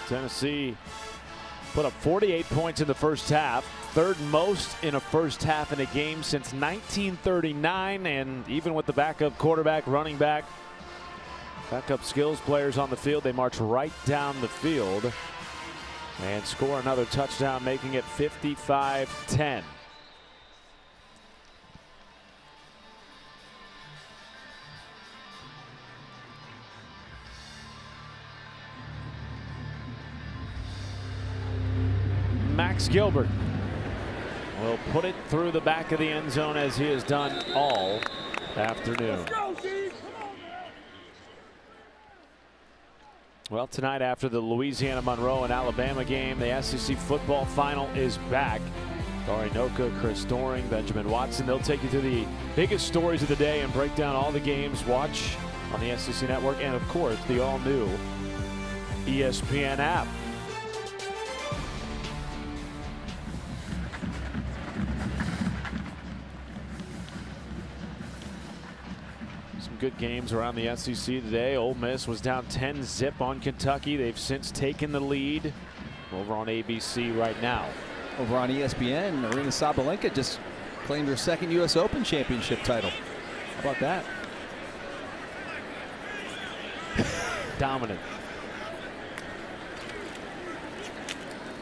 Tennessee put up 48 points in the first half, third most in a first half in a game since 1939, and even with the backup quarterback, running back, backup skills players on the field, they march right down the field and score another touchdown, making it 55-10. Max Gilbert will put it through the back of the end zone as he has done all afternoon. Well, tonight after the Louisiana Monroe and Alabama game, the SEC football final is back. Dory Noka, Chris Doring, Benjamin Watson, they'll take you to the biggest stories of the day and break down all the games. Watch on the SEC Network and, of course, the all-new ESPN app. Good games around the SEC today. Ole Miss was down 10-0 on Kentucky. They've since taken the lead over on ABC right now. Over on ESPN, Arena Sabalenka just claimed her second U.S. Open championship title. How about that? Dominant.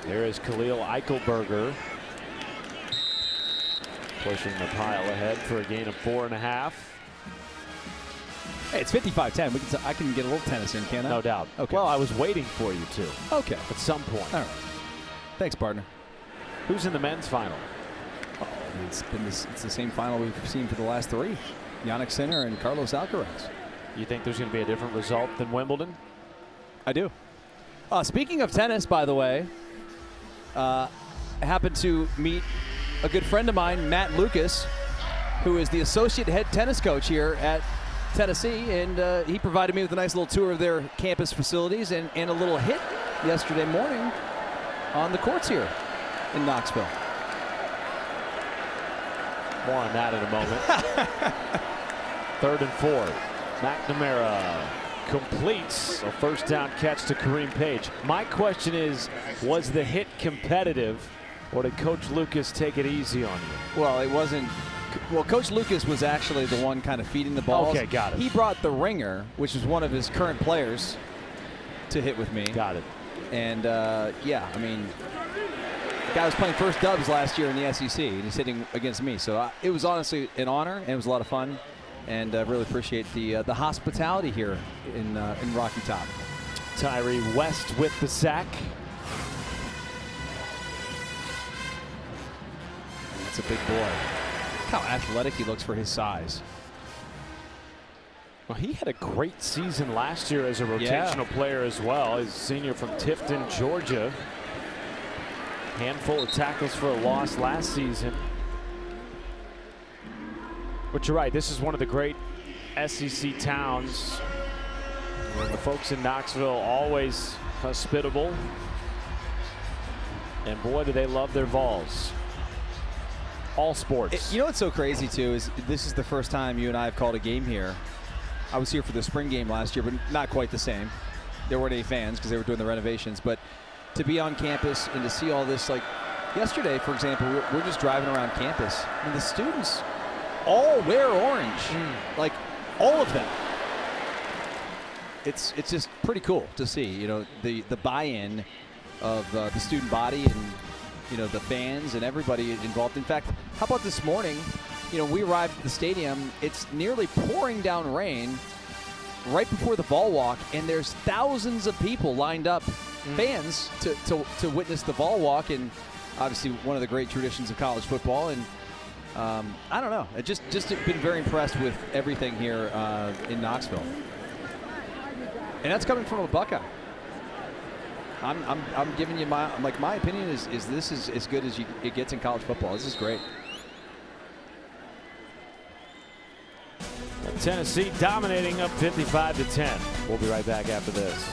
There is Khalil Eichelberger pushing the pile ahead for a gain of 4.5. Hey, it's 55-10. I can get a little tennis in, can't I? No doubt. Okay. Well, I was waiting for you to. Okay. At some point. All right. Thanks, partner. Who's in the men's final? Oh, it's the same final we've seen for the last three. Jannik Sinner and Carlos Alcaraz. You think there's going to be a different result than Wimbledon? I do. Speaking of tennis, by the way, I happened to meet a good friend of mine, Matt Lucas, who is the associate head tennis coach here at Tennessee, and he provided me with a nice little tour of their campus facilities and a little hit yesterday morning on the courts here in Knoxville. More on that in a moment. 3rd and 4. McNamara completes a first down catch to Kareem Page. My question is, was the hit competitive, or did Coach Lucas take it easy on you? Well, it wasn't. Well, Coach Lucas was actually the one kind of feeding the balls. Okay, got it. He brought the ringer, which is one of his current players, to hit with me. Got it. And, yeah, I mean, the guy was playing first dubs last year in the SEC, and he's hitting against me. So it was honestly an honor, and it was a lot of fun. And I really appreciate the hospitality here in Rocky Top. Tyree West with the sack. That's a big boy. Look how athletic he looks for his size. Well, he had a great season last year as a rotational player as well. He's a senior from Tifton, Georgia. Handful of tackles for a loss last season. But you're right, this is one of the great SEC towns. And the folks in Knoxville always hospitable. And boy, do they love their Vols. All sports. You know what's so crazy too is this is the first time you and I have called a game here. I was here for the spring game last year, but not quite the same. There weren't any fans because they were doing the renovations. But to be on campus and to see all this, like yesterday, for example, we're just driving around campus, and the students all wear orange, like all of them. It's just pretty cool to see, you know, the buy-in of the student body and, you know, the fans and everybody involved. In fact, how about this morning? You know, we arrived at the stadium. It's nearly pouring down rain right before the ball walk, and there's thousands of people lined up, fans, to witness the ball walk, and obviously one of the great traditions of college football. And I don't know, I just been very impressed with everything here in Knoxville, and that's coming from a Buckeye. I'm giving you my opinion is this is as good as it gets in college football. This is great. Tennessee dominating up 55-10. We'll be right back after this.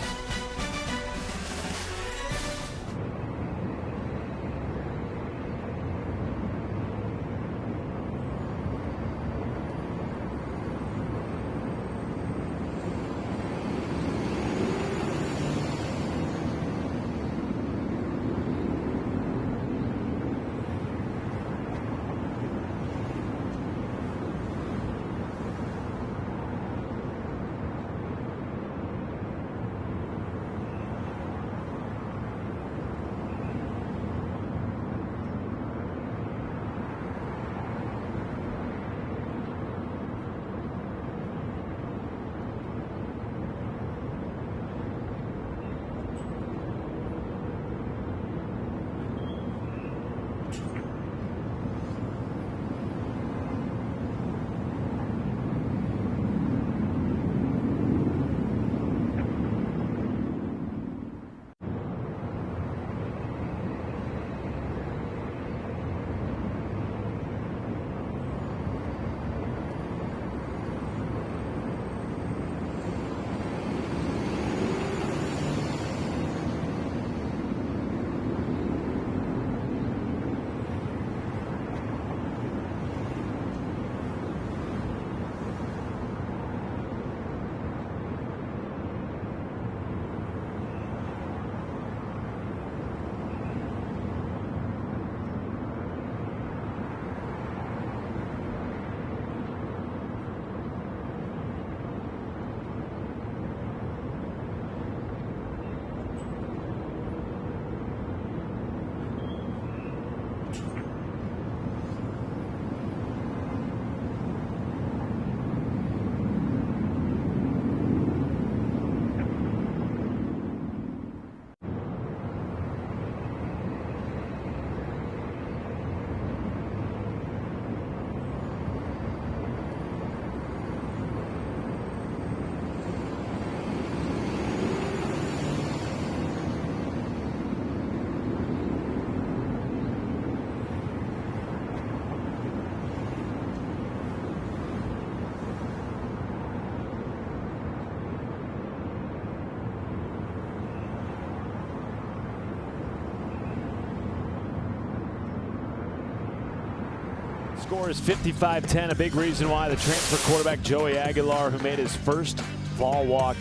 Score is 55-10, a big reason why the transfer quarterback Joey Aguilar, who made his first Vol Walk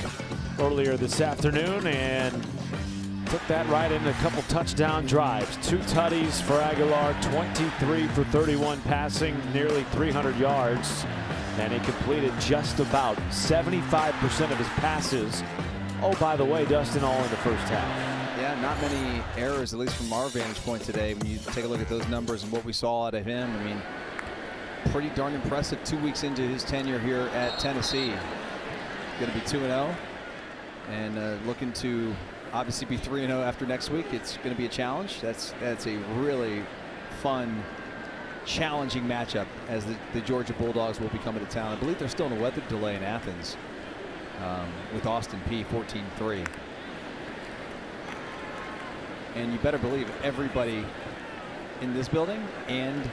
earlier this afternoon and took that right into a couple touchdown drives. 2 tutties for Aguilar, 23 for 31 passing, nearly 300 yards. And he completed just about 75% of his passes. Oh, by the way, Dustin, all in the first half. Yeah, not many errors, at least from our vantage point today. When you take a look at those numbers and what we saw out of him, I mean, pretty darn impressive 2 weeks into his tenure here at Tennessee. Going to be 2-0 and looking to obviously be 3-0 after next week. It's going to be a challenge. That's a really fun, challenging matchup as the Georgia Bulldogs will be coming to town. I believe they're still in a weather delay in Athens with Austin Peay 14-3. And you better believe everybody in this building and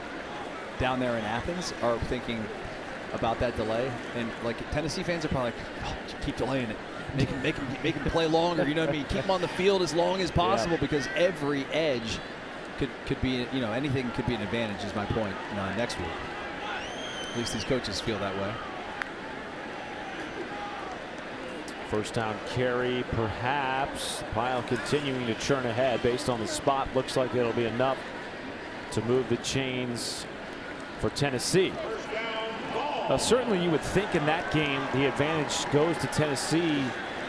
down there in Athens are thinking about that delay. And like Tennessee fans are probably like, oh, keep delaying it. Make him play longer. You know what I mean? Keep him on the field as long as possible because every edge could be, you know, anything could be an advantage is my point next week. At least these coaches feel that way. First down carry, perhaps. Pyle continuing to churn ahead based on the spot. Looks like it'll be enough to move the chains for Tennessee. Certainly you would think in that game the advantage goes to Tennessee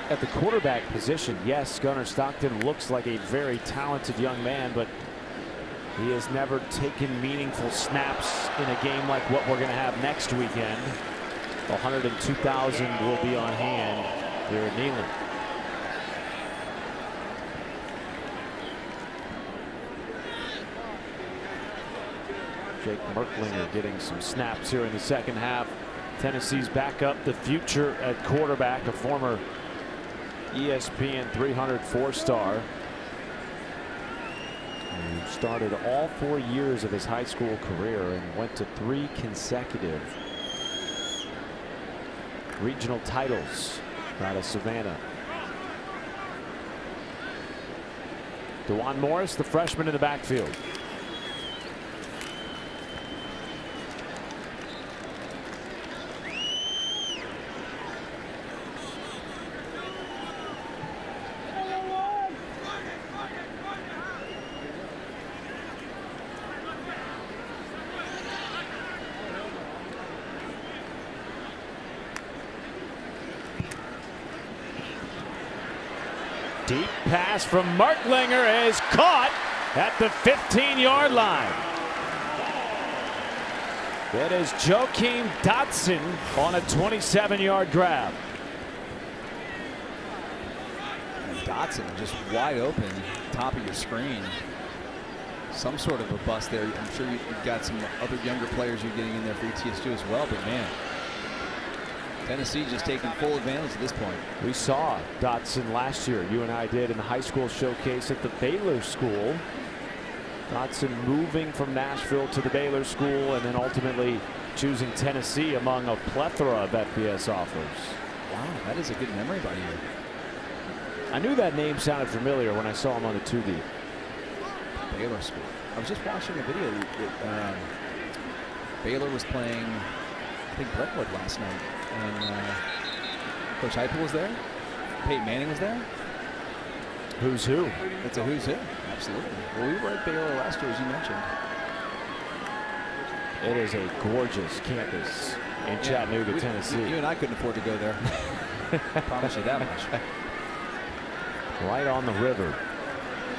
at the quarterback position. Yes, Gunnar Stockton looks like a very talented young man, but he has never taken meaningful snaps in a game like what we're going to have next weekend. 102,000 will be on hand here at Neyland. Jake Merklinger getting some snaps here in the second half. Tennessee's back up the future at quarterback, a former ESPN 300 4-star. Who started all 4 years of his high school career and went to 3 consecutive regional titles out of Savannah. DeJuan Morris, the freshman in the backfield. Deep pass from Merklinger is caught at the 15-yard line. That is Joakim Dotson on a 27-yard grab. And Dotson just wide open, top of your screen. Some sort of a bust there. I'm sure you've got some other younger players you're getting in there for ETSU as well, but man, Tennessee just taking full advantage at this point. We saw Dotson last year. You and I did in the high school showcase at the Baylor School. Dotson moving from Nashville to the Baylor School and then ultimately choosing Tennessee among a plethora of FBS offers. Wow, that is a good memory by you. I knew that name sounded familiar when I saw him on the 2D. Baylor School. I was just watching a video that Baylor was playing, I think, Brentwood last night. And Coach Heupel was there. Peyton Manning was there. Who's who? It's a who's who. Absolutely. Well, we were at Baylor last year, as you mentioned. It is a gorgeous campus in Chattanooga, Tennessee. You and I couldn't afford to go there. Promise you that much. Right on the river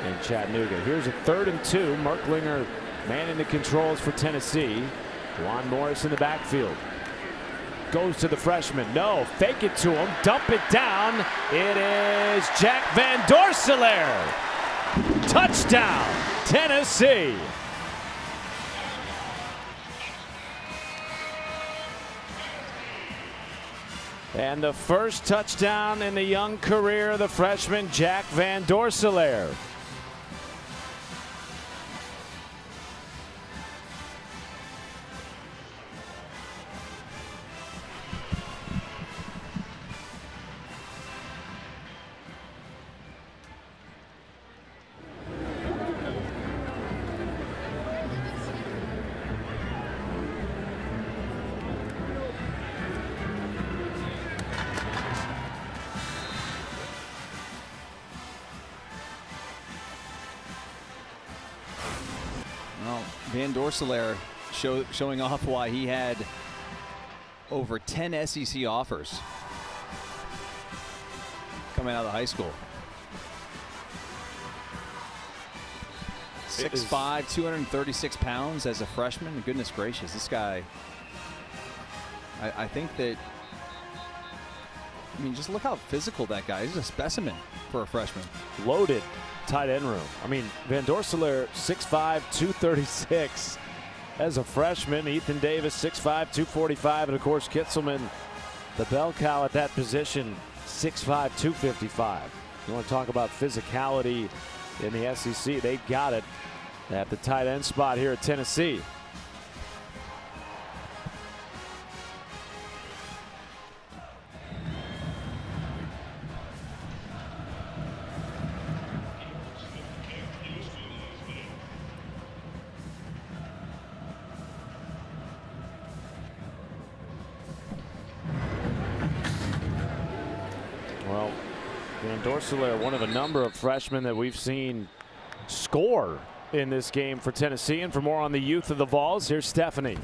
in Chattanooga. Here's a 3rd and 2. Merklinger manning the controls for Tennessee. DeJuan Morris in the backfield. Goes to the freshman. No, fake it to him. Dump it down. It is Jack Van Dorselaer. Touchdown, Tennessee. And the first touchdown in the young career of the freshman, Jack Van Dorselaer. Van Dorselaer showing off why he had over 10 SEC offers coming out of high school. 6'5", 236 pounds as a freshman. Goodness gracious, this guy. I think that, I mean, just look how physical that guy is. He's a specimen for a freshman. Loaded tight end room. I mean, Van Dorselaer, 6'5", 236 as a freshman. Ethan Davis, 6'5", 245. And, of course, Kitzelman, the bell cow at that position, 6'5", 255. You want to talk about physicality in the SEC, they got it at the tight end spot here at Tennessee. Well, Van Dorselaer, one of a number of freshmen that we've seen score in this game for Tennessee. And for more on the youth of the Vols, here's Stephanie.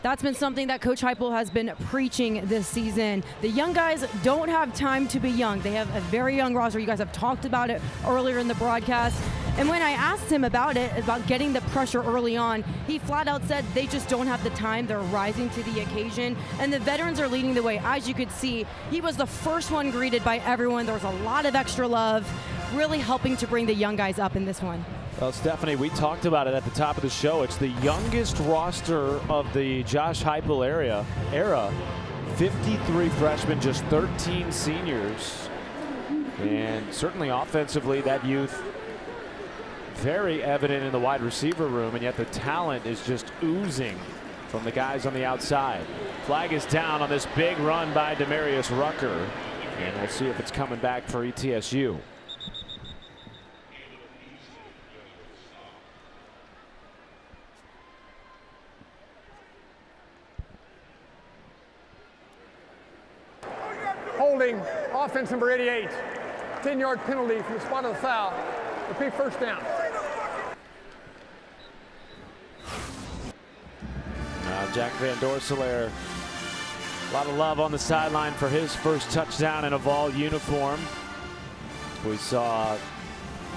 That's been something that Coach Heupel has been preaching this season. The young guys don't have time to be young. They have a very young roster. You guys have talked about it earlier in the broadcast. And when I asked him about it, about getting the pressure early on, he flat out said they just don't have the time. They're rising to the occasion. And the veterans are leading the way. As you could see, he was the first one greeted by everyone. There was a lot of extra love, really helping to bring the young guys up in this one. Well, Stephanie, we talked about it at the top of the show. It's the youngest roster of the Josh Heupel era. 53 freshmen, just 13 seniors. And certainly offensively, that youth very evident in the wide receiver room, and yet the talent is just oozing from the guys on the outside. Flag is down on this big run by Demarius Rucker, and we'll see if it's coming back for ETSU. Holding, offense number 88. 10-yard penalty from the spot of the foul. Repeat, first down. Now Jack Van Dorselaer, a lot of love on the sideline for his first touchdown in a Vol uniform. We saw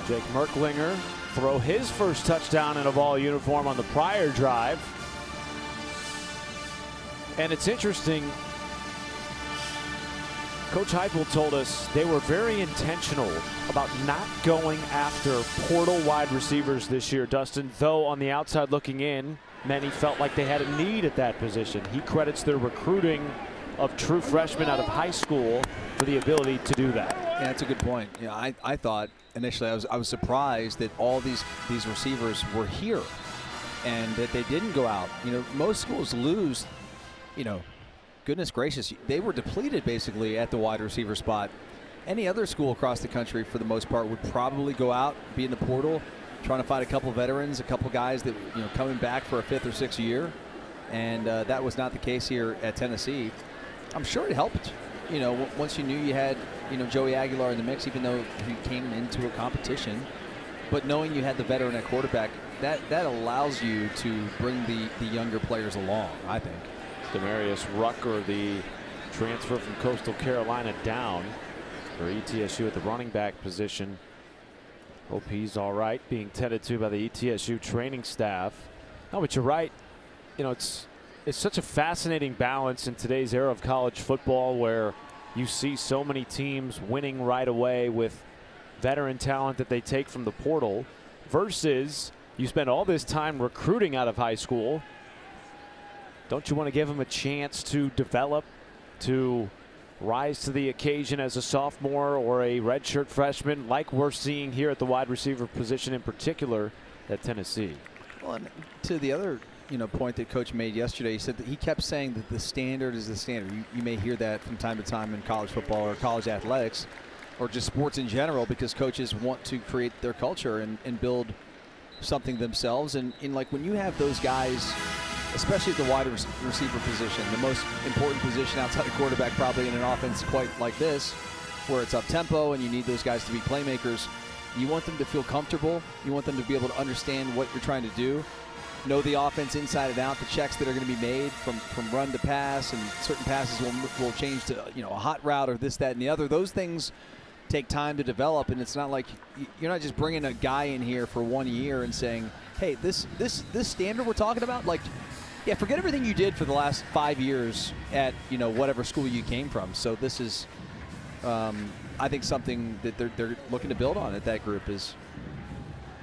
Jake Merklinger throw his first touchdown in a Vol uniform on the prior drive. And it's interesting, Coach Heupel told us they were very intentional about not going after portal wide receivers this year, Dustin, though on the outside looking in, many felt like they had a need at that position. He credits their recruiting of true freshmen out of high school for the ability to do that. Yeah, that's a good point. Yeah, I thought initially I was surprised that all these receivers were here and that they didn't go out. You know, most schools lose, you know, goodness gracious, they were depleted basically at the wide receiver spot. Any other school across the country, for the most part, would probably go out, be in the portal, trying to find a couple veterans, a couple guys that, you know, coming back for a 5th or 6th year. And that was not the case here at Tennessee. I'm sure it helped, you know, once you knew you had, you know, Joey Aguilar in the mix, even though he came into a competition. But knowing you had the veteran at quarterback, that allows you to bring the younger players along, I think. Demarius Rucker, the transfer from Coastal Carolina, down for ETSU at the running back position. Hope he's all right, being tended to by the ETSU training staff. No, but you're right. You know, it's such a fascinating balance in today's era of college football where you see so many teams winning right away with veteran talent that they take from the portal versus you spend all this time recruiting out of high school. Don't you want to give them a chance to develop, to rise to the occasion as a sophomore or a redshirt freshman, like we're seeing here at the wide receiver position in particular at Tennessee? Well, and to the other, you know, point that Coach made yesterday, he said that he kept saying that the standard is the standard. You may hear that from time to time in college football or college athletics or just sports in general, because coaches want to create their culture and build something themselves. And like when you have those guys, especially at the wide receiver position, the most important position outside of quarterback probably in an offense quite like this, where it's up-tempo and you need those guys to be playmakers. You want them to feel comfortable. You want them to be able to understand what you're trying to do, know the offense inside and out, the checks that are going to be made from run to pass, and certain passes will change to a hot route or this, that, and the other. Those things take time to develop, and it's not like you're not just bringing a guy in here for 1 year and saying, hey, this standard we're talking about, like, yeah, forget everything you did for the last 5 years at whatever school you came from. So this is I think something that they're looking to build on at that group. Is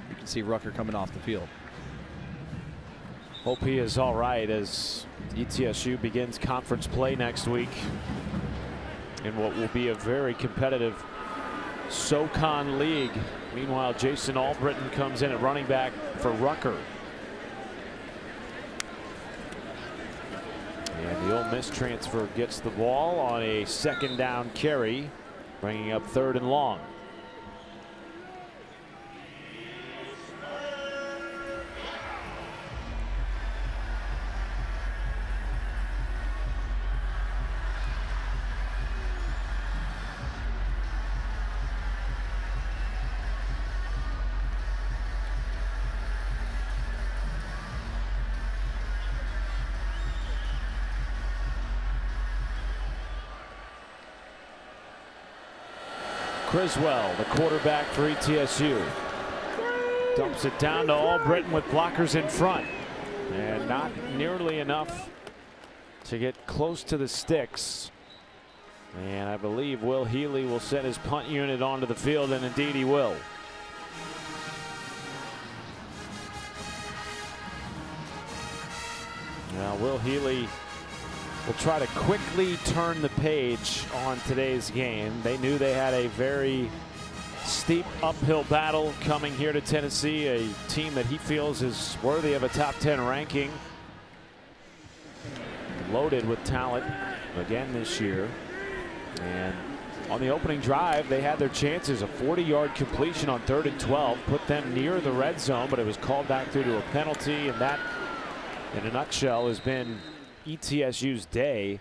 you can see Rucker coming off the field. Hope he is all right as ETSU begins conference play next week in what will be a very competitive SoCon League. Meanwhile, Jason Albritton comes in at running back for Rucker. And the Ole Miss transfer gets the ball on a second down carry, bringing up 3rd and long. Criswell, the quarterback for ETSU, dumps it down to Albritton with blockers in front, and not nearly enough to get close to the sticks. And I believe Will Healy will send his punt unit onto the field, and indeed he will. Now Will Healy will try to quickly turn the page on today's game. They knew they had a very steep uphill battle coming here to Tennessee, a team that he feels is worthy of a top 10 ranking. Loaded with talent again this year. And on the opening drive, they had their chances. A 40-yard completion on 3rd and 12 put them near the red zone, but it was called back due to a penalty, and that, in a nutshell, has been ETSU's day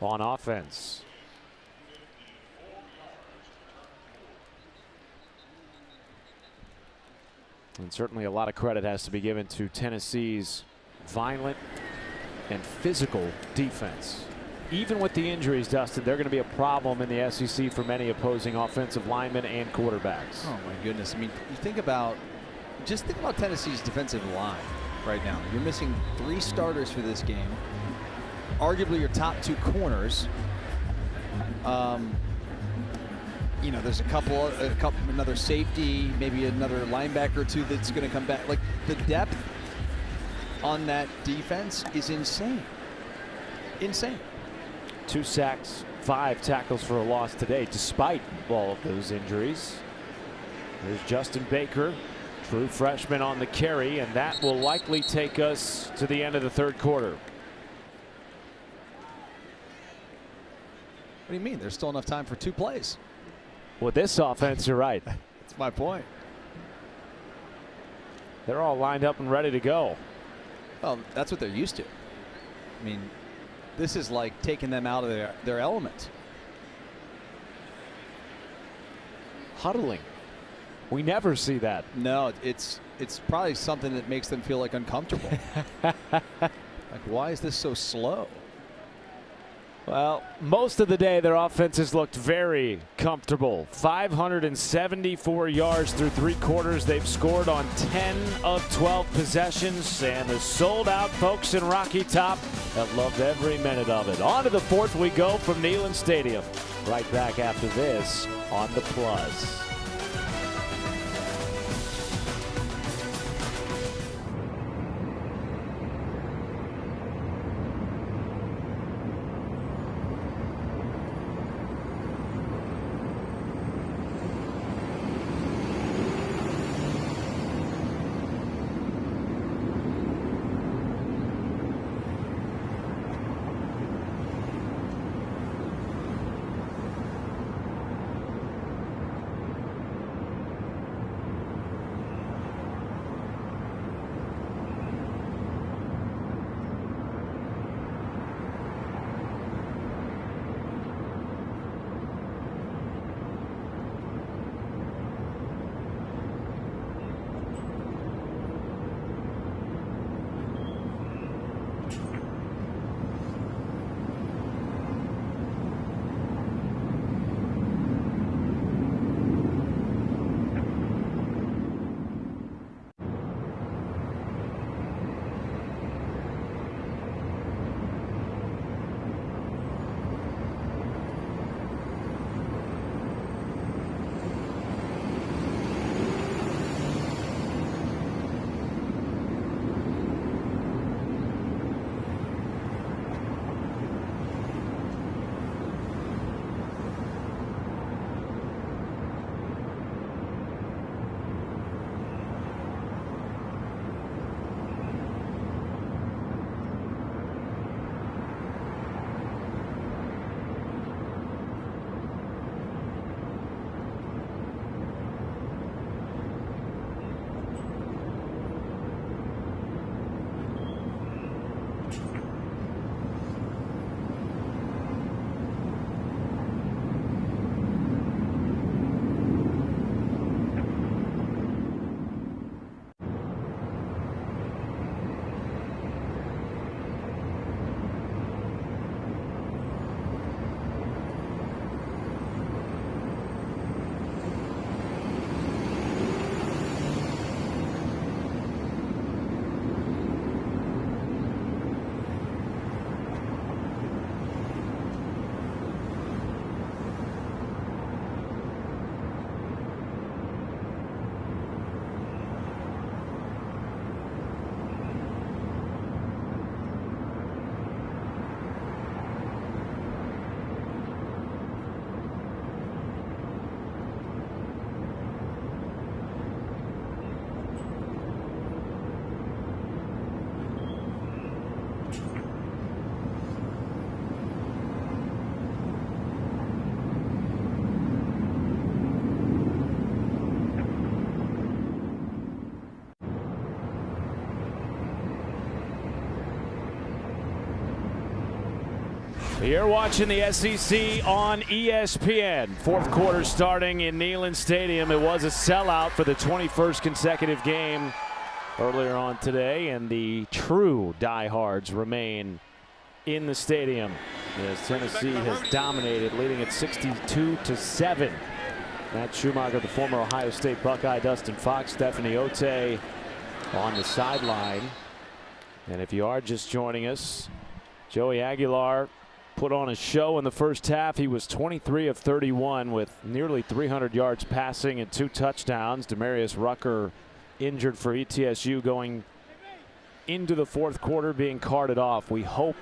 on offense. And certainly a lot of credit has to be given to Tennessee's violent and physical defense. Even with the injuries, Dustin, they're going to be a problem in the SEC for many opposing offensive linemen and quarterbacks. Oh my goodness. I mean, just think about Tennessee's defensive line right now. You're missing 3 starters for this game. Arguably your top 2 corners. There's another safety, maybe another linebacker or 2 that's going to come back. Like, the depth on that defense is insane. Insane. 2 sacks, 5 tackles for a loss today, despite all of those injuries. There's Justin Baker, true freshman, on the carry, and that will likely take us to the end of the 3rd quarter. What do you mean? There's still enough time for 2 plays. With this offense, you're right. That's my point. They're all lined up and ready to go. Well, that's what they're used to. I mean, this is like taking them out of their element. Huddling. We never see that. No, it's probably something that makes them feel like uncomfortable. Like, why is this so slow? Well, most of the day their offenses looked very comfortable. 574 yards through 3 quarters. They've scored on 10 of 12 possessions, and the sold-out folks in Rocky Top have loved every minute of it. On to the 4th we go from Neyland Stadium. Right back after this on The Plus. You're watching the SEC on ESPN. Fourth quarter starting in Neyland Stadium. It was a sellout for the 21st consecutive game earlier on today, and the true diehards remain in the stadium as Tennessee has dominated, leading at 62-7. Matt Schumacher, the former Ohio State Buckeye, Dustin Fox, Stephanie Ote on the sideline. And if you are just joining us, Joey Aguilar put on a show in the first half. He was 23 of 31 with nearly 300 yards passing and 2 touchdowns. Demarius Rucker injured for ETSU going into the fourth quarter, being carted off. We hope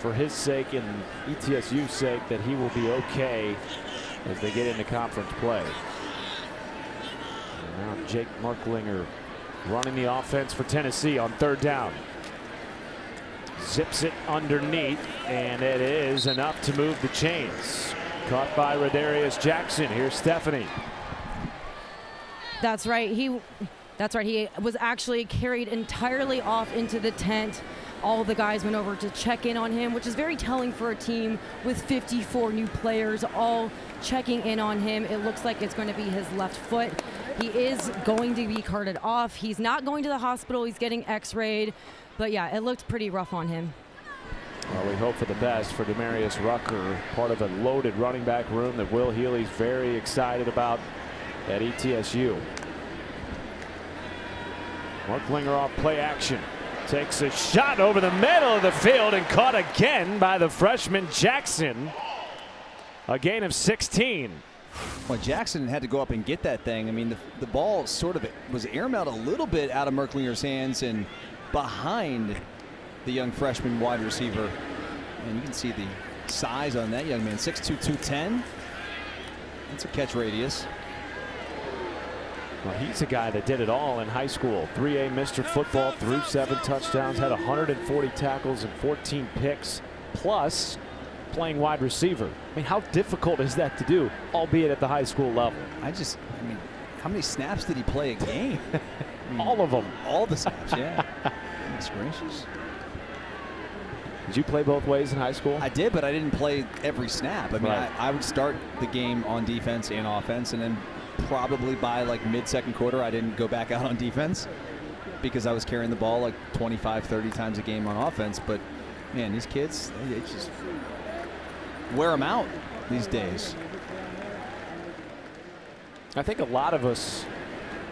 for his sake and ETSU's sake that he will be okay as they get into conference play. And now Jake Merklinger running the offense for Tennessee on third down. Zips it underneath, and it is enough to move the chains. Caught by Radarius Jackson. Here's Stephanie. That's right. He was actually carried entirely off into the tent. All the guys went over to check in on him, which is very telling for a team with 54 new players all checking in on him. It looks like it's going to be his left foot. He is going to be carted off. He's not going to the hospital. He's getting x-rayed. But yeah, it looked pretty rough on him. Well, we hope for the best for Demarius Rucker, part of a loaded running back room that Will Healy's very excited about at ETSU. Merklinger off play action. Takes a shot over the middle of the field and caught again by the freshman Jackson. A gain of 16. Well, Jackson had to go up and get that thing. I mean, the ball sort of was airmailed a little bit out of Merklinger's hands and behind the young freshman wide receiver. And you can see the size on that young man, 6'2", 210. That's a catch radius. Well, he's a guy that did it all in high school. 3A Mr. Football, threw 7 touchdowns, had 140 tackles and 14 picks, plus playing wide receiver. I mean, how difficult is that to do, albeit at the high school level? I mean, how many snaps did he play a game? I mean, all of them. All the snaps, yeah. Goodness gracious. Did you play both ways in high school? I did, but I didn't play every snap. I mean, right. I would start the game on defense and offense, and then probably by like mid-second quarter, I didn't go back out on defense because I was carrying the ball like 25, 30 times a game on offense. But, man, these kids, they just wear them out these days. I think a lot of us,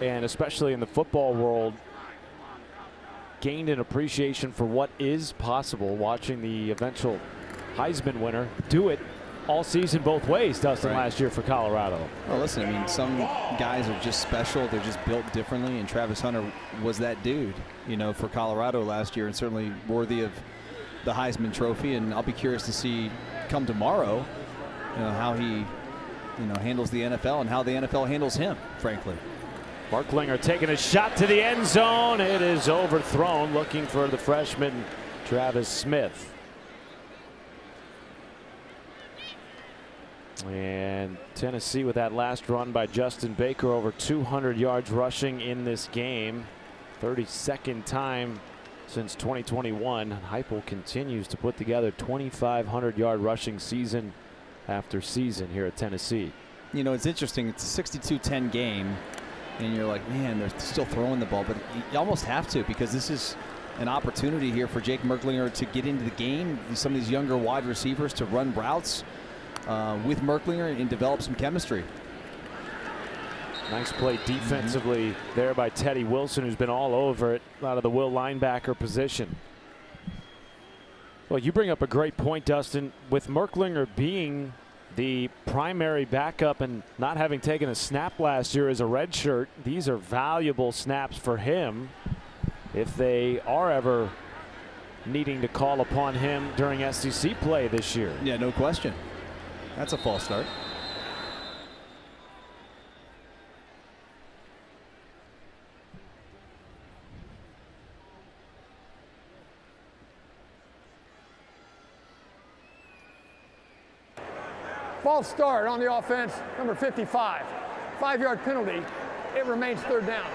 and especially in the football world, gained an appreciation for what is possible watching the eventual Heisman winner do it all season both ways, Dustin, right. Last year for Colorado. Well, listen, I mean, some guys are just special. They're just built differently, and Travis Hunter was that dude, you know, for Colorado last year, and certainly worthy of the Heisman Trophy. And I'll be curious to see come tomorrow, you know, how he, you know, handles the NFL and how the NFL handles him, frankly. Merklinger taking a shot to the end zone. It is overthrown, looking for the freshman Travis Smith. And Tennessee with that last run by Justin Baker, over 200 yards rushing in this game. 32nd time since 2021. Heupel continues to put together 2,500-yard rushing season after season here at Tennessee. You know, it's interesting. It's a 62-10 game, and you're like, man, they're still throwing the ball. But you almost have to, because this is an opportunity here for Jake Merklinger to get into the game. Some of these younger wide receivers to run routes with Merklinger and develop some chemistry. Nice play defensively there by Teddy Wilson, who's been all over it out of the will linebacker position. Well, you bring up a great point, Dustin. With Merklinger being the primary backup and not having taken a snap last year as a redshirt, these are valuable snaps for him if they are ever needing to call upon him during SEC play this year. Yeah, no question. That's a false start. False start on the offense, number 55. 5-yard penalty. It remains third down.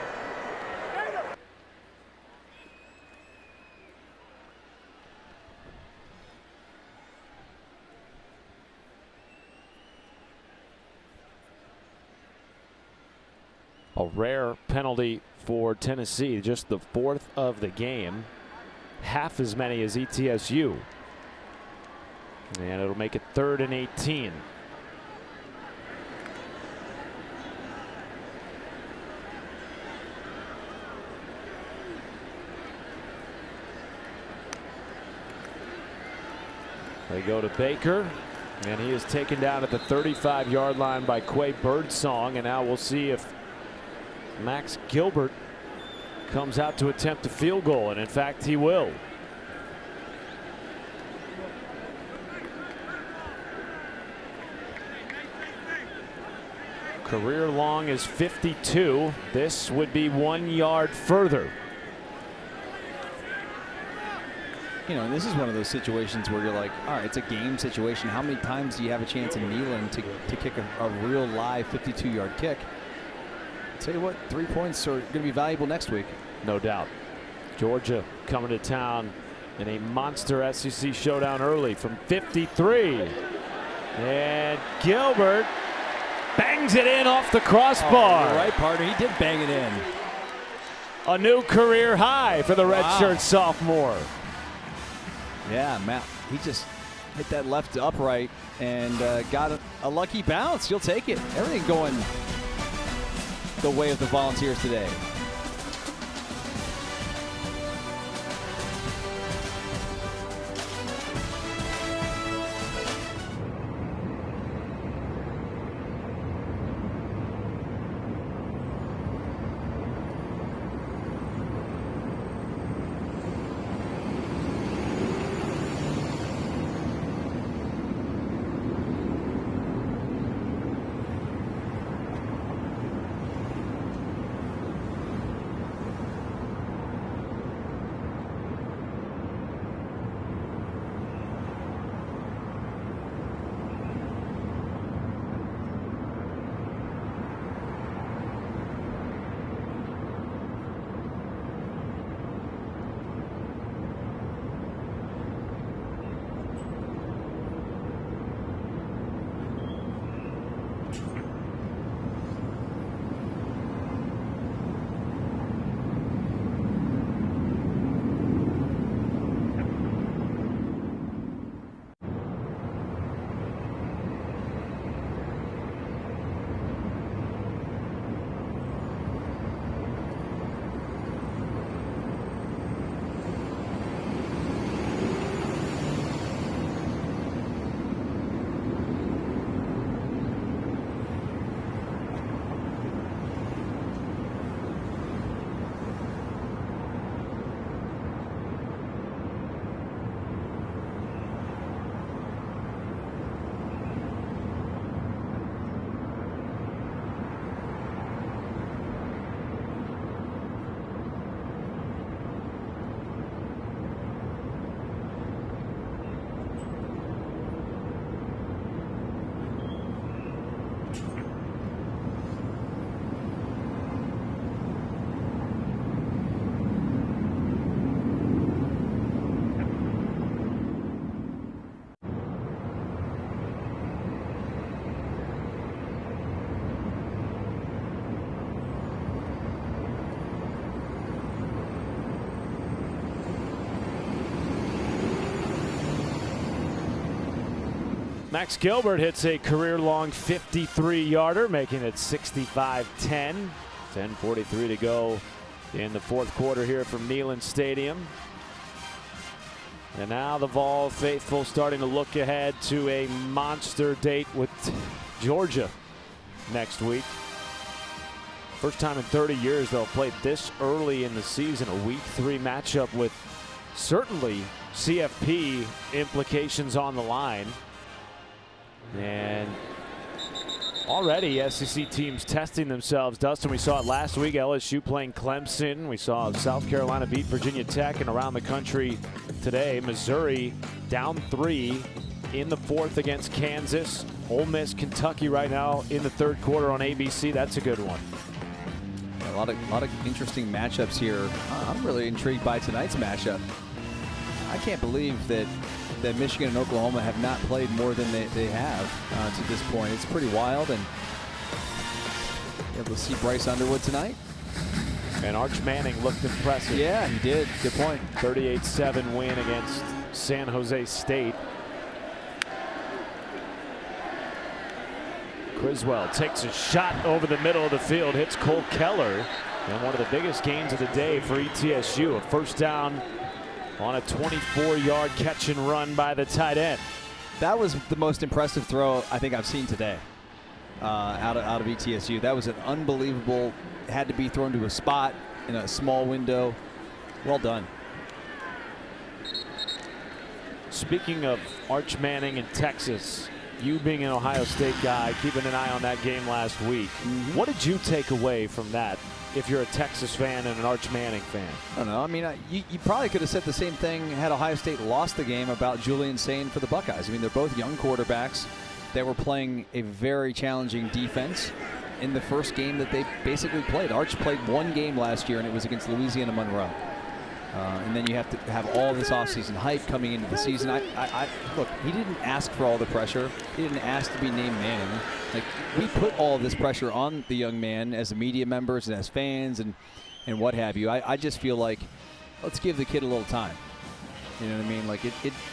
A rare penalty for Tennessee, just the 4th of the game, half as many as ETSU. And it'll make it 3rd and 18. They go to Baker, and he is taken down at the 35-yard line by Quay Birdsong. And now we'll see if Max Gilbert comes out to attempt a field goal, and in fact he will. Career long is 52. This would be 1 yard further. You know, this is one of those situations where you're like, all right, it's a game situation. How many times do you have a chance in Neyland to kick a real live 52-yard kick? I'll tell you what, 3 points are going to be valuable next week. No doubt. Georgia coming to town in a monster SEC showdown early from 53. And Gilbert bangs it in off the crossbar. Oh, you're right, partner. He did bang it in. A new career high for the redshirt sophomore. Yeah, Matt, he just hit that left upright and got a lucky bounce. You'll take it. Everything going the way of the Volunteers today. Max Gilbert hits a career-long 53-yarder, making it 65-10. 10:43 to go in the fourth quarter here from Neyland Stadium. And now the Vol faithful starting to look ahead to a monster date with Georgia next week. First time in 30 years they'll play this early in the season, a Week 3 matchup with certainly CFP implications on the line. And already SEC teams testing themselves. Dustin, we saw it last week, LSU playing Clemson. We saw South Carolina beat Virginia Tech, and around the country today, Missouri down 3 in the fourth against Kansas. Ole Miss, Kentucky right now in the third quarter on ABC. That's a good one. A lot of interesting matchups here. I'm really intrigued by tonight's matchup. I can't believe that Michigan and Oklahoma have not played more than they have to this point. It's pretty wild, and Able to see Bryce Underwood tonight. And Arch Manning looked impressive. Yeah, he did. Good point. 38-7 win against San Jose State. Criswell takes a shot over the middle of the field, hits Cole Keller. And one of the biggest gains of the day for ETSU, a first down on a 24-yard catch and run by the tight end. That was the most impressive throw I think I've seen today out of ETSU. That was an unbelievable, had to be thrown to a spot in a small window. Well done. Speaking of Arch Manning in Texas, you being an Ohio State guy, keeping an eye on that game last week, what did you take away from that if you're a Texas fan and an Arch Manning fan? I don't know. I mean, you probably could have said the same thing had Ohio State lost the game about Julian Sain for the Buckeyes. I mean, they're both young quarterbacks that were playing a very challenging defense in the first game that they basically played. Arch played one game last year, and it was against Louisiana Monroe. And then you have to have all this offseason hype coming into the season. Look, he didn't ask for all the pressure. He didn't ask to be named Manning. Like, we put all this pressure on the young man as the media members and as fans and what have you. I just feel like, let's give the kid a little time. You know what I mean? Like,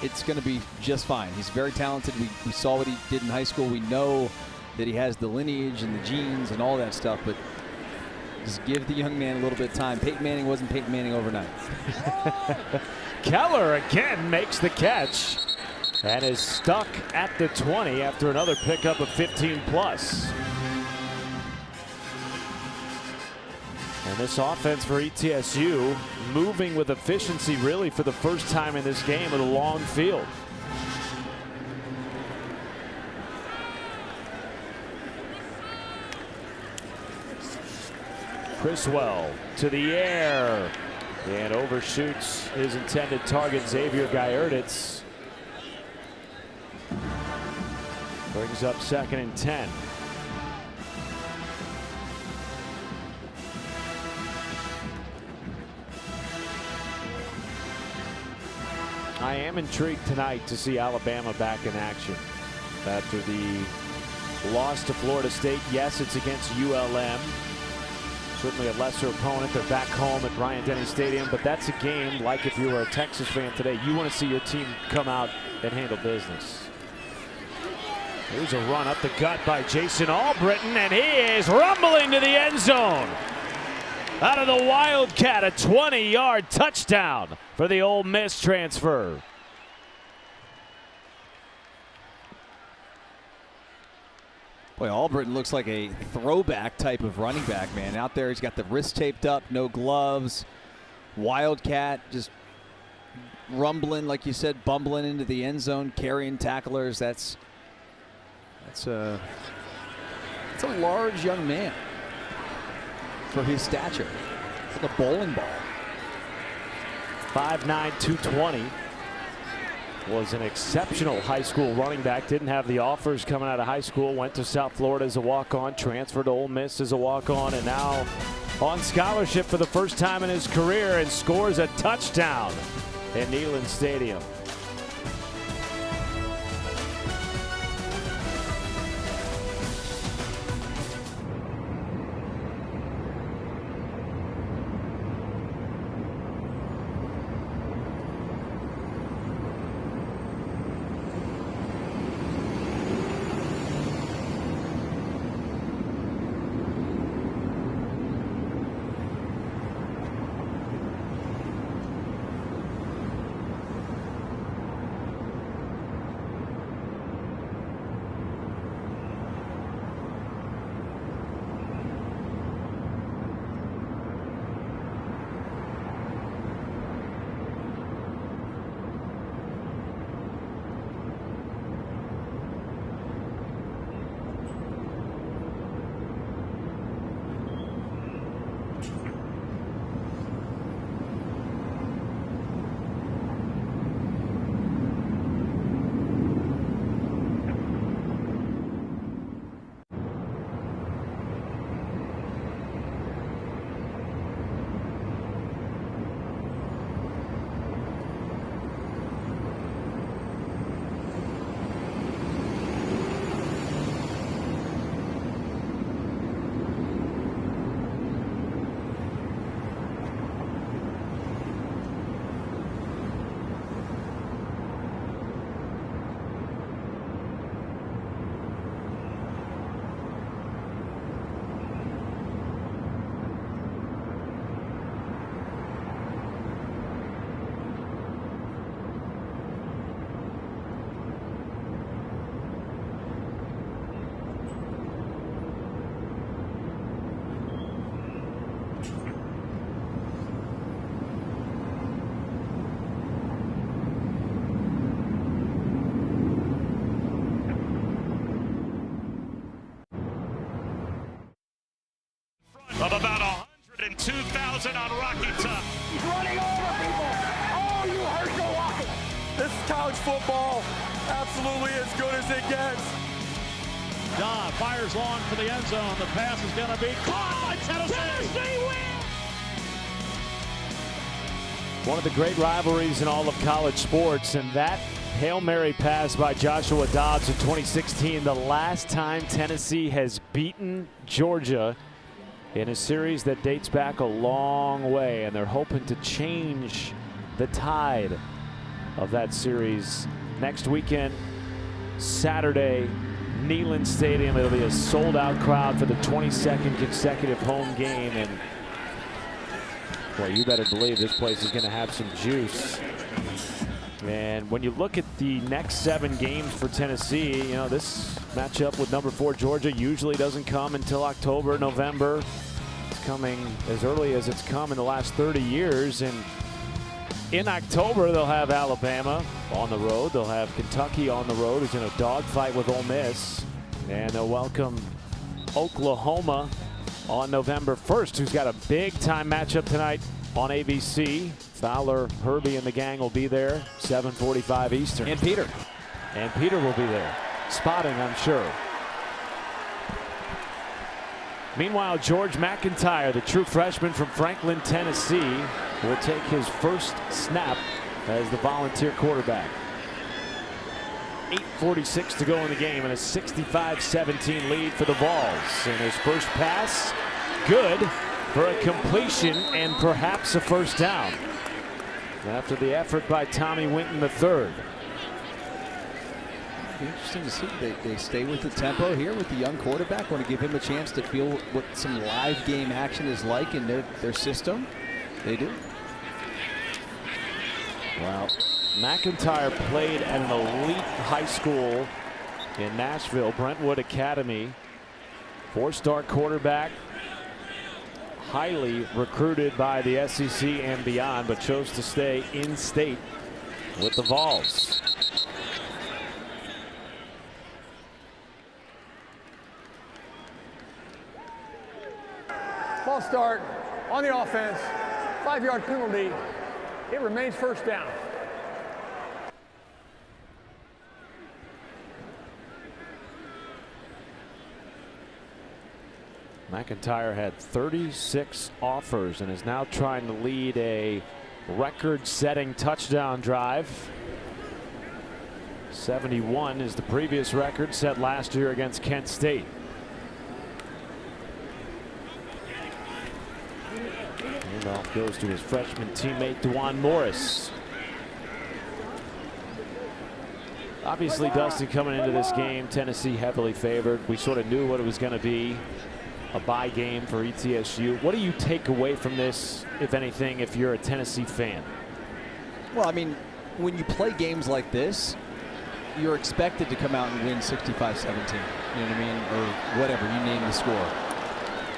it's going to be just fine. He's very talented. We saw what he did in high school. We know that he has the lineage and the genes and all that stuff, but just give the young man a little bit of time. Peyton Manning wasn't Peyton Manning overnight. Keller again makes the catch and is stuck at the 20 after another pickup of 15+. And this offense for ETSU moving with efficiency really for the first time in this game with a long field. Criswell to the air and overshoots his intended target, Xavier Guyertitz. Brings up 2nd and 10. I am intrigued tonight to see Alabama back in action after the loss to Florida State. Yes, it's against ULM. Certainly a lesser opponent. They're back home at Bryant-Denny Stadium, but that's a game like if you were a Texas fan today, you want to see your team come out and handle business. Here's a run up the gut by Jason Albritton, and he is rumbling to the end zone. Out of the Wildcat, a 20-yard touchdown for the Ole Miss transfer. Boy, Albritton looks like a throwback type of running back, man. Out there, he's got the wrist taped up, no gloves. Wildcat just rumbling, like you said, bumbling into the end zone, carrying tacklers. That's a large young man for his stature. It's like a bowling ball. 5'9", 220. Was an exceptional high school running back. Didn't have the offers coming out of high school. Went to South Florida as a walk-on. Transferred to Ole Miss as a walk-on. And now on scholarship for the first time in his career and scores a touchdown in Neyland Stadium. throws it on Rocky Top. He's running over people. Oh, you Herschel Walker. This is college football, absolutely as good as it gets. Dodd fires long for the end zone. The pass is going to be caught by Tennessee. Tennessee wins! One of the great rivalries in all of college sports, and that Hail Mary pass by Joshua Dobbs in 2016, the last time Tennessee has beaten Georgia in a series that dates back a long way, and they're hoping to change the tide of that series next weekend, Saturday, Neyland Stadium. It'll be a sold-out crowd for the 22nd consecutive home game, and well, you better believe this place is going to have some juice. And when you look at the next 7 games for Tennessee, you know, this matchup with number 4 Georgia usually doesn't come until October, November. It's coming as early as it's come in the last 30 years. And in October, they'll have Alabama on the road. They'll have Kentucky on the road, who's in a dogfight with Ole Miss. And they'll welcome Oklahoma on November 1st, who's got a big-time matchup tonight on ABC. Fowler, Herbie, and the gang will be there, 7:45 Eastern. And Peter. And Peter will be there. Spotting, I'm sure. Meanwhile, George McIntyre, the true freshman from Franklin, Tennessee, will take his first snap as the volunteer quarterback. 8:46 to go in the game, and a 65-17 lead for the Vols. And his first pass, good for a completion and perhaps a first down. After the effort by Tommy Winton III. Interesting to see they stay with the tempo here with the young quarterback. Want to give him a chance to feel what some live game action is like in their system. They do. Well, McIntyre played at an elite high school in Nashville, Brentwood Academy. 4-star quarterback, highly recruited by the SEC and beyond, but chose to stay in state with the Vols. Ball start on the offense, 5-yard penalty. It remains first down. McIntyre had 36 offers and is now trying to lead a record-setting touchdown drive. 71 is the previous record set last year against Kent State. Handoff goes to his freshman teammate Dwan Morris. Obviously, Dustin, coming into this game, Tennessee heavily favored. We sort of knew what it was going to be. A bye game for ETSU. What do you take away from this, if anything, if you're a Tennessee fan? Well, I mean, when you play games like this, you're expected to come out and win 65-17. You know what I mean? Or whatever, you name the score.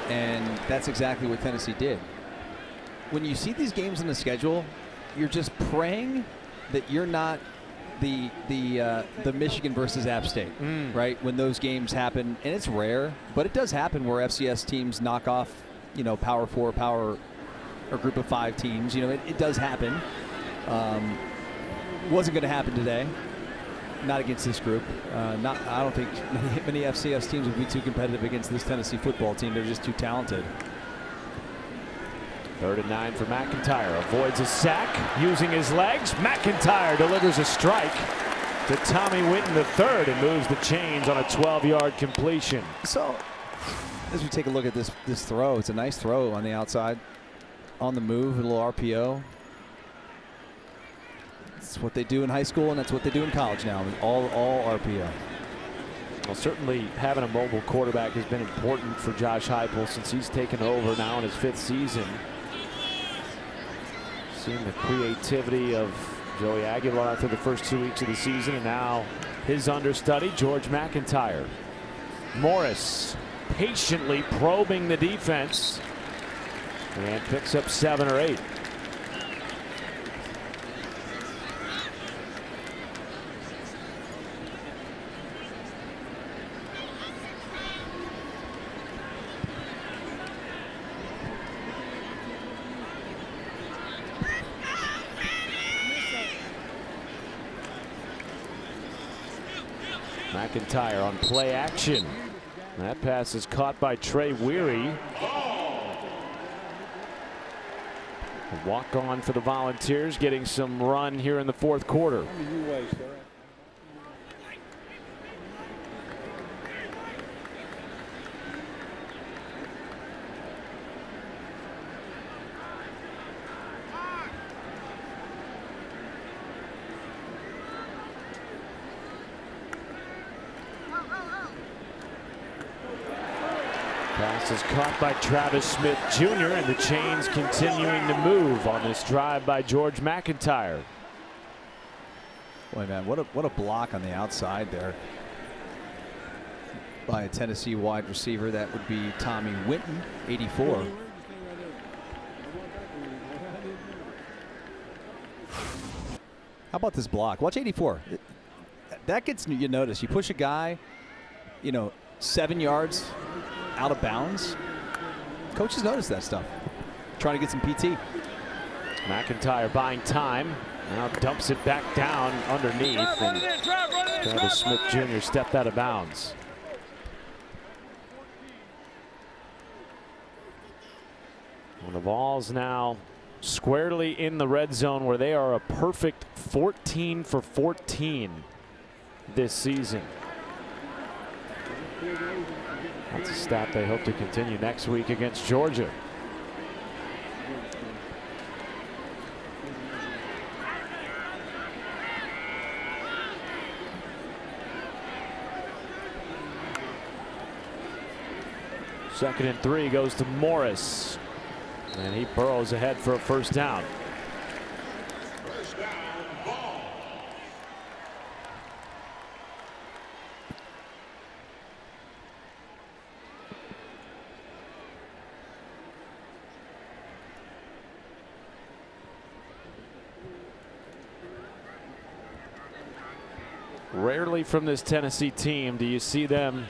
And that's exactly what Tennessee did. When you see these games in the schedule, you're just praying that you're not the Michigan versus App State, right? When those games happen, and it's rare, but it does happen where FCS teams knock off, you know, Power 4, or Group of 5 teams. You know, it does happen. Wasn't going to happen today. Not against this group. I don't think many FCS teams would be too competitive against this Tennessee football team. They're just too talented. 3rd and 9 for McIntyre. Avoids a sack using his legs. McIntyre delivers a strike to Tommy Winton III and moves the chains on a 12-yard completion. So, as we take a look at this throw, it's a nice throw on the outside, on the move, a little RPO. That's what they do in high school, and that's what they do in college now. All RPO. Well, certainly having a mobile quarterback has been important for Josh Heupel since he's taken over now in his 5th season. Seeing the creativity of Joey Aguilar through the first 2 weeks of the season, and now his understudy, George McIntyre. Morris patiently probing the defense and picks up 7 or 8. McIntyre on play action. That pass is caught by Trey Weary. A walk on for the Volunteers, getting some run here in the fourth quarter. Pass is caught by Travis Smith Jr. and the chains continuing to move on this drive by George McIntyre. Boy, man, what a block on the outside there by a Tennessee wide receiver. That would be Tommy Winton, 84. How about this block? Watch 84. That gets you notice. You push a guy, 7 yards out of bounds. Coaches notice that stuff. Trying to get some PT. McIntyre buying time. Now dumps it back down underneath. And Travis Smith Jr. stepped out of bounds. And the ball's now squarely in the red zone, where they are a perfect 14 for 14 this season. That's a stat they hope to continue next week against Georgia. Second and 3 goes to Morris, and he burrows ahead for a first down. Rarely from this Tennessee team do you see them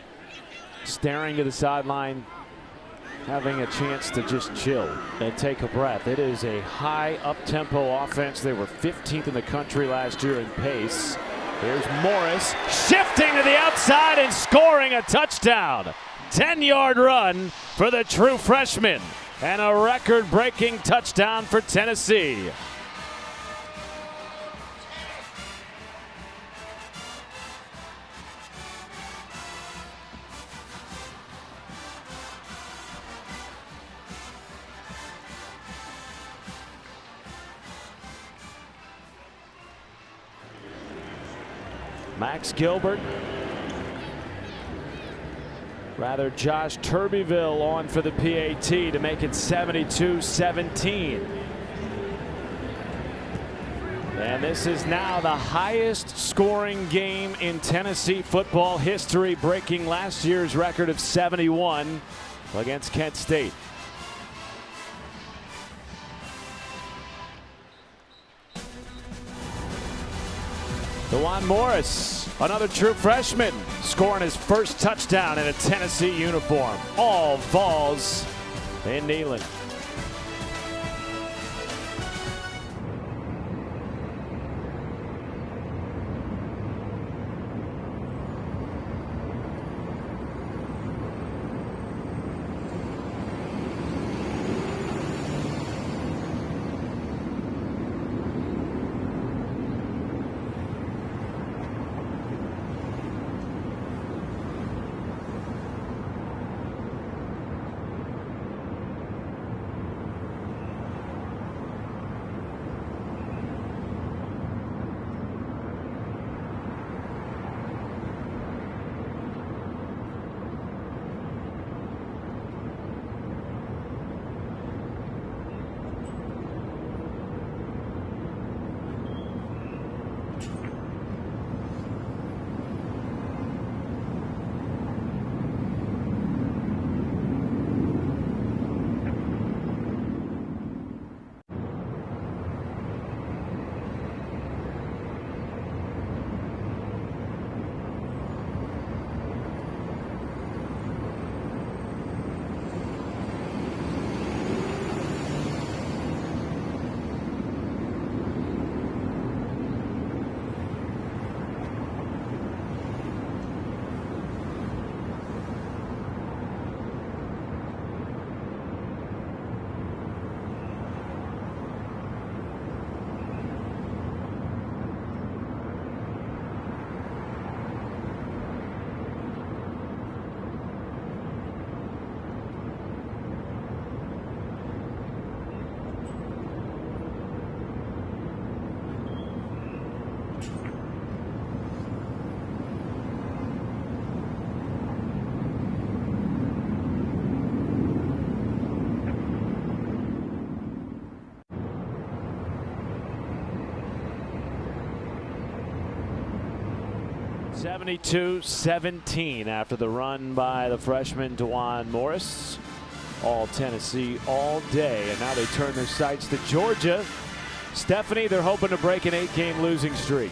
staring to the sideline, having a chance to just chill and take a breath. It is a high up-tempo offense. They were 15th in the country last year in pace. Here's Morris shifting to the outside and scoring a touchdown. 10-yard run for the true freshman and a record-breaking touchdown for Tennessee. Max Gilbert, Josh Turbyville on for the PAT to make it 72-17. And this is now the highest scoring game in Tennessee football history, breaking last year's record of 71 against Kent State. DeJuan Morris, another true freshman, scoring his first touchdown in a Tennessee uniform. All Vols in Neyland. 72-17 after the run by the freshman DeJuan Morris. All Tennessee all day, and now they turn their sights to Georgia. Stephanie, they're hoping to break an 8-game losing streak.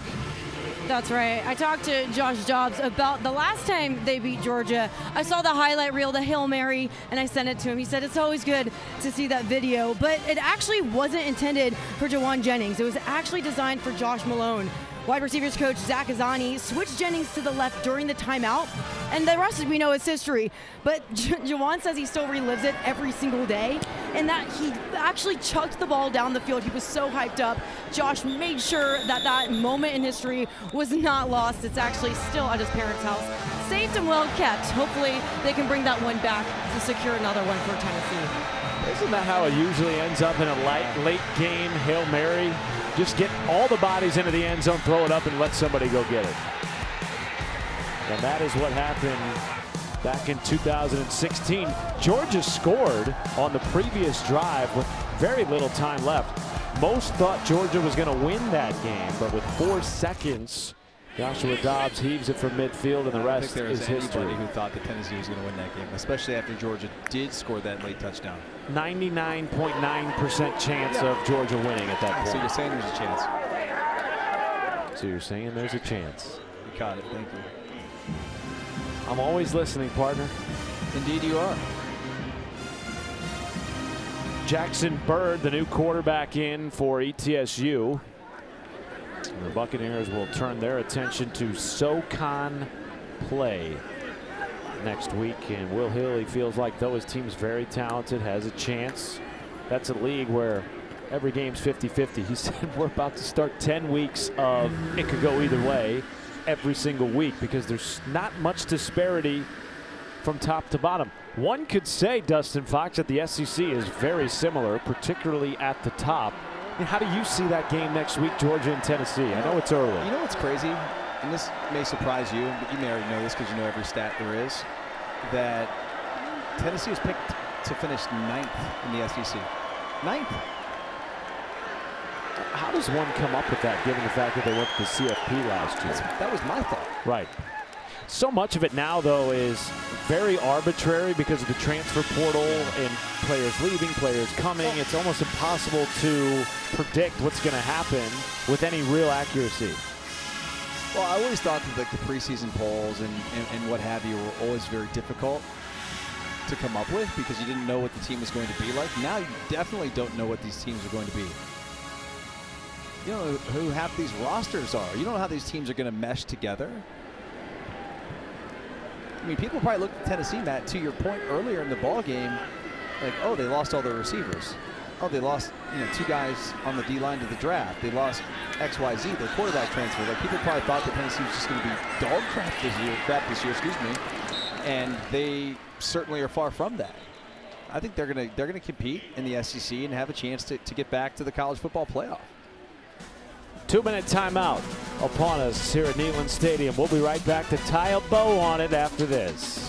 That's right. I talked to Josh Dobbs about the last time they beat Georgia. I saw the highlight reel, the Hail Mary, and I sent it to him. He said it's always good to see that video, but it actually wasn't intended for Jawan Jennings. It was actually designed for Josh Malone. Wide receivers coach Zach Azzani switched Jennings to the left during the timeout, and the rest we know is history. But Jawan says he still relives it every single day, and that he actually chucked the ball down the field. He was so hyped up. Josh made sure that that moment in history was not lost. It's actually still at his parents' house, safe and well kept. Hopefully they can bring that one back to secure another one for Tennessee. Isn't that how it usually ends up in a late game Hail Mary? Just get all the bodies into the end zone, throw it up, and let somebody go get it. And that is what happened back in 2016. Georgia scored on the previous drive with very little time left. Most thought Georgia was going to win that game, but with 4 seconds, Joshua Dobbs heaves it from midfield, and the rest is history. Anybody who thought that Tennessee was going to win that game, especially after Georgia did score that late touchdown. 99.9% chance of Georgia winning at that point. So you're saying there's a chance? So you're saying there's a chance. You caught it. Thank you. I'm always listening, partner. Indeed you are. Jackson Bird, the new quarterback in for ETSU. The Buccaneers will turn their attention to SoCon play next week, and Will Hill, he feels like though his team's very talented, has a chance. That's a league where every game's 50-50. He said we're about to start 10 weeks of it could go either way every single week because there's not much disparity from top to bottom. One could say, Dustin Fox, that the SEC is very similar, particularly at the top. I mean, how do you see that game next week, Georgia and Tennessee? I know it's early. You know what's crazy? And this may surprise you, but you may already know this because you know every stat there is, that Tennessee was picked to finish 9th in the SEC. 9th. How does one come up with that, given the fact that they went to the CFP last year? That was my thought. Right. So much of it now, though, is very arbitrary because of the transfer portal and players leaving, players coming. It's almost impossible to predict what's going to happen with any real accuracy. Well, I always thought that like the preseason polls and what have you were always very difficult to come up with because you didn't know what the team was going to be like. Now you definitely don't know what these teams are going to be. You don't know who half these rosters are. You don't know how these teams are going to mesh together. I mean, people probably looked at Tennessee, Matt, to your point earlier in the ball game, like, oh, they lost all their receivers. Oh, they lost, 2 guys on the D-line to the draft. They lost XYZ, their quarterback transfer. Like, people probably thought that Tennessee was just going to be dog crap this year, and they certainly are far from that. I think they're gonna compete in the SEC and have a chance to get back to the college football playoff. 2-minute timeout upon us here at Neyland Stadium. We'll be right back to tie a bow on it after this.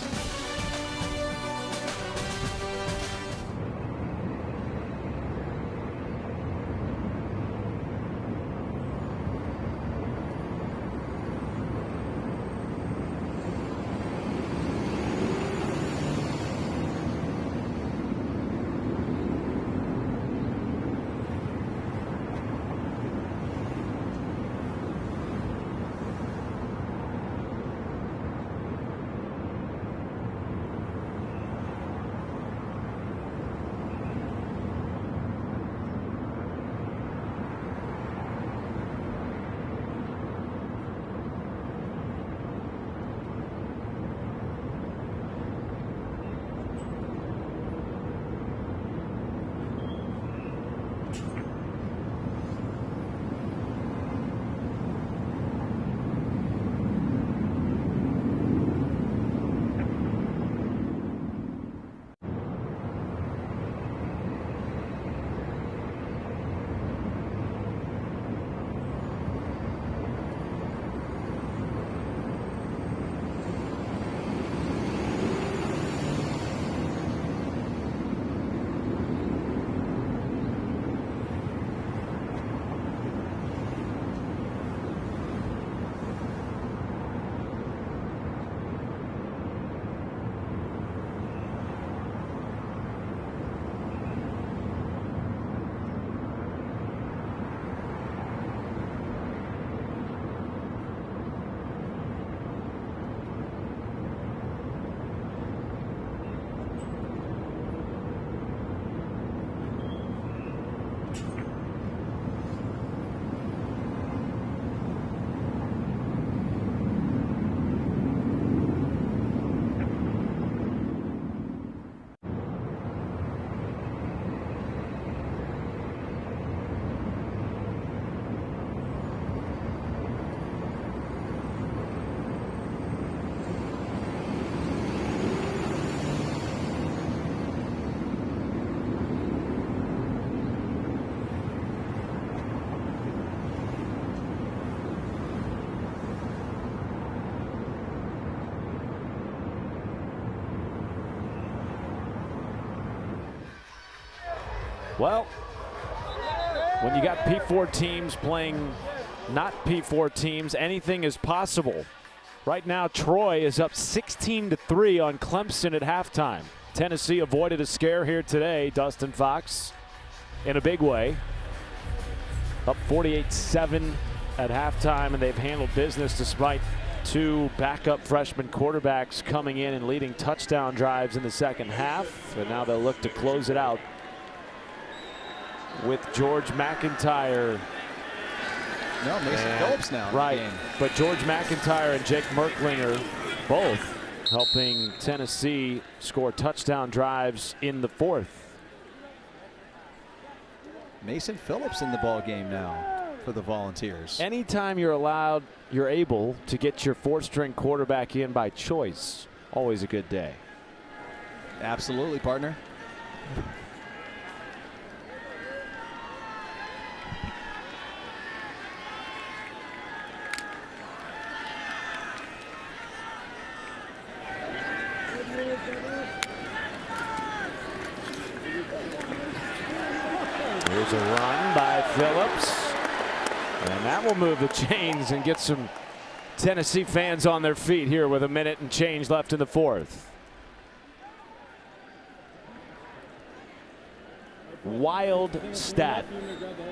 Well, when you got P4 teams playing not P4 teams, anything is possible. Right now, Troy is up 16-3 on Clemson at halftime. Tennessee avoided a scare here today, Dustin Fox, in a big way. Up 48-7 at halftime, and they've handled business despite two backup freshman quarterbacks coming in and leading touchdown drives in the second half. And now they'll look to close it out with George McIntyre. No, Mason Phillips now. Right, but George McIntyre and Jake Merklinger both helping Tennessee score touchdown drives in the fourth. Mason Phillips in the ball game now for the Volunteers. Anytime you're able to get your fourth-string quarterback in by choice, always a good day. Absolutely, partner. Here's a run by Phillips, and that will move the chains and get some Tennessee fans on their feet here with a minute and change left in the fourth. Wild stat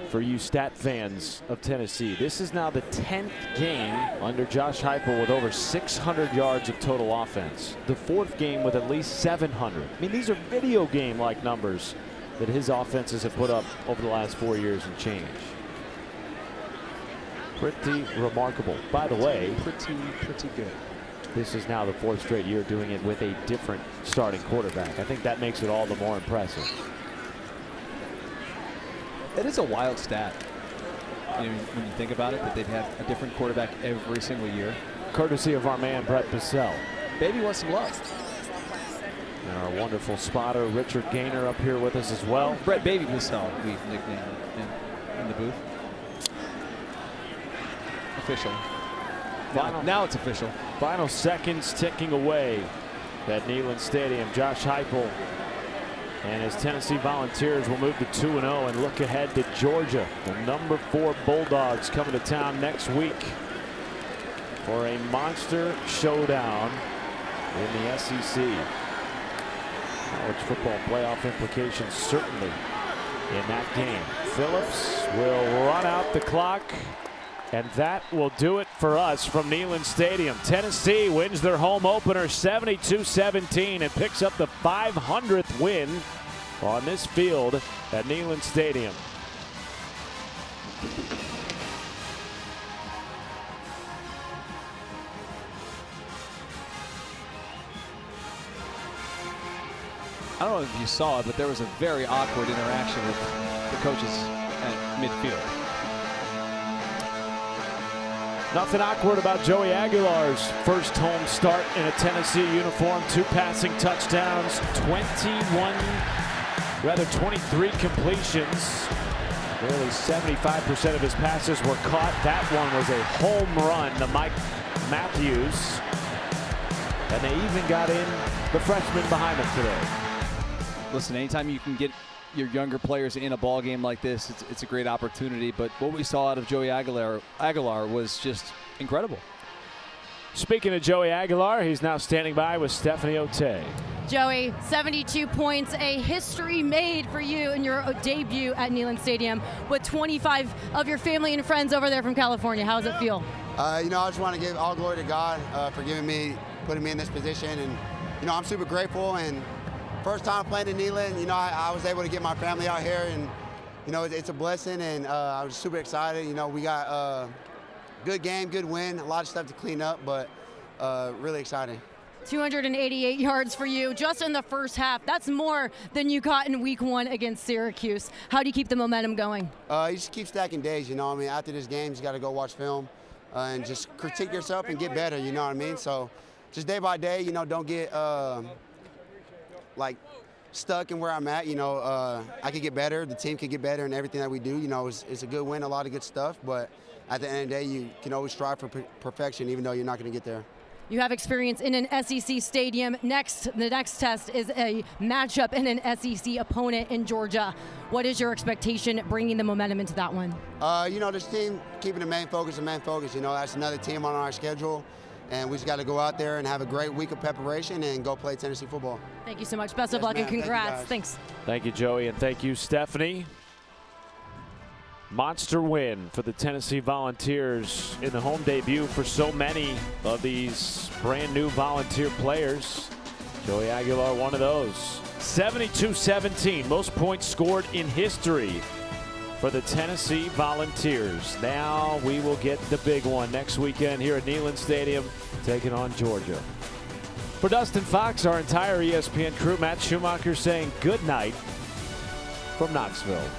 for you stat fans of Tennessee. This is now the 10th game under Josh Heupel with over 600 yards of total offense. The fourth game with at least 700. I mean, these are video game-like numbers that his offenses have put up over the last 4 years and change. Pretty remarkable. By the way, pretty good. This is now the fourth straight year doing it with a different starting quarterback. I think that makes it all the more impressive. It is a wild stat, you know, when you think about it, that they've had a different quarterback every single year. Courtesy of our man, Brett Bissell. Baby wants some love. And our wonderful spotter, Richard Gaynor, up here with us as well. Brett Baby Bissell, we've nicknamed him in the booth. Official. Now it's official. Final seconds ticking away at Neyland Stadium. Josh Heupel and his Tennessee Volunteers will move to 2-0 and look ahead to Georgia. The number 4 Bulldogs coming to town next week for a monster showdown in the SEC. College football playoff implications certainly in that game. Phillips will run out the clock, and that will do it for us from Neyland Stadium. Tennessee wins their home opener 72-17 and picks up the 500th win on this field at Neyland Stadium. I don't know if you saw it, but there was a very awkward interaction with the coaches at midfield. Nothing awkward about Joey Aguilar's first home start in a Tennessee uniform. 2 passing touchdowns, 23 completions. Nearly 75% of his passes were caught. That one was a home run to Mike Matthews. And they even got in the freshman behind him today. Listen, anytime you can get your younger players in a ball game like this, it's a great opportunity. But what we saw out of Joey Aguilar was just incredible. Speaking of Joey Aguilar, he's now standing by with Stephanie Otey. Joey, 72 points, a history made for you in your debut at Neyland Stadium with 25 of your family and friends over there from California. How does it feel? You know, I just want to give all glory to God for putting me in this position. And, you know, I'm super grateful. And first time playing in Neyland, you know, I was able to get my family out here. And, you know, it's a blessing. And I was super excited. You know, we got a good game, good win, a lot of stuff to clean up, but really exciting. 288 yards for you just in the first half. That's more than you got in week 1 against Syracuse. How do you keep the momentum going? You just keep stacking days, you know what I mean? After this game, you just got to go watch film and just critique yourself and get better, you know what I mean? So just day by day, you know, don't get like stuck in where I'm at. You know, I could get better, the team could get better, and everything that we do, you know, it's a good win, a lot of good stuff, but at the end of the day, you can always strive for perfection even though you're not going to get there. You have experience in an SEC stadium. The next test is a matchup in an SEC opponent in Georgia. What is your expectation bringing the momentum into that one? This team keeping the main focus. That's another team on our schedule. And we just got to go out there and have a great week of preparation and go play Tennessee football. Thank you so much. Best of luck and congrats. Thanks. Thank you, Joey, and thank you, Stephanie. Monster win for the Tennessee Volunteers in the home debut for so many of these brand new Volunteer players. Joey Aguilar, one of those. 72-17, most points scored in history for the Tennessee Volunteers. Now we will get the big one next weekend here at Neyland Stadium, taking on Georgia. For Dustin Fox, our entire ESPN crew, Matt Schumacher saying good night from Knoxville.